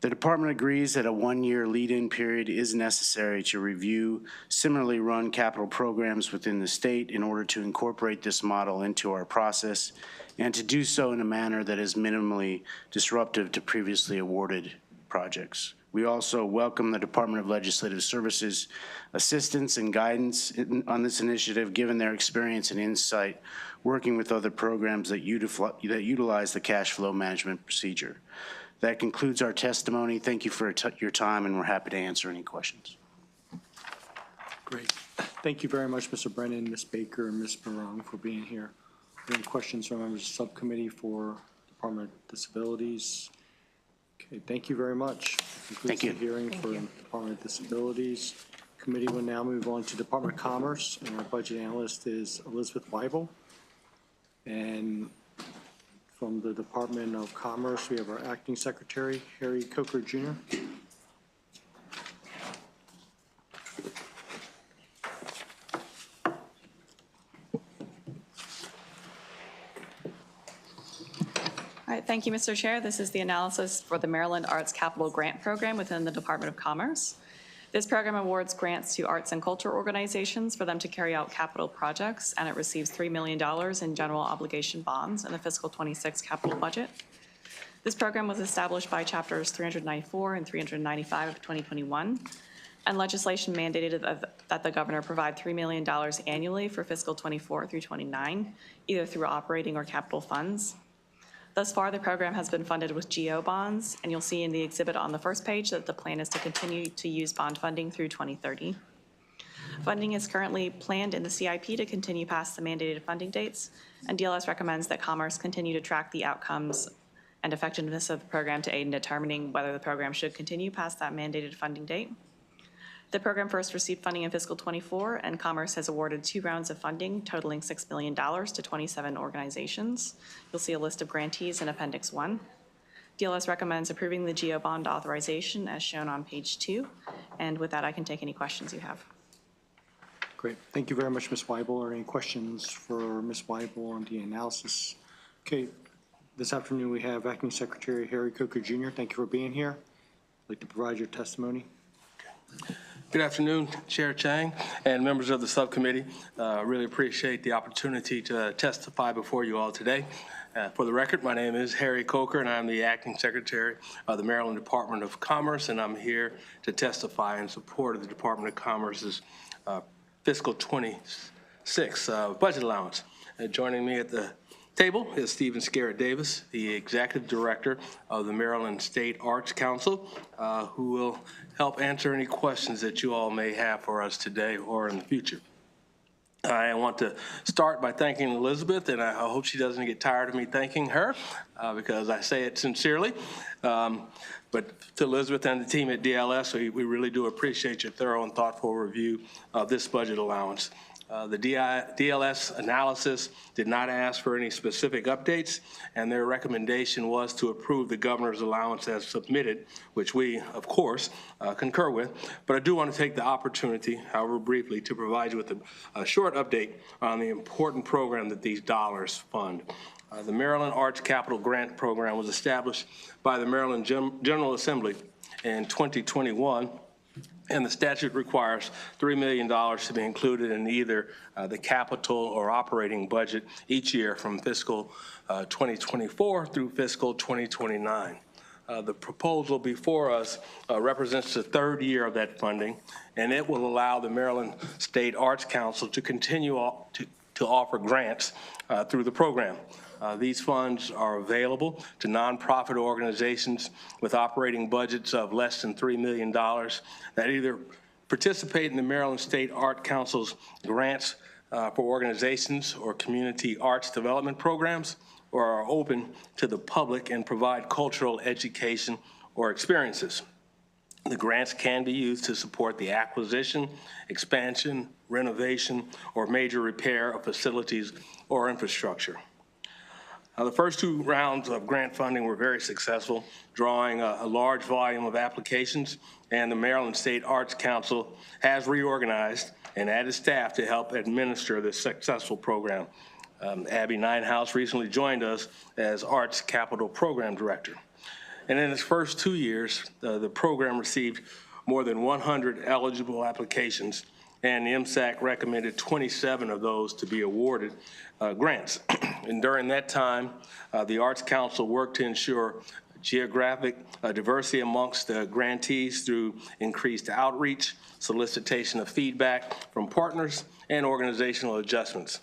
The department agrees that a one-year lead-in period is necessary to review similarly run capital programs within the state in order to incorporate this model into our process and to do so in a manner that is minimally disruptive to previously awarded projects. We also welcome the Department of Legislative Services assistance and guidance on this initiative, given their experience and insight working with other programs that utilize the cash flow management procedure. That concludes our testimony. Thank you for your time, and we're happy to answer any questions. Great. Thank you very much, Mr. Brennan, Ms. Baker, and Ms. Barong for being here. Any questions from members of the subcommittee for Department of Disabilities? Okay, thank you very much. Thank you. The hearing for Department of Disabilities. Committee will now move on to Department of Commerce, and our budget analyst is Elizabeth Weibel. And from the Department of Commerce, we have our Acting Secretary, Harry Coker, Jr. All right, thank you, Mr. Chair. This is the analysis for the Maryland Arts Capital Grant Program within the Department of Commerce. This program awards grants to arts and culture organizations for them to carry out capital projects, and it receives $3 million in general obligation bonds in the fiscal 26 capital budget. This program was established by chapters 394 and 395 of 2021, and legislation mandated that the governor provide $3 million annually for fiscal 24 through 29, either through operating or capital funds. Thus far, the program has been funded with GO bonds, and you'll see in the exhibit on the first page that the plan is to continue to use bond funding through 2030. Funding is currently planned in the CIP to continue past the mandated funding dates, and DLS recommends that Commerce continue to track the outcomes and effectiveness of the program to aid in determining whether the program should continue past that mandated funding date. The program first received funding in fiscal 24, and Commerce has awarded 2 rounds of funding totaling $6 million to 27 organizations. You'll see a list of grantees in Appendix 1. DLS recommends approving the GO bond authorization as shown on page 2. And with that, I can take any questions you have. Great. Thank you very much, Ms. Weibel. Are there any questions for Ms. Weibel on the analysis? Okay. This afternoon, we have Acting Secretary Harry Coker, Jr. Thank you for being here. I'd like to provide your testimony. Good afternoon, Chair Chang and members of the subcommittee. Really appreciate the opportunity to testify before you all today. For the record, my name is Harry Coker, and I'm the Acting Secretary of the Maryland Department of Commerce, and I'm here to testify in support of the Department of Commerce's fiscal 26 budget allowance. Joining me at the table is Stephen Scarrett Davis, the Executive Director of the Maryland State Arts Council, who will help answer any questions that you all may have for us today or in the future. I want to start by thanking Elizabeth, and I hope she doesn't get tired of me thanking her because I say it sincerely. But to Elizabeth and the team at DLS, we really do appreciate your thorough and thoughtful review of this budget allowance. The DLS analysis did not ask for any specific updates, and their recommendation was to approve the governor's allowance as submitted, which we, of course, concur with. But I do want to take the opportunity, however briefly, to provide you with a short update on the important program that these dollars fund. The Maryland Arts Capital Grant Program was established by the Maryland General Assembly in 2021. And the statute requires $3 million to be included in either the capital or operating budget each year from fiscal 2024 through fiscal 2029. The proposal before us represents the 3rd year of that funding, and it will allow the Maryland State Arts Council to continue to offer grants through the program. These funds are available to nonprofit organizations with operating budgets of less than $3 million that either participate in the Maryland State Art Council's grants for organizations or community arts development programs, or are open to the public and provide cultural education or experiences. The grants can be used to support the acquisition, expansion, renovation, or major repair of facilities or infrastructure. The first 2 rounds of grant funding were very successful, drawing a large volume of applications, and the Maryland State Arts Council has reorganized and added staff to help administer this successful program. Abby Ninehouse recently joined us as Arts Capital Program Director. And in its first 2 years, the program received more than 100 eligible applications, and the MSAC recommended 27 of those to be awarded grants. And during that time, the Arts Council worked to ensure geographic diversity amongst the grantees through increased outreach, solicitation of feedback from partners, and organizational adjustments.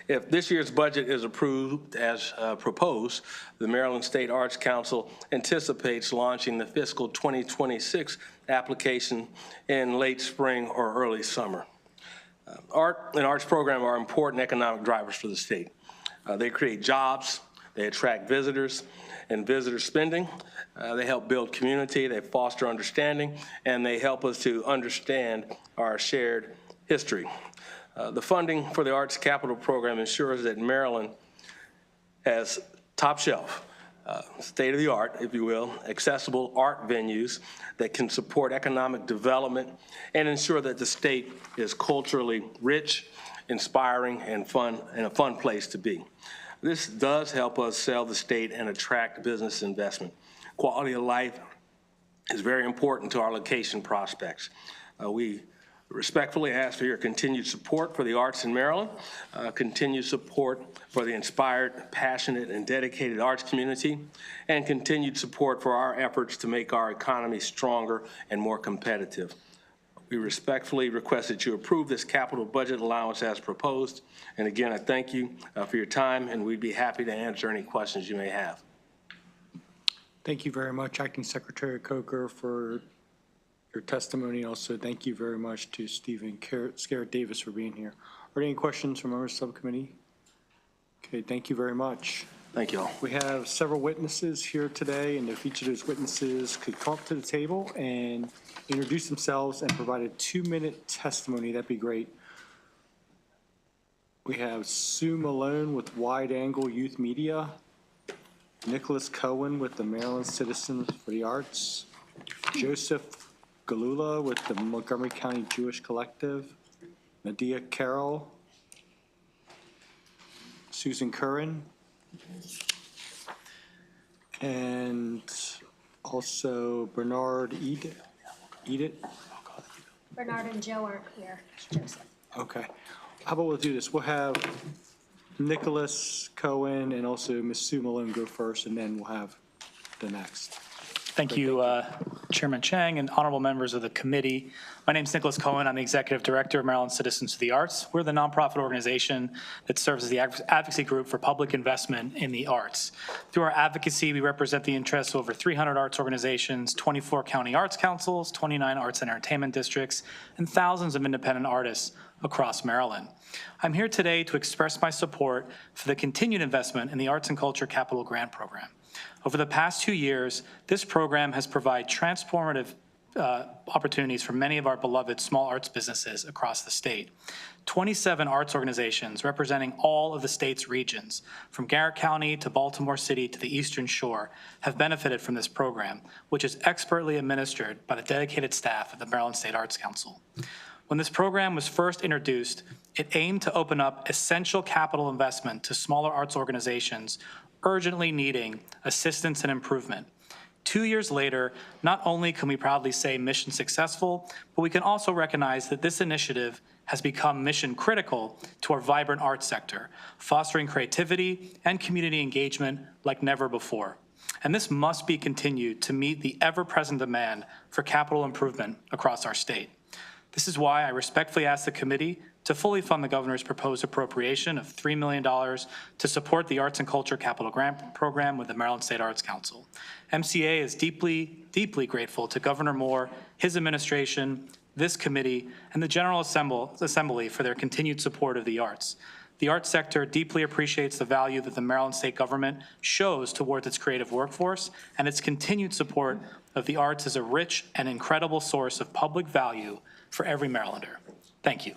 If this year's budget is approved as proposed, the Maryland State Arts Council anticipates launching the fiscal 2026 application in late spring or early summer. Art and arts programs are important economic drivers for the state. They create jobs, they attract visitors and visitor spending, they help build community, they foster understanding, and they help us to understand our shared history. The funding for the Arts Capital Program ensures that Maryland has top shelf, state-of-the-art, if you will, accessible art venues that can support economic development and ensure that the state is culturally rich, inspiring, and fun, and a fun place to be. This does help us sell the state and attract business investment. Quality of life is very important to our location prospects. We respectfully ask for your continued support for the arts in Maryland, continued support for the inspired, passionate, and dedicated arts community, and continued support for our efforts to make our economy stronger and more competitive. We respectfully request that you approve this capital budget allowance as proposed. And again, I thank you for your time, and we'd be happy to answer any questions you may have. Thank you very much, Acting Secretary Coker, for your testimony. Also, thank you very much to Stephen Scarrett Davis for being here. Are there any questions from members of the subcommittee? Okay, thank you very much. Thank you all. We have several witnesses here today, and if each of those witnesses could come up to the table and introduce themselves and provide a 2-minute testimony, that'd be great. We have Sue Malone with Wide Angle Youth Media, Nicholas Cohen with the Maryland Citizens for the Arts, Joseph Galula with the Montgomery County Jewish Collective, Nadia Carroll, Susan Curran, and also Bernard Edit. Bernard and Joe aren't here. Joseph. Okay. How about we'll do this? We'll have Nicholas Cohen and also Ms. Sue Malone go first, and then we'll have the next. Thank you, Chairman Chang and honorable members of the committee. My name is Nicholas Cohen. I'm the Executive Director of Maryland Citizens for the Arts. We're the nonprofit organization that serves as the advocacy group for public investment in the arts. Through our advocacy, we represent the interests of over 300 arts organizations, 24 county arts councils, 29 arts and entertainment districts, and thousands of independent artists across Maryland. I'm here today to express my support for the continued investment in the Arts and Culture Capital Grant Program. Over the past 2 years, this program has provided transformative opportunities for many of our beloved small arts businesses across the state. 27 arts organizations representing all of the state's regions, from Garrett County to Baltimore City to the Eastern Shore, have benefited from this program, which is expertly administered by the dedicated staff of the Maryland State Arts Council. When this program was first introduced, it aimed to open up essential capital investment to smaller arts organizations urgently needing assistance and improvement. 2 years later, not only can we proudly say mission successful, but we can also recognize that this initiative has become mission critical to our vibrant arts sector, fostering creativity and community engagement like never before. And this must be continued to meet the ever-present demand for capital improvement across our state. This is why I respectfully ask the committee to fully fund the governor's proposed appropriation of $3 million to support the Arts and Culture Capital Grant Program with the Maryland State Arts Council. MCA is deeply, deeply grateful to Governor Moore, his administration, this committee, and the General Assembly for their continued support of the arts. The arts sector deeply appreciates the value that the Maryland state government shows towards its creative workforce, and its continued support of the arts is a rich and incredible source of public value for every Marylander. Thank you.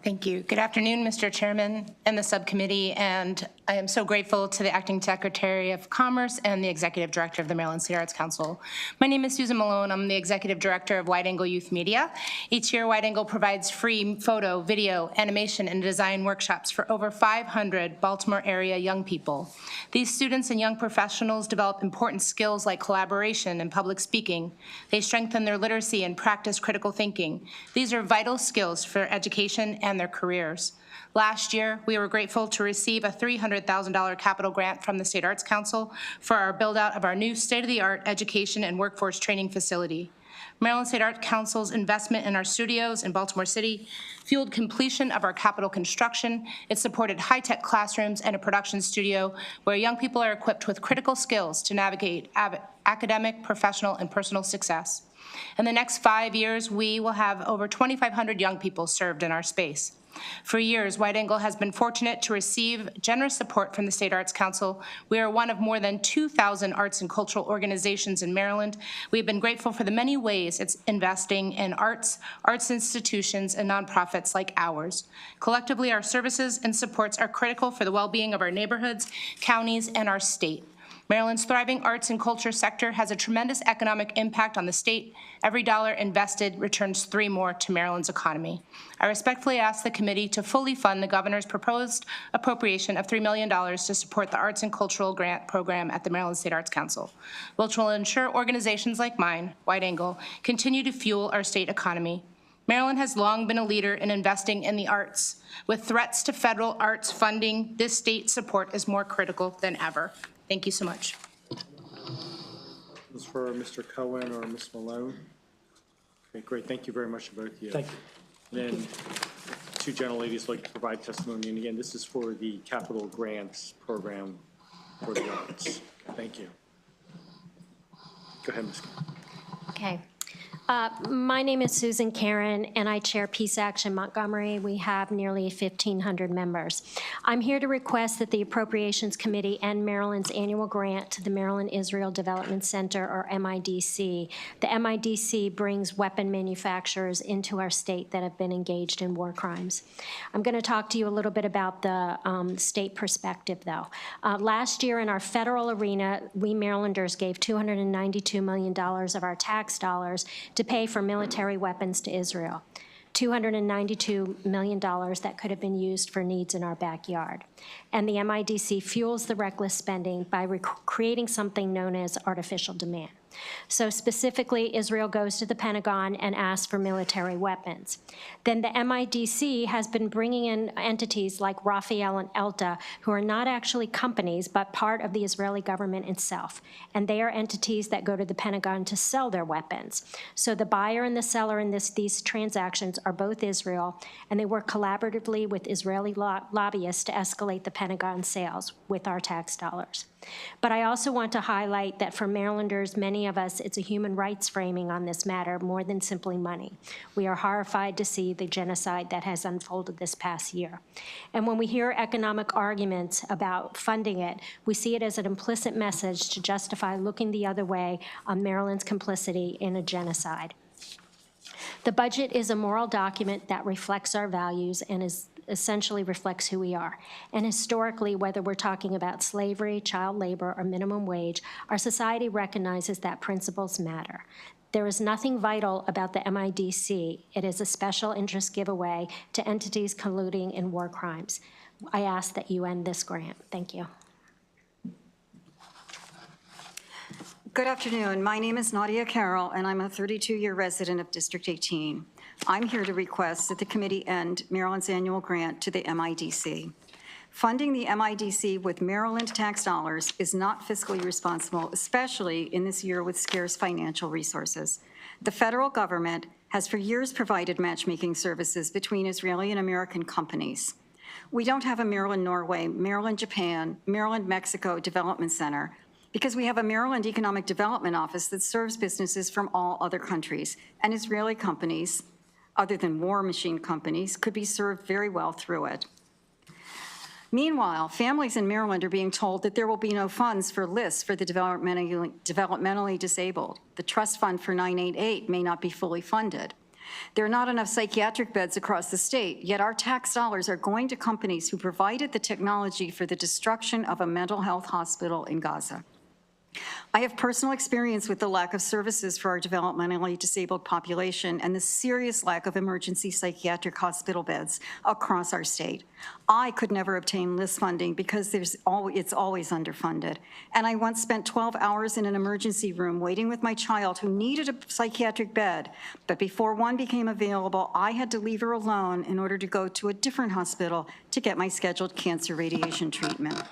Thank you. Good afternoon, Mr. Chairman and the subcommittee, and I am so grateful to the Acting Secretary of Commerce and the Executive Director of the Maryland State Arts Council. My name is Susan Malone. I'm the Executive Director of Wide Angle Youth Media. Each year, Wide Angle provides free photo, video, animation, and design workshops for over 500 Baltimore area young people. These students and young professionals develop important skills like collaboration and public speaking. They strengthen their literacy and practice critical thinking. These are vital skills for education and their careers. Last year, we were grateful to receive a $300,000 capital grant from the State Arts Council for our build-out of our new state-of-the-art education and workforce training facility. Maryland State Arts Council's investment in our studios in Baltimore City fueled completion of our capital construction. It supported high-tech classrooms and a production studio where young people are equipped with critical skills to navigate academic, professional, and personal success. In the next 5 years, we will have over 2,500 young people served in our space. For years, Wide Angle has been fortunate to receive generous support from the State Arts Council. We are one of more than 2,000 arts and cultural organizations in Maryland. We have been grateful for the many ways it's investing in arts institutions, and nonprofits like ours. Collectively, our services and supports are critical for the well-being of our neighborhoods, counties, and our state. Maryland's thriving arts and culture sector has a tremendous economic impact on the state. Every dollar invested returns 3 more to Maryland's economy. I respectfully ask the committee to fully fund the governor's proposed appropriation of $3 million to support the Arts and Cultural Grant Program at the Maryland State Arts Council, which will ensure organizations like mine, Wide Angle, continue to fuel our state economy. Maryland has long been a leader in investing in the arts. With threats to federal arts funding, this state support is more critical than ever. Thank you so much. This is for Mr. Cohen or Ms. Malone. Okay, great. Thank you very much to both of you. Thank you. And then two gentleladies like to provide testimony. And again, this is for the capital grants program for the arts. Thank you. Go ahead, Ms. Okay. My name is Susan Karen, and I chair Peace Action Montgomery. We have nearly 1,500 members. I'm here to request that the Appropriations Committee end Maryland's annual grant to the Maryland Israel Development Center, or MIDC. The MIDC brings weapon manufacturers into our state that have been engaged in war crimes. I'm going to talk to you a little bit about the state perspective, though. Last year in our federal arena, we Marylanders gave $292 million of our tax dollars to pay for military weapons to Israel. $292 million that could have been used for needs in our backyard. And the MIDC fuels the reckless spending by creating something known as artificial demand. So specifically, Israel goes to the Pentagon and asks for military weapons. Then the MIDC has been bringing in entities like Raphael and Elta, who are not actually companies, but part of the Israeli government itself. And they are entities that go to the Pentagon to sell their weapons. So the buyer and the seller in these transactions are both Israel, and they work collaboratively with Israeli lobbyists to escalate the Pentagon sales with our tax dollars. But I also want to highlight that for Marylanders, many of us, it's a human rights framing on this matter more than simply money. We are horrified to see the genocide that has unfolded this past year. And when we hear economic arguments about funding it, we see it as an implicit message to justify looking the other way on Maryland's complicity in a genocide. The budget is a moral document that reflects our values and essentially reflects who we are. And historically, whether we're talking about slavery, child labor, or minimum wage, our society recognizes that principles matter. There is nothing vital about the MIDC. It is a special interest giveaway to entities colluding in war crimes. I ask that you end this grant. Thank you. Good afternoon. My name is Nadia Carroll, and I'm a 32-year resident of District 18. I'm here to request that the committee end Maryland's annual grant to the MIDC. Funding the MIDC with Maryland tax dollars is not fiscally responsible, especially in this year with scarce financial resources. The federal government has for years provided matchmaking services between Israeli and American companies. We don't have a Maryland-Norway, Maryland-Japan, Maryland-Mexico Development Center, because we have a Maryland Economic Development Office that serves businesses from all other countries, and Israeli companies, other than war machine companies, could be served very well through it. Meanwhile, families in Maryland are being told that there will be no funds for lists for the developmentally disabled. The trust fund for 988 may not be fully funded. There are not enough psychiatric beds across the state, yet our tax dollars are going to companies who provided the technology for the destruction of a mental health hospital in Gaza. I have personal experience with the lack of services for our developmentally disabled population and the serious lack of emergency psychiatric hospital beds across our state. I could never obtain LIST funding because it's always underfunded. And I once spent 12 hours in an emergency room waiting with my child who needed a psychiatric bed, but before one became available, I had to leave her alone in order to go to a different hospital to get my scheduled cancer radiation treatment.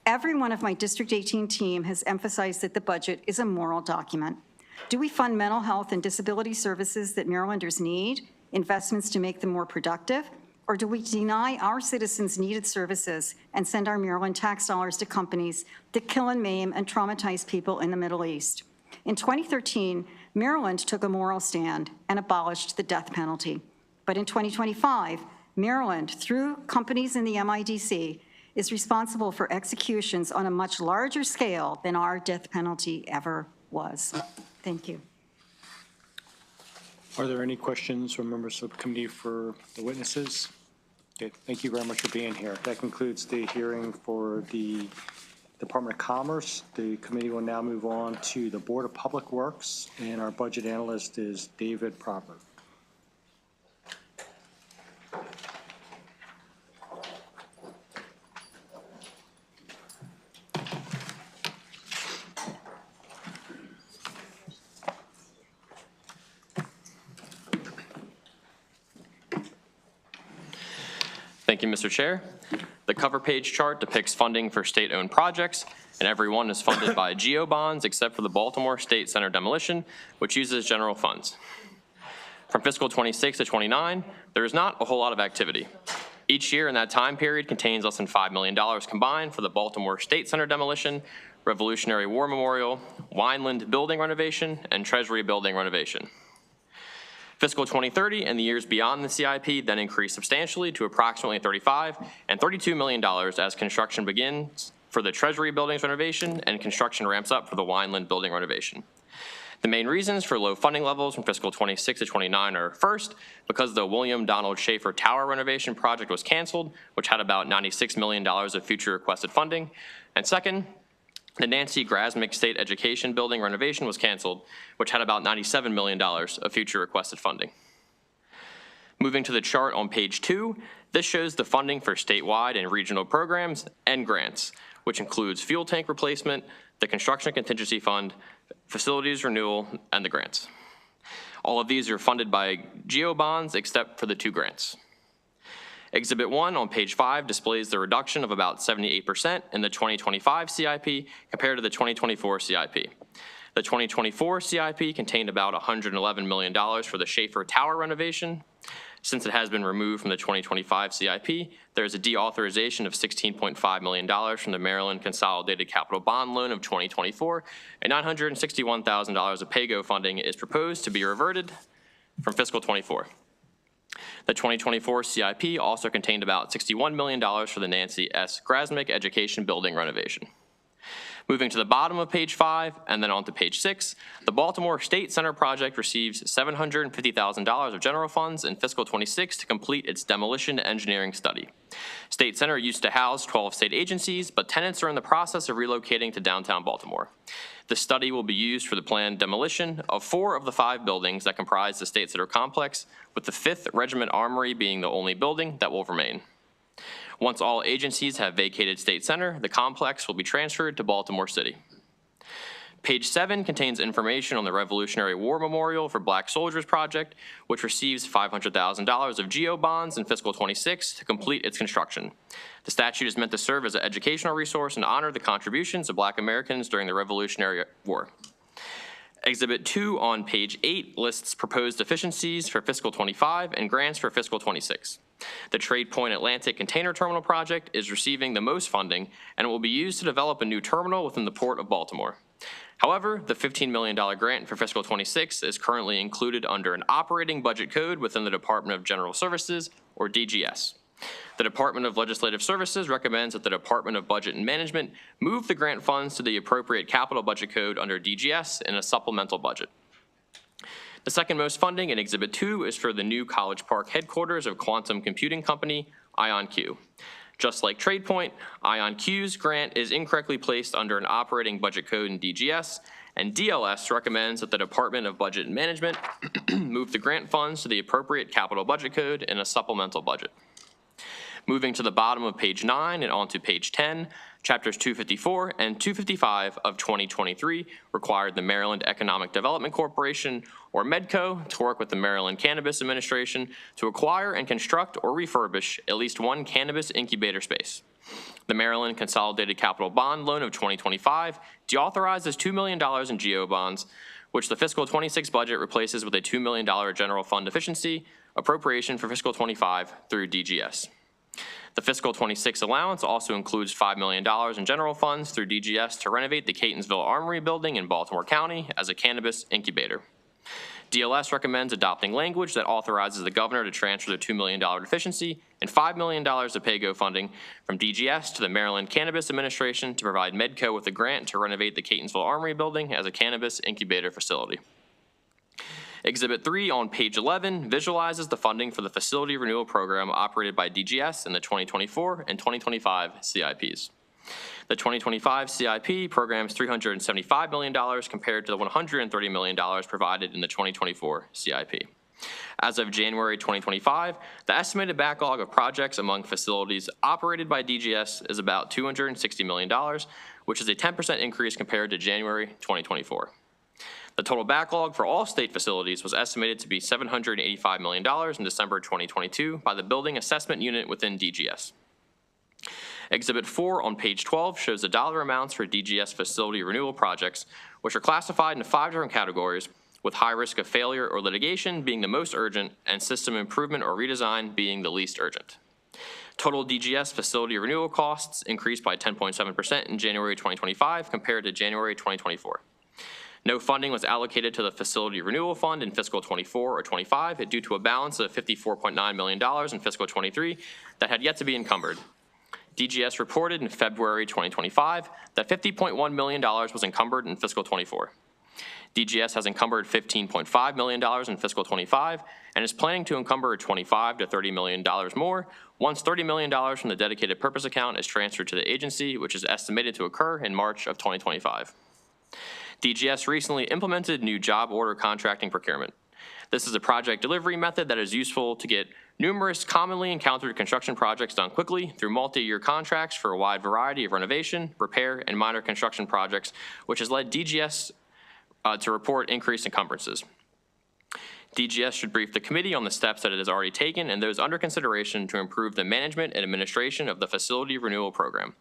Every one of my District 18 team has emphasized that the budget is a moral document. Do we fund mental health and disability services that Marylanders need, investments to make them more productive, or do we deny our citizens needed services and send our Maryland tax dollars to companies that kill and maim and traumatize people in the Middle East? In 2013, Maryland took a moral stand and abolished the death penalty. But in 2025, Maryland, through companies in the MIDC, is responsible for executions on a much larger scale than our death penalty ever was. Thank you. Are there any questions from members of the committee for the witnesses? Okay, thank you very much for being here. That concludes the hearing for the Department of Commerce. The committee will now move on to the Board of Public Works, and our budget analyst is David Proper. Thank you, Mr. Chair. The cover page chart depicts funding for state-owned projects, and every one is funded by GO bonds except for the Baltimore State Center demolition, which uses general funds. From fiscal 26 to 29, there is not a whole lot of activity. Each year in that time period contains less than $5 million combined for the Baltimore State Center demolition, Revolutionary War Memorial, Wineland building renovation, and Treasury building renovation. Fiscal 2030 and the years beyond the CIP then increase substantially to approximately $35 and $32 million as construction begins for the Treasury buildings renovation and construction ramps up for the Wineland building renovation. The main reasons for low funding levels from fiscal 26 to 29 are, first, because the William Donald Schaefer Tower renovation project was canceled, which had about $96 million of future requested funding, and second, the Nancy Grasmick State Education Building renovation was canceled, which had about $97 million of future requested funding. Moving to the chart on page 2, this shows the funding for statewide and regional programs and grants, which includes fuel tank replacement, the Construction Contingency Fund, facilities renewal, and the grants. All of these are funded by GO bonds except for the 2 grants. Exhibit 1 on page 5 displays the reduction of about 78% in the 2025 CIP compared to the 2024 CIP. The 2024 CIP contained about $111 million for the Schaefer Tower renovation. Since it has been removed from the 2025 CIP, there is a deauthorization of $16.5 million from the Maryland Consolidated Capital Bond Loan of 2024, and $961,000 of PAYGO funding is proposed to be reverted from fiscal 24. The 2024 CIP also contained about $61 million for the Nancy S. Grasmick Education Building renovation. Moving to the bottom of page 5 and then on to page 6, the Baltimore State Center project receives $750,000 of general funds in fiscal 26 to complete its demolition engineering study. State Center used to house 12 state agencies, but tenants are in the process of relocating to downtown Baltimore. The study will be used for the planned demolition of 4 of the 5 buildings that comprise the State Center complex, with the 5th Regiment Armory being the only building that will remain. Once all agencies have vacated State Center, the complex will be transferred to Baltimore City. Page 7 contains information on the Revolutionary War Memorial for Black Soldiers project, which receives $500,000 of GO bonds in fiscal 26 to complete its construction. The statute is meant to serve as an educational resource and honor the contributions of Black Americans during the Revolutionary War. Exhibit 2 on page 8 lists proposed efficiencies for fiscal 25 and grants for fiscal 26. The Trade Point Atlantic Container Terminal project is receiving the most funding and it will be used to develop a new terminal within the Port of Baltimore. However, the $15 million grant for fiscal 26 is currently included under an operating budget code within the Department of General Services, or DGS. The Department of Legislative Services recommends that the Department of Budget and Management move the grant funds to the appropriate capital budget code under DGS in a supplemental budget. The second most funding in Exhibit 2 is for the new College Park headquarters of quantum computing company IonQ. Just like TradePoint, IonQ's grant is incorrectly placed under an operating budget code in DGS, and DLS recommends that the Department of Budget and Management move the grant funds to the appropriate capital budget code in a supplemental budget. Moving to the bottom of page 9 and onto page 10, chapters 254 and 255 of 2023 required the Maryland Economic Development Corporation, or MEDCO, to work with the Maryland Cannabis Administration to acquire and construct or refurbish at least 1 cannabis incubator space. The Maryland Consolidated Capital Bond Loan of 2025 deauthorizes $2 million in GO bonds, which the fiscal 26 budget replaces with a $2 million general fund efficiency appropriation for fiscal 25 through DGS. The fiscal 26 allowance also includes $5 million in general funds through DGS to renovate the Catonsville Armory building in Baltimore County as a cannabis incubator. DLS recommends adopting language that authorizes the governor to transfer the $2 million deficiency and $5 million of PAYGO funding from DGS to the Maryland Cannabis Administration to provide MEDCO with a grant to renovate the Catonsville Armory building as a cannabis incubator facility. Exhibit 3 on page 11 visualizes the funding for the facility renewal program operated by DGS in the 2024 and 2025 CIPs. The 2025 CIP programs $375 million compared to the $130 million provided in the 2024 CIP. As of January 2025, the estimated backlog of projects among facilities operated by DGS is about $260 million, which is a 10% increase compared to January 2024. The total backlog for all state facilities was estimated to be $785 million in December 2022 by the Building Assessment Unit within DGS. Exhibit 4 on page 12 shows the dollar amounts for DGS facility renewal projects, which are classified into 5 different categories, with high risk of failure or litigation being the most urgent and system improvement or redesign being the least urgent. Total DGS facility renewal costs increased by 10.7% in January 2025 compared to January 2024. No funding was allocated to the Facility Renewal Fund in fiscal 24 or 25 due to a balance of $54.9 million in fiscal 23 that had yet to be encumbered. DGS reported in February 2025 that $50.1 million was encumbered in fiscal 24. DGS has encumbered $15.5 million in fiscal 25 and is planning to encumber $25 to $30 million more once $30 million from the dedicated purpose account is transferred to the agency, which is estimated to occur in March of 2025. DGS recently implemented new job order contracting procurement. This is a project delivery method that is useful to get numerous commonly encountered construction projects done quickly through multi-year contracts for a wide variety of renovation, repair, and minor construction projects, which has led DGS to report increased encumbrances. DGS should brief the committee on the steps that it has already taken and those under consideration to improve the management and administration of the facility renewal program.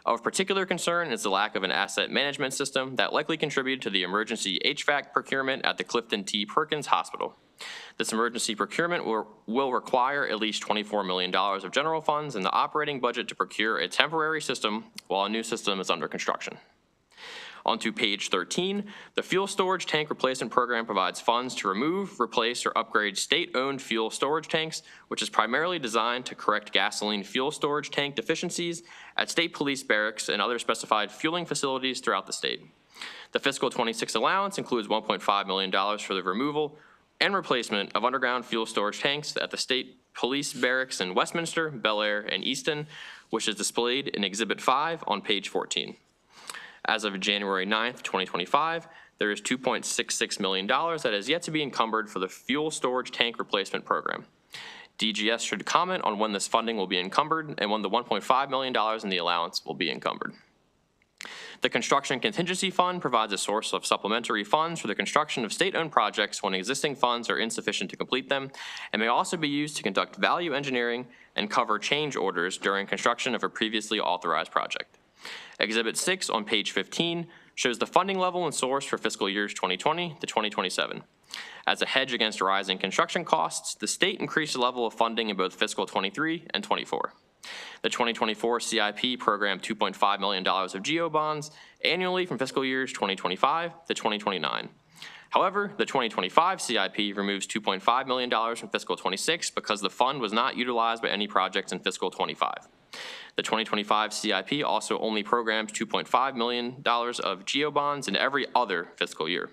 Of particular concern is the lack of an asset management system that likely contributed to the emergency HVAC procurement at the Clifton T. Perkins Hospital. This emergency procurement will require at least $24 million of general funds in the operating budget to procure a temporary system while a new system is under construction. On to page 13, the fuel storage tank replacement program provides funds to remove, replace, or upgrade state-owned fuel storage tanks, which is primarily designed to correct gasoline fuel storage tank deficiencies at state police barracks and other specified fueling facilities throughout the state. The fiscal 26 allowance includes $1.5 million for the removal and replacement of underground fuel storage tanks at the state police barracks in Westminster, Bel Air, and Easton, which is displayed in Exhibit 5 on page 14. As of January 9th, 2025, there is $2.66 million that is yet to be encumbered for the fuel storage tank replacement program. DGS should comment on when this funding will be encumbered and when the $1.5 million in the allowance will be encumbered. The Construction Contingency Fund provides a source of supplementary funds for the construction of state-owned projects when existing funds are insufficient to complete them, and may also be used to conduct value engineering and cover change orders during construction of a previously authorized project. Exhibit 6 on page 15 shows the funding level and source for fiscal years 2020 to 2027. As a hedge against rising construction costs, the state increased the level of funding in both fiscal 23 and 24. The 2024 CIP programmed $2.5 million of GO bonds annually from fiscal years 2025 to 2029. However, the 2025 CIP removes $2.5 million from fiscal 26 because the fund was not utilized by any projects in fiscal 25. The 2025 CIP also only programs $2.5 million of GO bonds in every other fiscal year.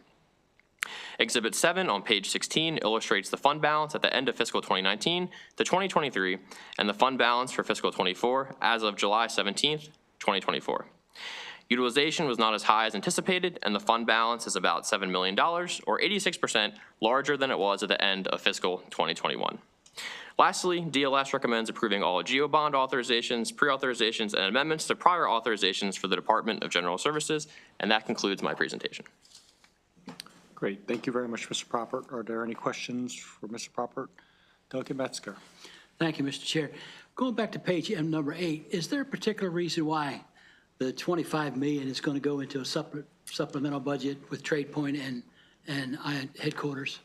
Exhibit 7 on page 16 illustrates the fund balance at the end of fiscal 2019 to 2023 and the fund balance for fiscal 24 as of July 17th, 2024. Utilization was not as high as anticipated, and the fund balance is about $7 million, or 86% larger than it was at the end of fiscal 2021. Lastly, DLS recommends approving all GO bond authorizations, pre-authorizations, and amendments to prior authorizations for the Department of General Services, and that concludes my presentation. Great. Thank you very much, Mr. Proppert. Are there any questions for Mr. Proppert? Delegate Metzger. Thank you, Mr. Chair. Going back to page number 8, is there a particular reason why the $25 million is going to go into a supplemental budget with Trade Point and headquarters?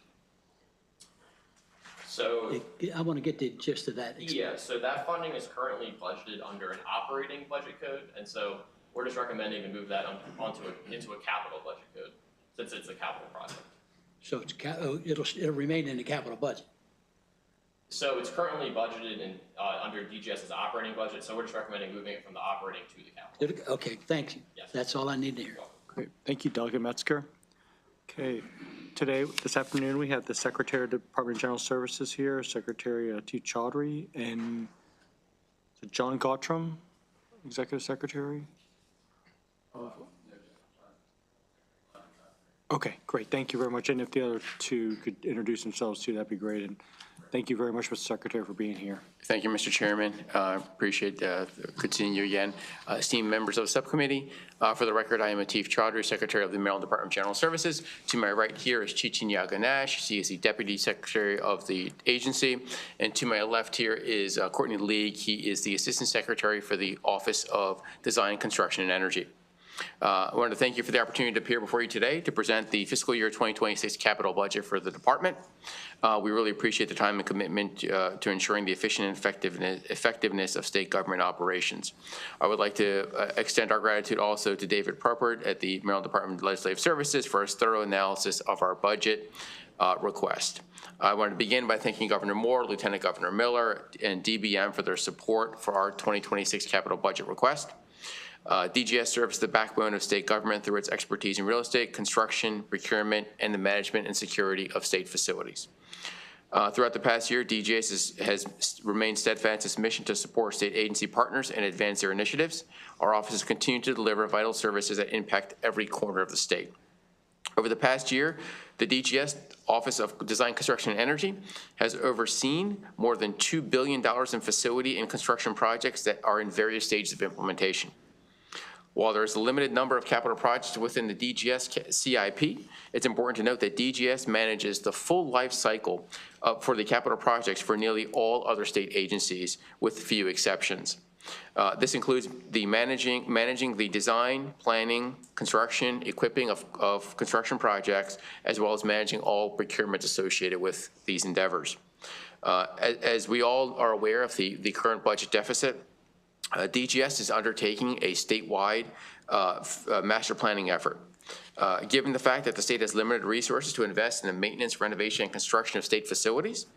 So I want to get the gist of that. yeah, so that funding is currently budgeted under an operating budget code, and so we're just recommending to move that into a capital budget code, since it's a capital project. So it's it'll remain in the capital budget. So it's currently budgeted in under DGS's operating budget, so we're just recommending moving it from the operating to the capital. Okay, thank you. Yes. That's all I need to hear. Great. Thank you, Delegate Metzger. Okay. Today, this afternoon, we have the Secretary of the Department of General Services here, Secretary T. Chaudhry, and John Gottram, Executive Secretary. Okay, great. Thank you very much. And if the other two could introduce themselves too, that'd be great. And thank you very much, Mr. Secretary, for being here. Thank you, Mr. Chairman. Appreciate good seeing you again. Esteemed members of the subcommittee, for the record, I am Atif Chaudhry, Secretary of the Maryland Department of General Services. To my right here is Chichinya Ganesh. She is the Deputy Secretary of the agency. And to my left here is Courtney League. He is the Assistant Secretary for the Office of Design, Construction, and Energy. I want to thank you for the opportunity to appear before you today to present the fiscal year 2026 capital budget for the department. We really appreciate the time and commitment to ensuring the efficient and effectiveness of state government operations. I would like to extend our gratitude also to David Pruppert at the Maryland Department of Legislative Services for his thorough analysis of our budget request. I want to begin by thanking Governor Moore, Lieutenant Governor Miller, and DBM for their support for our 2026 capital budget request. DGS serves the backbone of state government through its expertise in real estate, construction, procurement, and the management and security of state facilities. Throughout the past year, DGS has remained steadfast in its mission to support state agency partners and advance their initiatives. Our offices continue to deliver vital services that impact every corner of the state. Over the past year, the DGS Office of Design, Construction, and Energy has overseen more than $2 billion in facility and construction projects that are in various stages of implementation. While there is a limited number of capital projects within the DGS CIP, it's important to note that DGS manages the full life cycle for the capital projects for nearly all other state agencies, with few exceptions. This includes the managing the design, planning, construction, equipping of construction projects, as well as managing all procurements associated with these endeavors. As we all are aware of the current budget deficit, DGS is undertaking a statewide master planning effort. Given the fact that the state has limited resources to invest in the maintenance, renovation, and construction of state facilities,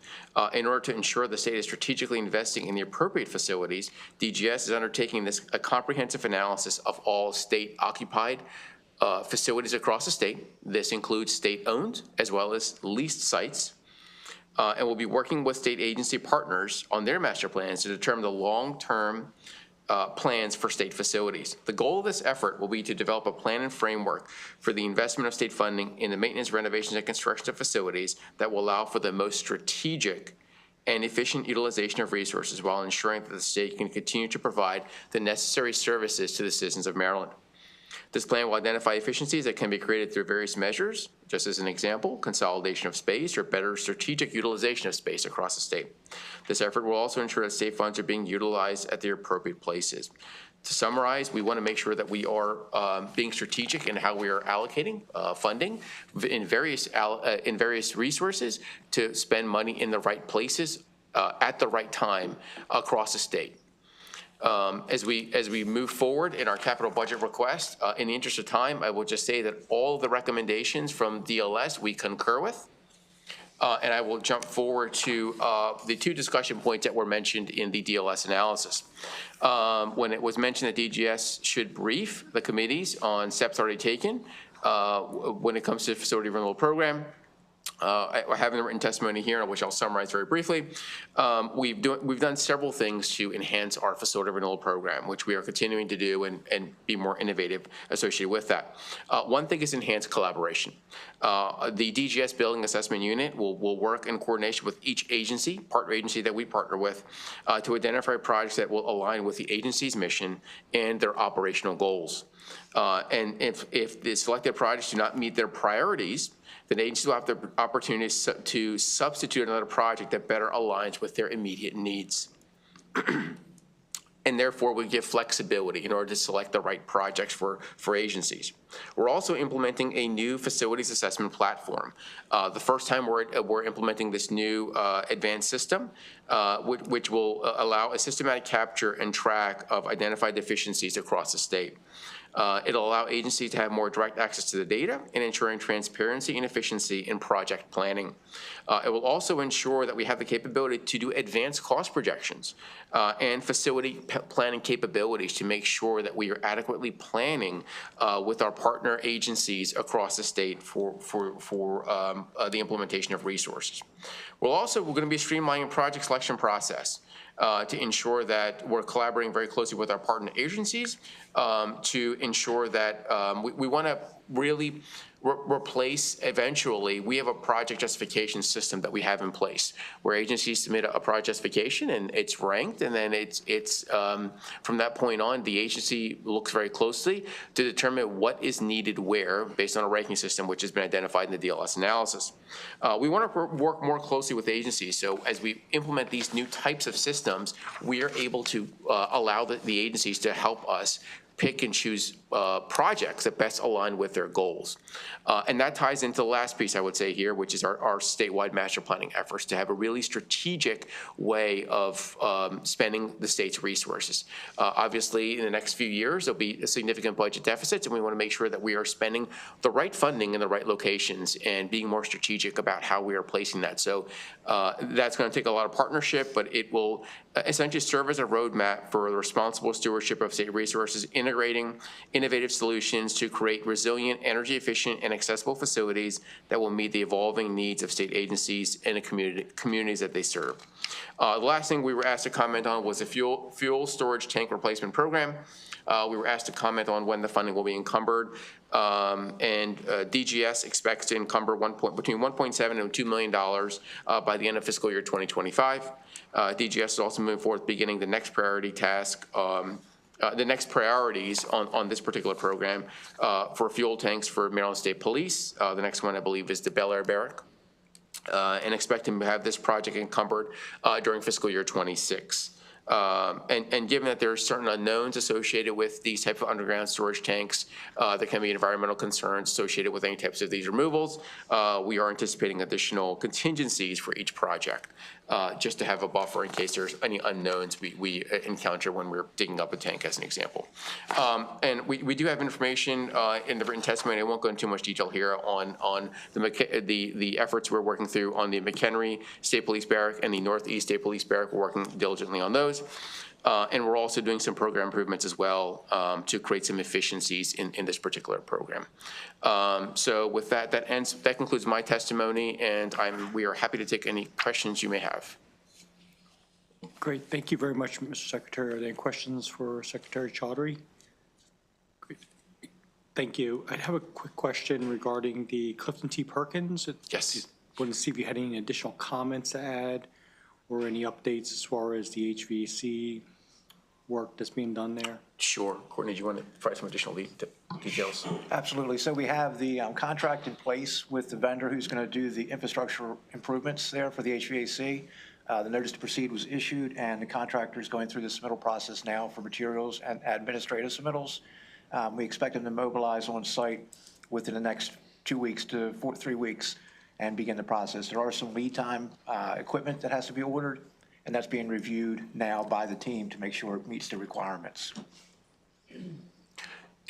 in order to ensure the state is strategically investing in the appropriate facilities, DGS is undertaking a comprehensive analysis of all state-occupied facilities across the state. This includes state-owned as well as leased sites, and we'll be working with state agency partners on their master plans to determine the long-term plans for state facilities. The goal of this effort will be to develop a plan and framework for the investment of state funding in the maintenance, renovations, and construction of facilities that will allow for the most strategic and efficient utilization of resources while ensuring that the state can continue to provide the necessary services to the citizens of Maryland. This plan will identify efficiencies that can be created through various measures, just as an example, consolidation of space or better strategic utilization of space across the state. This effort will also ensure that state funds are being utilized at the appropriate places. To summarize, we want to make sure that we are being strategic in how we are allocating funding in various resources to spend money in the right places at the right time across the state. As we move forward in our capital budget request, in the interest of time, I will just say that all the recommendations from DLS we concur with. And I will jump forward to the two discussion points that were mentioned in the DLS analysis. When it was mentioned that DGS should brief the committees on steps already taken when it comes to the facility renewal program, I have the written testimony here, which I'll summarize very briefly. We've done several things to enhance our facility renewal program, which we are continuing to do and be more innovative associated with that. One thing is enhanced collaboration. The DGS Building Assessment Unit will work in coordination with each agency, partner agency that we partner with, to identify projects that will align with the agency's mission and their operational goals. And if the selected projects do not meet their priorities, then agencies will have the opportunity to substitute another project that better aligns with their immediate needs. And therefore, we give flexibility in order to select the right projects for agencies. We're also implementing a new facilities assessment platform. The first time we're implementing this new advanced system, which will allow a systematic capture and track of identified deficiencies across the state. It'll allow agencies to have more direct access to the data and ensuring transparency and efficiency in project planning. It will also ensure that we have the capability to do advanced cost projections and facility planning capabilities to make sure that we are adequately planning with our partner agencies across the state for the implementation of resources. We're going to be streamlining project selection process to ensure that we're collaborating very closely with our partner agencies to ensure that we want to really replace eventually, we have a project justification system that we have in place where agencies submit a project justification and it's ranked, and then it's from that point on, the agency looks very closely to determine what is needed where based on a ranking system which has been identified in the DLS analysis. We want to work more closely with agencies, so as we implement these new types of systems, we are able to allow the agencies to help us pick and choose projects that best align with their goals. And that ties into the last piece I would say here, which is our statewide master planning efforts to have a really strategic way of spending the state's resources. Obviously, in the next few years, there'll be a significant budget deficits, and we want to make sure that we are spending the right funding in the right locations and being more strategic about how we are placing that. So that's going to take a lot of partnership, but it will essentially serve as a roadmap for the responsible stewardship of state resources, integrating innovative solutions to create resilient, energy efficient, and accessible facilities that will meet the evolving needs of state agencies and the communities that they serve. The last thing we were asked to comment on was the fuel storage tank replacement program. We were asked to comment on when the funding will be encumbered, and DGS expects to encumber between $1.7 and $2 million by the end of fiscal year 2025. DGS is also moving forward, beginning the next priority task, the next priorities on this particular program for fuel tanks for Maryland State Police. The next one, I believe, is the Bel Air Barrack, and expecting to have this project encumbered during fiscal year 26. And given that there are certain unknowns associated with these type of underground storage tanks, there can be environmental concerns associated with any types of these removals. We are anticipating additional contingencies for each project, just to have a buffer in case there's any unknowns we encounter when we're digging up a tank, as an example. And we do have information in the written testimony. I won't go into too much detail here on the efforts we're working through on the McHenry State Police Barrack and the Northeast State Police Barrack. We're working diligently on those. And we're also doing some program improvements as well to create some efficiencies in this particular program. So with that, that concludes my testimony, and we are happy to take any questions you may have. Great, thank you very much, Mr. Secretary. Are there any questions for Secretary Chaudhry? Great. Thank you. I have a quick question regarding the Clifton T. Perkins. Yes. I wanted to see if you had any additional comments to add or any updates as far as the HVAC work that's being done there? Sure. Courtney, do you want to provide some additional details? Absolutely. So we have the contract in place with the vendor who's going to do the infrastructure improvements there for the HVAC. The notice to proceed was issued, and the contractor is going through the submittal process now for materials and administrative submittals. We expect them to mobilize on site within the next 2 weeks to 3 weeks and begin the process. There are some lead time equipment that has to be ordered, and that's being reviewed now by the team to make sure it meets the requirements.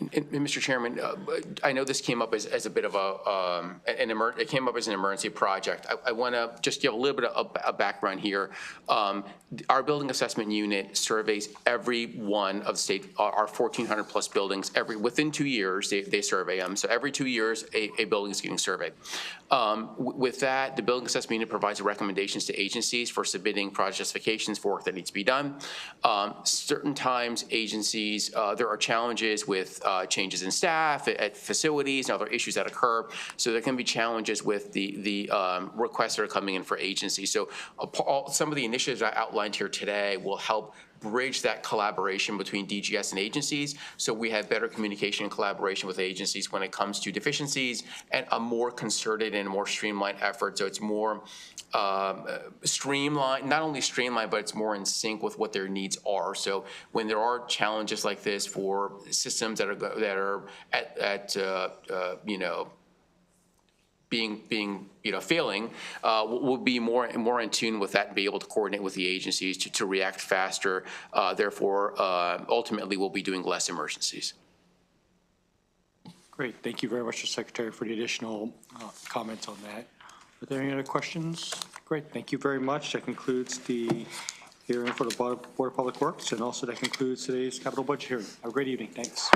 And Mr. Chairman, I know this came up as a bit of it came up as an emergency project. I want to just give a little bit of a background here. Our building assessment unit surveys every one of the state, our 1,400 plus buildings. Within 2 years, they survey them. So every 2 years, a building is getting surveyed. With that, the building assessment unit provides recommendations to agencies for submitting project justifications for work that needs to be done. Certain times, agencies, there are challenges with changes in staff at facilities and other issues that occur. So there can be challenges with the requests that are coming in for agencies. So some of the initiatives I outlined here today will help bridge that collaboration between DGS and agencies, so we have better communication and collaboration with agencies when it comes to deficiencies and a more concerted and more streamlined effort. So it's more streamlined, not only streamlined, but it's more in sync with what their needs are. So when there are challenges like this for systems that are at failing, we'll be more in tune with that and be able to coordinate with the agencies to react faster. Therefore, ultimately, we'll be doing less emergencies. Great. Thank you very much, Mr. Secretary, for the additional comments on that. Are there any other questions? Great. Thank you very much. That concludes the hearing for the Board of Public Works, and also that concludes today's capital budget hearing. Have a great evening. Thanks.